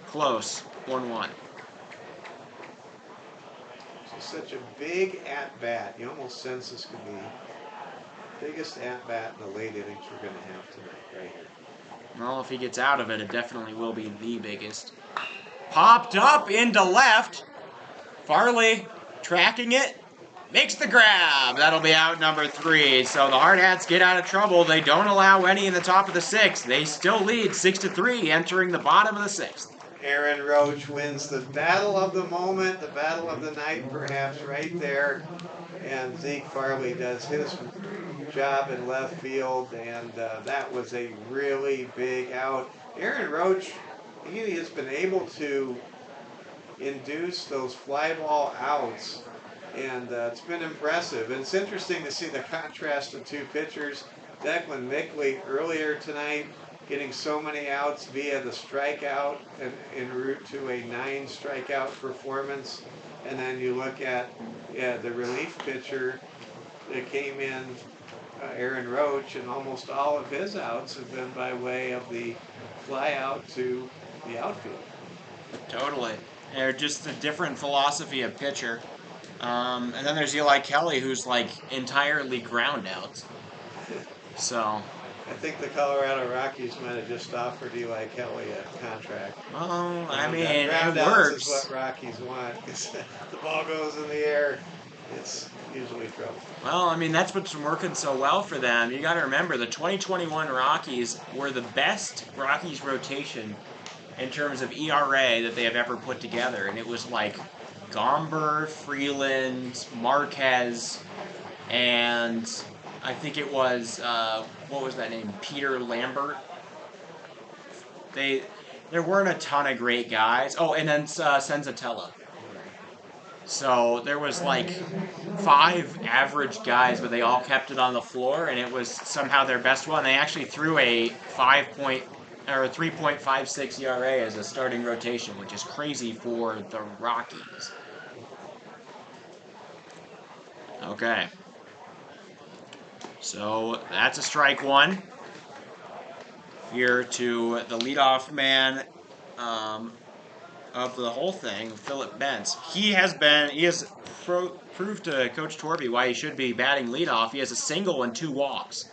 Close. 1-1. It's such a big at-bat. You almost sense this could be the biggest at-bat in the late innings we're going to have tonight, right here. Well, if he gets out of it, it definitely will be the biggest. Popped up into left. Farley tracking it. Makes the grab. That'll be out number 3. So the Hardhats get out of trouble. They don't allow any in the top of the 6th. They still lead 6-3 entering the bottom of the 6th. Aaron Roach wins the battle of the moment, the battle of the night perhaps right there. And Zeke Farley does his job in left field, and that was a really big out. Aaron Roach, he has been able to induce those fly ball outs, and it's been impressive. And it's interesting to see the contrast of 2 pitchers. Declan Mickley earlier tonight getting so many outs via the strikeout and en route to a 9 strikeout performance. And then you look at the relief pitcher that came in, Aaron Roach, and almost all of his outs have been by way of the fly out to the outfield. Totally. They're just a different philosophy of pitcher. And then there's Eli Kelly, who's like entirely ground outs. So. I think the Colorado Rockies might have just offered Eli Kelly a contract. Well, I mean, ground it outs works. is what Rockies want. The ball goes in the air, it's usually trouble. Well, I mean, that's what's working so well for them. You got to remember, the 2021 Rockies were the best Rockies rotation in terms of ERA that they have ever put together. And it was like Gomber, Freeland, Marquez, and I think it was, what was that name? Peter Lambert. There weren't a ton of great guys. Oh, and then Senzatella. So there was like 5 average guys, but they all kept it on the floor, and it was somehow their best one. They actually threw a 3.56 ERA as a starting rotation, which is crazy for the Rockies. Okay. So that's a strike 1. Here to the leadoff man, of the whole thing, Philip Bentz. He has proved to Coach Torby why he should be batting leadoff. He has a single and 2 walks.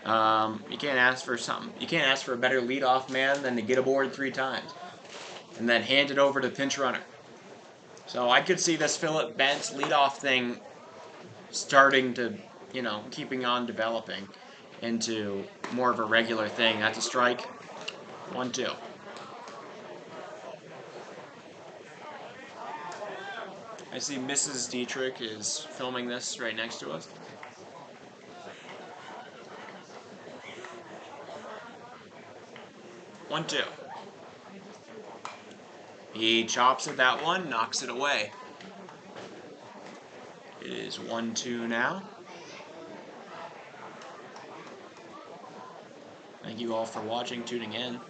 You can't ask for something. You can't ask for a better leadoff man than to get aboard 3 times and then hand it over to the pinch runner. So I could see this Philip Bentz leadoff thing starting to, keeping on developing into more of a regular thing. That's a strike. 1-2. I see Mrs. Dietrich is filming this right next to us. One, two. He chops at that one, knocks it away. It is 1-2 now. Thank you all for watching, tuning in. If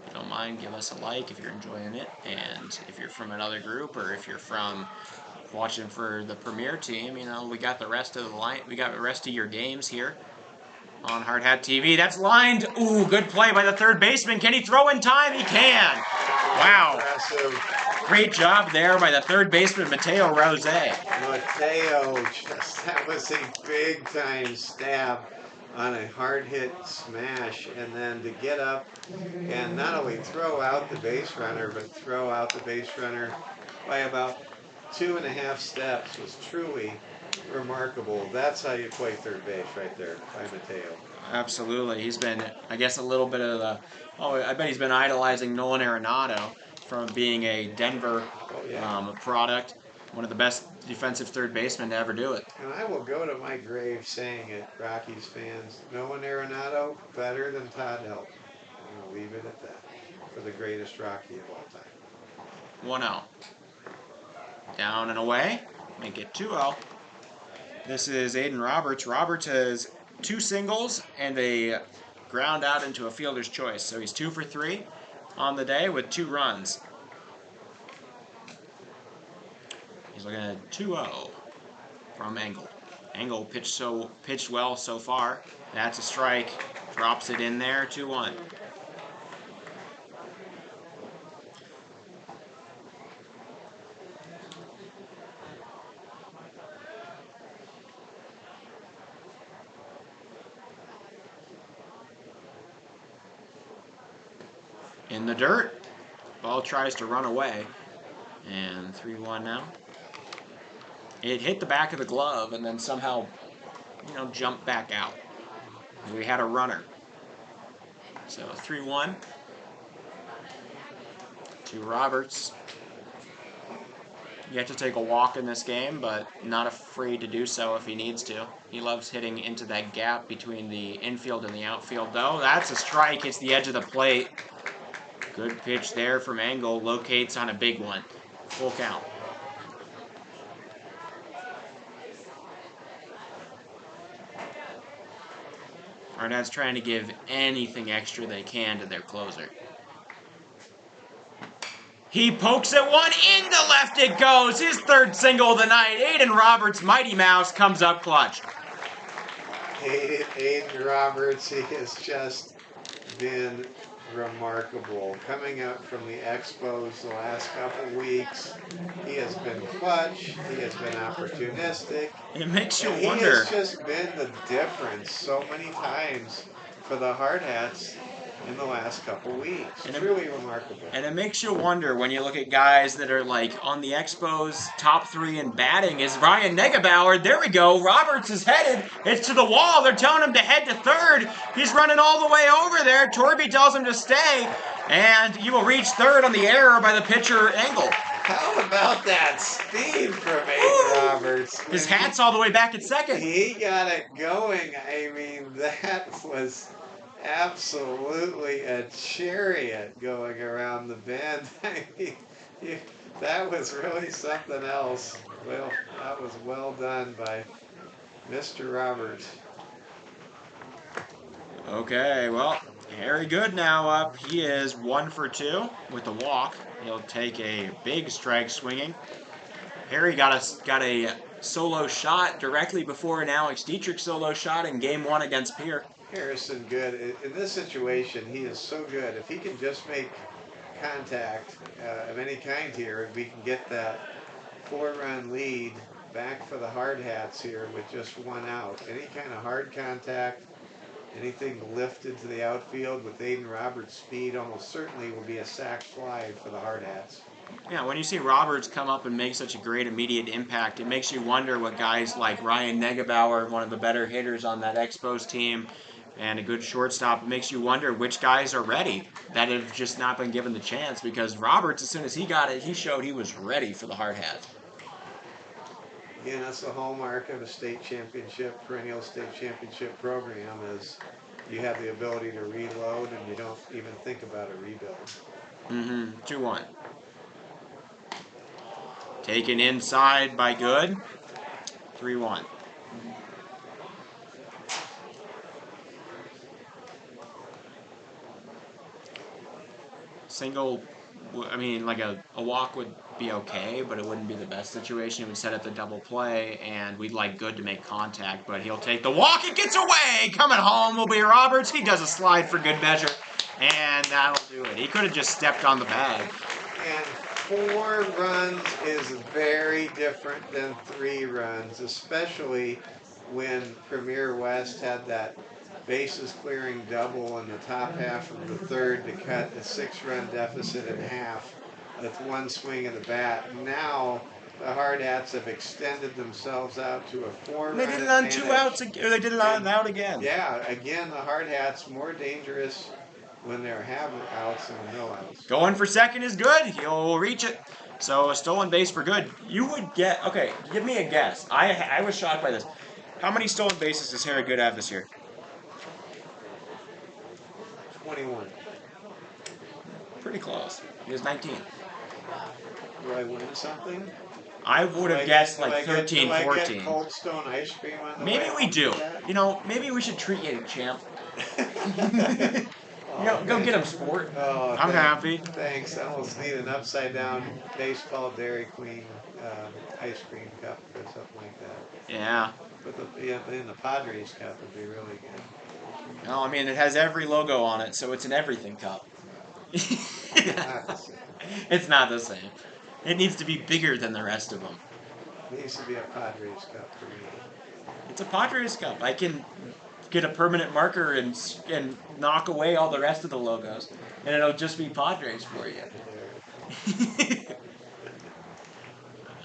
you don't mind, give us a like if you're enjoying it. And if you're from another group or if you're from watching for the premier team, we got the rest of the line. We got the rest of your games here on Hardhat TV. That's lined. Ooh, good play by the third baseman. Can he throw in time? He can. Wow. Great job there by the third baseman, Mateo Rose. Mateo, that was a big-time stab on a hard-hit smash, and then to get up and not only throw out the base runner, but throw out the base runner by about 2.5 steps was truly remarkable. That's how you play third base right there by Mateo. Absolutely. He's been, I guess, a little bit of the... Oh, I bet he's been idolizing Nolan Arenado from being a Denver product. One of the best defensive third basemen to ever do it. And I will go to my grave saying it, Rockies fans. Nolan Arenado better than Todd Helton. I'm going to leave it at that for the greatest Rocky of all time. 1-0. Down and away. Make it 2-0. This is Aiden Roberts. Roberts has 2 singles and a ground out into a fielder's choice. So he's 2 for 3 on the day with 2 runs. He's looking at 2-0 from Engel. Engel pitched well so far. That's a strike. Drops it in there. 2-1. In the dirt. Ball tries to run away. And 3-1 now. It hit the back of the glove and then somehow, jumped back out. We had a runner. So 3-1 to Roberts. You have to take a walk in this game, but not afraid to do so if he needs to. He loves hitting into that gap between the infield and the outfield, though. That's a strike. It's the edge of the plate. Good pitch there from Engel. Locates on a big one. Full count. Hardhats trying to give anything extra they can to their closer. He pokes it one into left. It goes. His 3rd single of the night. Aiden Roberts, Mighty Mouse, comes up clutch. Aiden Roberts, he has just been remarkable. Coming up from the Expos the last couple weeks, he has been clutch, he has been opportunistic. It makes you wonder. wonder. He has just been the difference so many times for the Hardhats in the last couple weeks. It's really remarkable. And it makes you wonder when you look at guys that are like on the Expos top 3 in batting. Is Ryan Negebauer? There we go. Roberts is headed. It's to the wall. They're telling him to head to 3rd. He's running all the way over there. Torby tells him to stay. And he will reach 3rd on the error by the pitcher, Engel. How about that speed from Aiden Roberts? His hat's all the way back at 2nd. He got it going. I mean, that was absolutely a chariot going around the bend. I mean, that was really something else. Well, that was well done by Mr. Roberts. Okay, well, Harry Good now up. He is 1 for 2 with the walk. He'll take a big strike swinging. Harry got a solo shot directly before an Alex Dietrich solo shot in Game 1 against Pierre. Harrison good. In this situation, he is so good. If he can just make contact of any kind here, we can get that 4-run lead back for the Hardhats here with just 1 out. Any kind of hard contact, anything lifted to the outfield with Aiden Roberts' speed almost certainly will be a sac fly for the Hardhats. Yeah, when you see Roberts come up and make such a great immediate impact, it makes you wonder what guys like Ryan Negebauer, one of the better hitters on that Expos team, and a good shortstop, it makes you wonder which guys are ready that have just not been given the chance, because Roberts, as soon as he got it, he showed he was ready for the Hard Hats. Again, that's the hallmark of a state championship, perennial state championship program is you have the ability to reload and you don't even think about a rebuild. 2-1. Taken inside by Good. 3-1. Single, I mean, like a walk would be okay, but it wouldn't be the best situation. It would set up the double play, and we'd like Good to make contact, but he'll take the walk. It gets away. Coming home will be Roberts. He does a slide for good measure, and that'll do it. He could have just stepped on the bag. And 4 runs is very different than 3 runs, especially when Premier West had that bases clearing double in the top half of the third to cut the 6-run deficit in half with 1 swing of the bat. Now the Hardhats have extended themselves out to a 4-run They did it on advantage. 2 outs, or they did it on an out again. Yeah, again, the Hardhats more dangerous when they're having outs and no outs. Going for second is Good. He'll reach it. So a stolen base for Good. You would get, okay, give me a guess. I was shocked by this. How many stolen bases does Harry Good have this year? 21. Pretty close. He has 19. Do I win something? I would have guessed like do 13, I 14. get Cold Stone ice cream on the Maybe way we home do. for that? You know, maybe we should treat you, champ. Oh, Go get him, sport. Oh, I'm happy. Thanks. I almost need an upside down baseball Dairy Queen ice cream cup or something like that. Yeah. But in the Padres cup would be really good. No, I mean, it has every logo on it, so it's an everything cup. Not the same. It's not the same. It needs to be bigger than the rest of them. It needs to be a Padres cup for me. It's a Padres cup. I can get a permanent marker and knock away all the rest of the logos, and it'll just be Padres for you.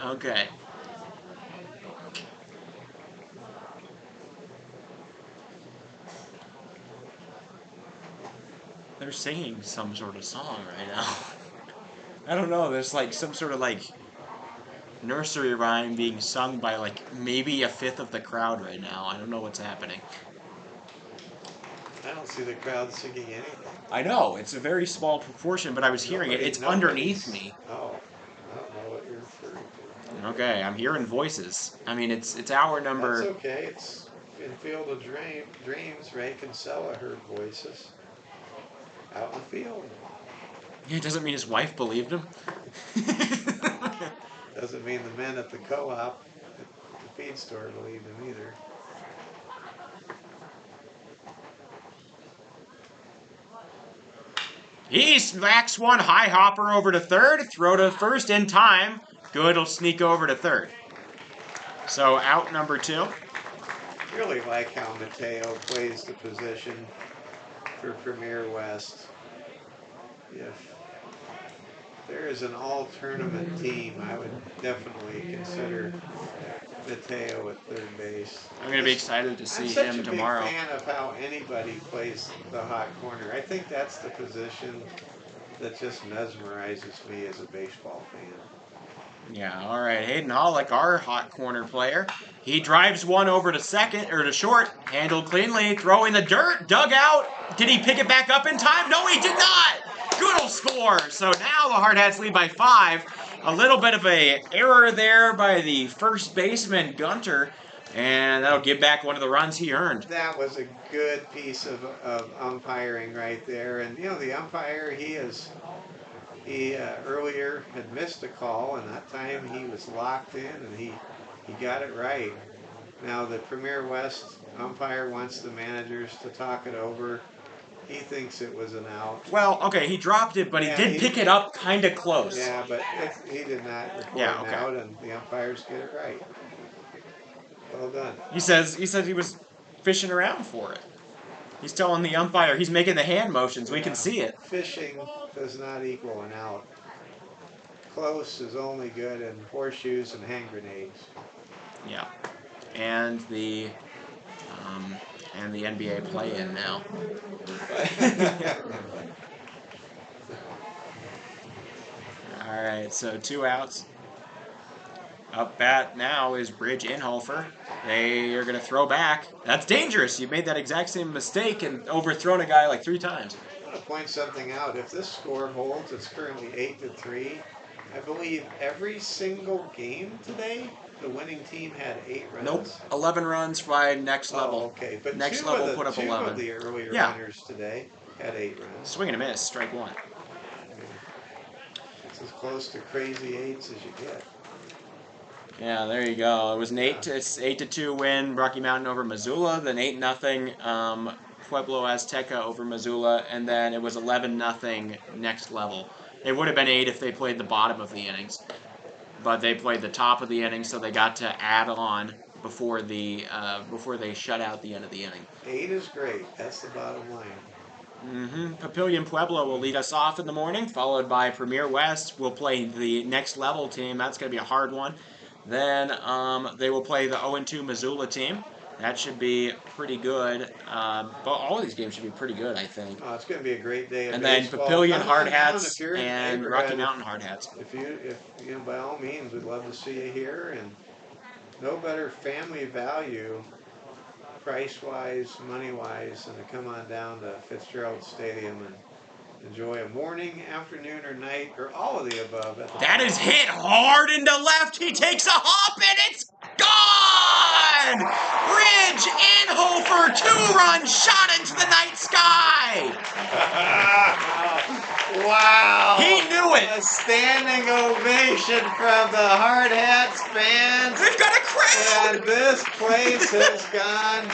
Okay. They're singing some sort of song right now. I don't know. There's like some sort of like nursery rhyme being sung by like maybe a fifth of the crowd right now. I don't know what's happening. I don't see the crowd singing anything. I know it's a very small proportion, but I was hearing it. It's underneath me. Oh, I don't know what you're referring to. Okay, I'm hearing voices. I mean, it's hour number. That's okay. It's in Field of Dreams. Ray Kinsella heard voices out in the field. It doesn't mean his wife believed him. Doesn't mean the men at the co-op, at the feed store, believed him either. He smacks one high hopper over to third, throw to first in time. Good will sneak over to third. So out number 2. Really like how Mateo plays the position for Premier West. If there is an all-tournament team, I would definitely consider Mateo at third base. I'm going to be excited to see him tomorrow. I'm such a big fan of how anybody plays the hot corner. I think that's the position that just mesmerizes me as a baseball fan. Yeah, all right. Hayden Hollick, our hot corner player. He drives one over to second, or to short. Handled cleanly, throwing the dirt, dug out. Did he pick it back up in time? No, he did not. Good score. So now the Hardhats lead by 5. A little bit of a error there by the first baseman, Gunter. And that'll give back one of the runs he earned. That was a good piece of umpiring right there. And, you know, the umpire, he earlier had missed a call, and that time he was locked in, and he got it right. Now the Premier West umpire wants the managers to talk it over. He thinks it was an out. Well, okay, he dropped it, but he did pick it up kind of close. Yeah, but he did not record an out, and the umpires get it right. Well done. He said he was fishing around for it. He's telling the umpire, he's making the hand motions. We can see it. Fishing does not equal an out. Close is only good in horseshoes and hand grenades. Yeah, and the NBA play-in now. All right, so 2 outs. Up bat now is Bridge Inhofer. They are going to throw back. That's dangerous. You made that exact same mistake and overthrown a guy like 3 times. I want to point something out. If this score holds, it's currently 8-3. I believe every single game today, the winning team had 8 runs. Nope, 11 runs by Next Level. Oh, okay, but Next Level put up 11. Two of the earlier runners today had 8 runs. Swing and a miss, strike 1. It's as close to crazy 8s as you get. Yeah, there you go. It was an 8-2 win, Rocky Mountain over Missoula, then 8-0 Pueblo Azteca over Missoula, and then it was 11-0 Next Level. It would have been 8 if they played the bottom of the innings, but they played the top of the inning, so they got to add on before they shut out the end of the inning. 8 is great. That's the bottom line. Papillion Pueblo will lead us off in the morning, followed by Premier West. Will play the Next Level team. That's going to be a hard one. Then they will play the 0-2 Missoula team. That should be pretty good. But all of these games should be pretty good, I think. Oh, it's going to be a great day. And then Papillion Hardhats and Rocky Mountain Hardhats. If you by all means, we'd love to see you here. And no better family value, price-wise, money-wise, than to come on down to Fitzgerald Stadium and enjoy a morning, afternoon, or night, or all of the above. That is hit hard into left. He takes a hop, and it's gone! Ridge Inhofer, 2-run shot into the night sky! Wow! He knew it! A standing ovation from the Hardhats fans. We've got a crowd! And this place has gone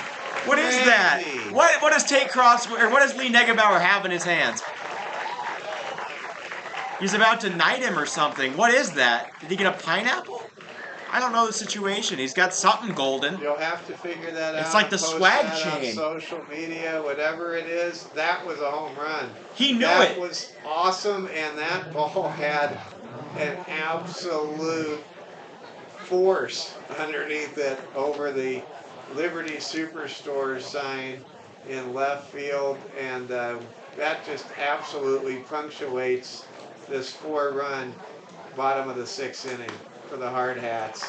What is that? What does Tate Cross, or what does Lee Negebauer have in his hands? He's about to knight him or something. What is that? Did he get a pineapple? I don't know the situation. He's got something golden. You'll have to figure that out. It's like the swag chain. On social media, whatever it is, that was a home run. He knew that it. That was awesome, and that ball had an absolute force underneath it over the Liberty Superstore sign in left field, and that just absolutely punctuates this 4-run bottom of the 6th inning for the Hardhats.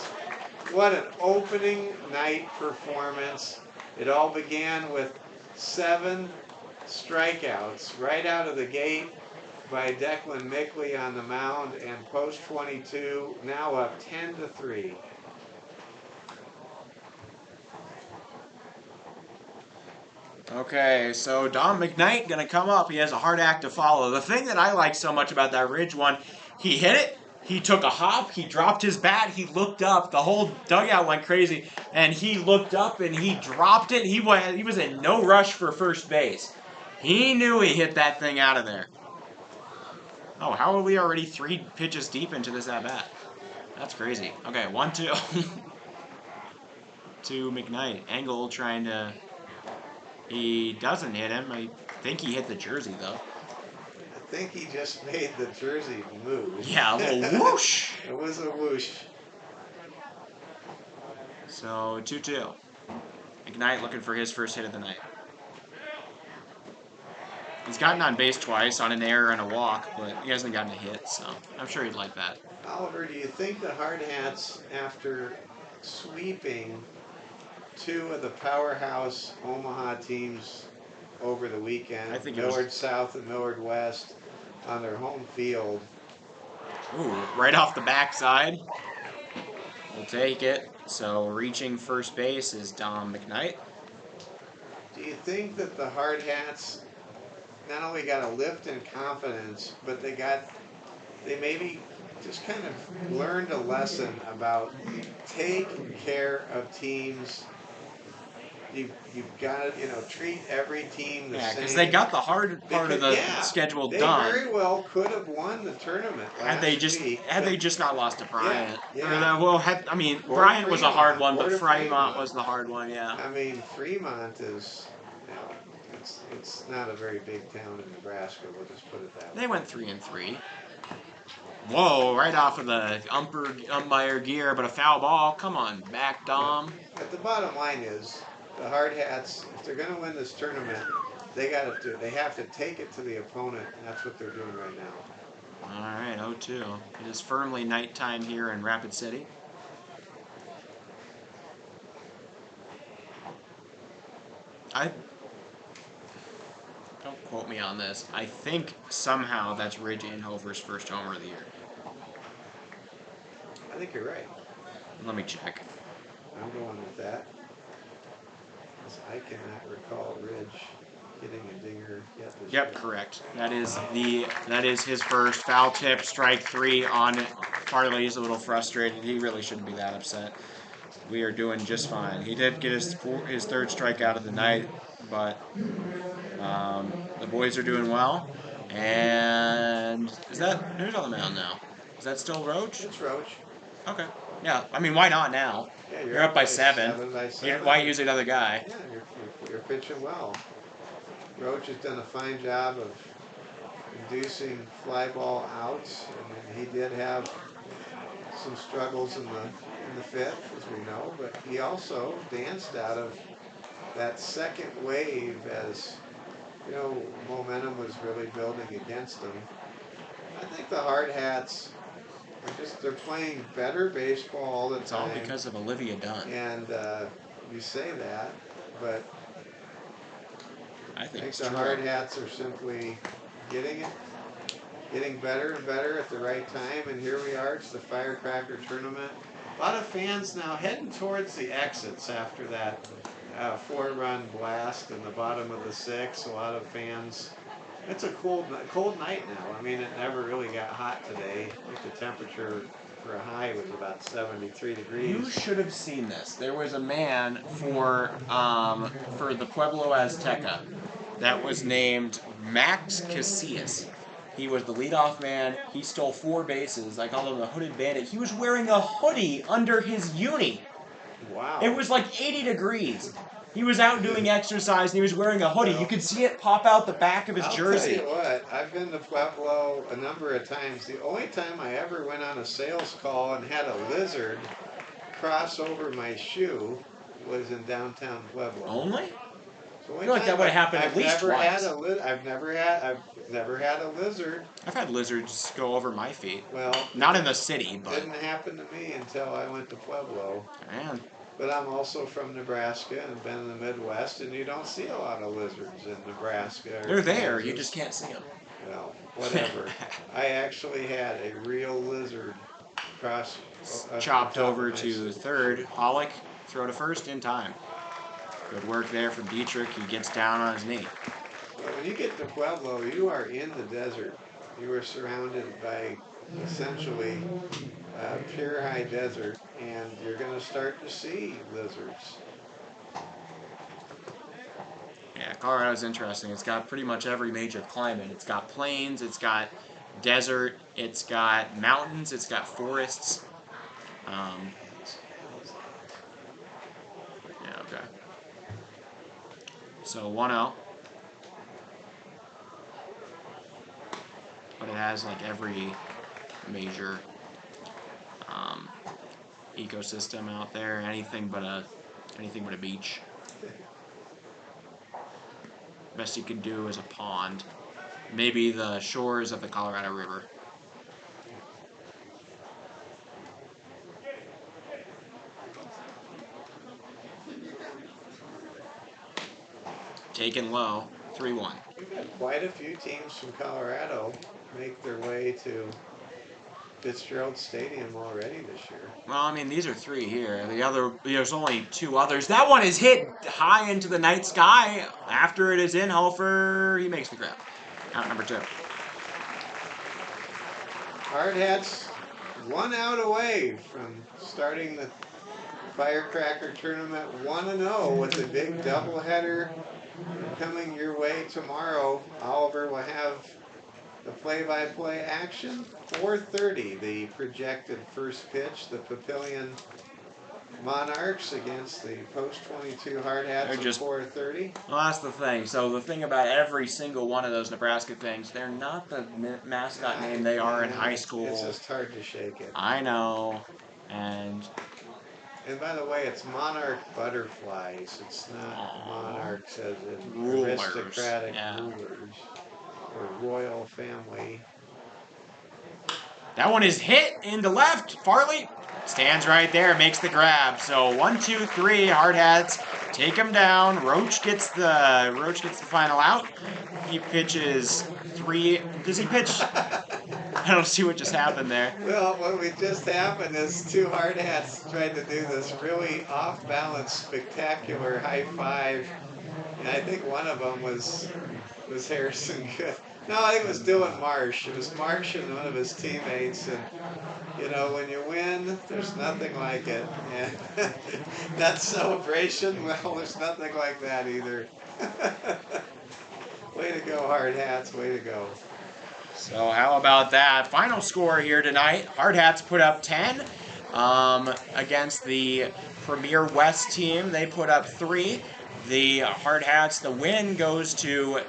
What an opening night performance. It all began with 7 strikeouts right out of the gate by Declan Mickley on the mound, and post 22 now up 10-3. Okay, so Dom McKnight going to come up. He has a hard act to follow. The thing that I like so much about that Ridge one, he hit it, he took a hop, he dropped his bat, he looked up, the whole dugout went crazy, and he looked up and he dropped it. He was in no rush for first base. He knew he hit that thing out of there. Oh, how are we already 3 pitches deep into this at-bat? That's crazy. Okay, 1-2. To McKnight. Angle trying to... He doesn't hit him. I think he hit the jersey, though. I think he just made the jersey move. Yeah, a little whoosh. It was a whoosh. So, 2-2. McKnight looking for his first hit of the night. He's gotten on base twice on an error and a walk, but he hasn't gotten a hit, so I'm sure he'd like that. Oliver, do you think the Hardhats, after sweeping 2 of the powerhouse Omaha teams over the weekend, Millard South and Millard West, on their home field? Ooh, right off the backside. We'll take it. So reaching first base is Dom McKnight. Do you think that the Hardhats not only got a lift in confidence, but they maybe just kind of learned a lesson about take care of teams. You've got to, treat every team the Yeah, same. because they got the hard part of the Yeah, schedule they done. very well could have won the tournament Had they week. just not lost to Bryant. Yeah. Or Bryant was a hard Fremont, one, or but to Fremont Fremont. was the hard one. Yeah. I mean, Fremont is, it's not a very big town in Nebraska. We'll just put it that way. They went 3-3. Whoa! Right off of the umpire gear, but a foul ball. Come on, back, Dom. But the bottom line is, the Hardhats, if they're going to win this tournament, they have to take it to the opponent, and that's what they're doing right now. All right, 0-2. It is firmly nighttime here in Rapid City. Don't quote me on this. I think somehow that's Ridge Anhover's first homer of the year. I think you're right. Let me check. I'm going with that. I cannot recall Ridge hitting a dinger yet this year. Yep, correct. That is his first foul tip, strike 3 on Farley's a little frustrated. He really shouldn't be that upset. We are doing just fine. He did get his third strikeout of the night, but the boys are doing well. And who's on the mound now? Is that still Roach? It's Roach. Okay. Yeah, I mean, why not now? Yeah, you're up by 7. 7. Why use another guy? Yeah, you're pitching well. Roach has done a fine job of inducing fly ball outs, and he did have some struggles in the fifth, as we know, but he also danced out of that second wave as momentum was really building against them. I think the Hardhats they're playing better baseball all the time. It's all because of Olivia Dunn. And you say that, but I think the Hardhats are simply getting better and better at the right time. And here we are, it's the Firecracker tournament. A lot of fans now heading towards the exits after that 4-run blast in the bottom of the 6th. A lot of fans. It's a cold night now. I mean, it never really got hot today. I think the temperature for a high was about 73 degrees. You should have seen this. There was a man for the Pueblo Azteca that was named Max Casillas. He was the leadoff man. He stole 4 bases. I call him the Hooded Bandit. He was wearing a hoodie under his uni. Wow. It was like 80 degrees. He was out doing exercise and he was wearing a hoodie. You could see it pop out the back of his jersey. I'll tell you what, I've been to Pueblo a number of times. The only time I ever went on a sales call and had a lizard cross over my shoe was in downtown Pueblo. Only? I feel like that would have happened at least twice. I've never had a lizard. I've had lizards go over my feet. Well, not in the city, but didn't happen to me until I went to Pueblo. Man. But I'm also from Nebraska and been in the Midwest, and you don't see a lot of lizards in Nebraska. They're there, you just can't see them. Well, whatever. I actually had a real lizard chopped over to third. Pollock, throw to first in time. Good work there from Dietrich. He gets down on his knee. Well, when you get to Pueblo, you are in the desert. You are surrounded by essentially pure high desert, and you're going to start to see lizards. Yeah, Colorado's interesting. It's got pretty much every major climate. It's got plains, it's got desert, it's got mountains, it's got forests. Yeah, okay. So 1-0. But it has like every major ecosystem out there. Anything but a beach. Best you can do is a pond. Maybe the shores of the Colorado River. Taken low, 3-1. We've had quite a few teams from Colorado make their way to Fitzgerald Stadium already this year. Well, I mean, these are 3 here. There's only 2 others. That one is hit high into the night sky. After it is in, Hofer, he makes the grab. Out number 2. Hardhats 1 out away from starting the Firecracker tournament 1-0 with a big doubleheader coming your way tomorrow. Oliver will have the play-by-play action. 4:30, the projected first pitch. The Papillion Monarchs against the Post 22 Hardhats at 4:30. Well, that's the thing. So the thing about every single one of those Nebraska things, they're not the mascot name they are in high school. It's just hard to shake it. I know. And by the way, it's monarch butterflies. It's not monarchs as in rulers. Aristocratic rulers or royal family. That one is hit into left. Farley stands right there, makes the grab. So 1, 2, 3, Hardhats take him down. Roach gets the final out. He pitches 3. Does he pitch? I don't see what just happened there. Well, what just happened is 2 Hardhats tried to do this really off-balance, spectacular high five, and I think one of them was Harrison Good. No, I think it was Dylan Marsh. It was Marsh and one of his teammates, and you know, when you win, there's nothing like it. And that celebration, well, there's nothing like that either. Way to go, Hardhats, way to go. So how about that? Final score here tonight. Hardhats put up 10 against the Premier West team. They put up 3. The Hardhats, the win goes to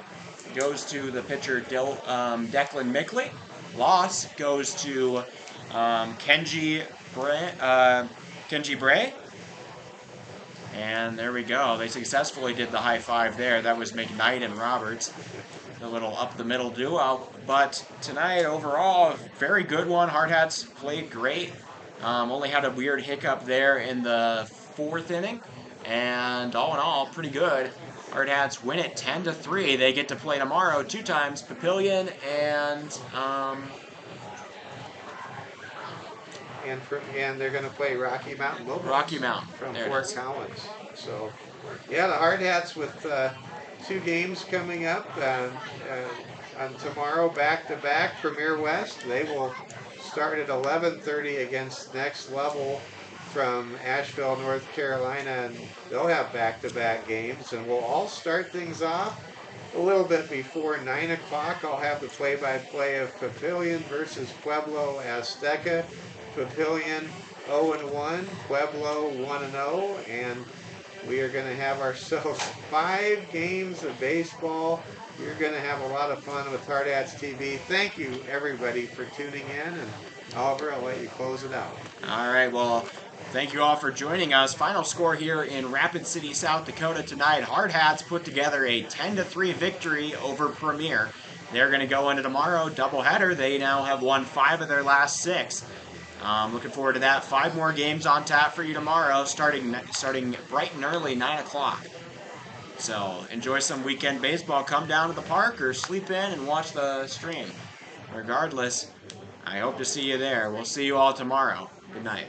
the pitcher Declan Mickley. Loss goes to Kenji Bray. And there we go. They successfully did the high five there. That was McKnight and Roberts. A little up the middle duo. But tonight, overall, very good one. Hardhats played great. Only had a weird hiccup there in the 4th inning. And all in all, pretty good. Hardhats win it 10-3. They get to play tomorrow 2 times, Papillion and they're going to play Rocky Mountain Lobos. Rocky Mountain from Fort Collins. So, yeah, the Hardhats with 2 games coming up on tomorrow, back-to-back. Premier West, they will start at 11:30 against Next Level from Asheville, North Carolina, and they'll have back-to-back games, and we'll all start things off a little bit before 9 o'clock. I'll have the play-by-play of Papillion versus Pueblo Azteca. Papillion 0-1, Pueblo 1-0, and we are going to have ourselves 5 games of baseball. You're going to have a lot of fun with Hardhats TV. Thank you, everybody, for tuning in, and Oliver, I'll let you close it out. All right, well, thank you all for joining us. Final score here in Rapid City, South Dakota tonight. Hardhats put together a 10-3 victory over Premier. They're going to go into tomorrow, doubleheader. They now have won 5 of their last 6. Looking forward to that. 5 more games on tap for you tomorrow, starting bright and early, 9 o'clock. So enjoy some weekend baseball. Come down to the park or sleep in and watch the stream. Regardless, I hope to see you there. We'll see you all tomorrow. Good night.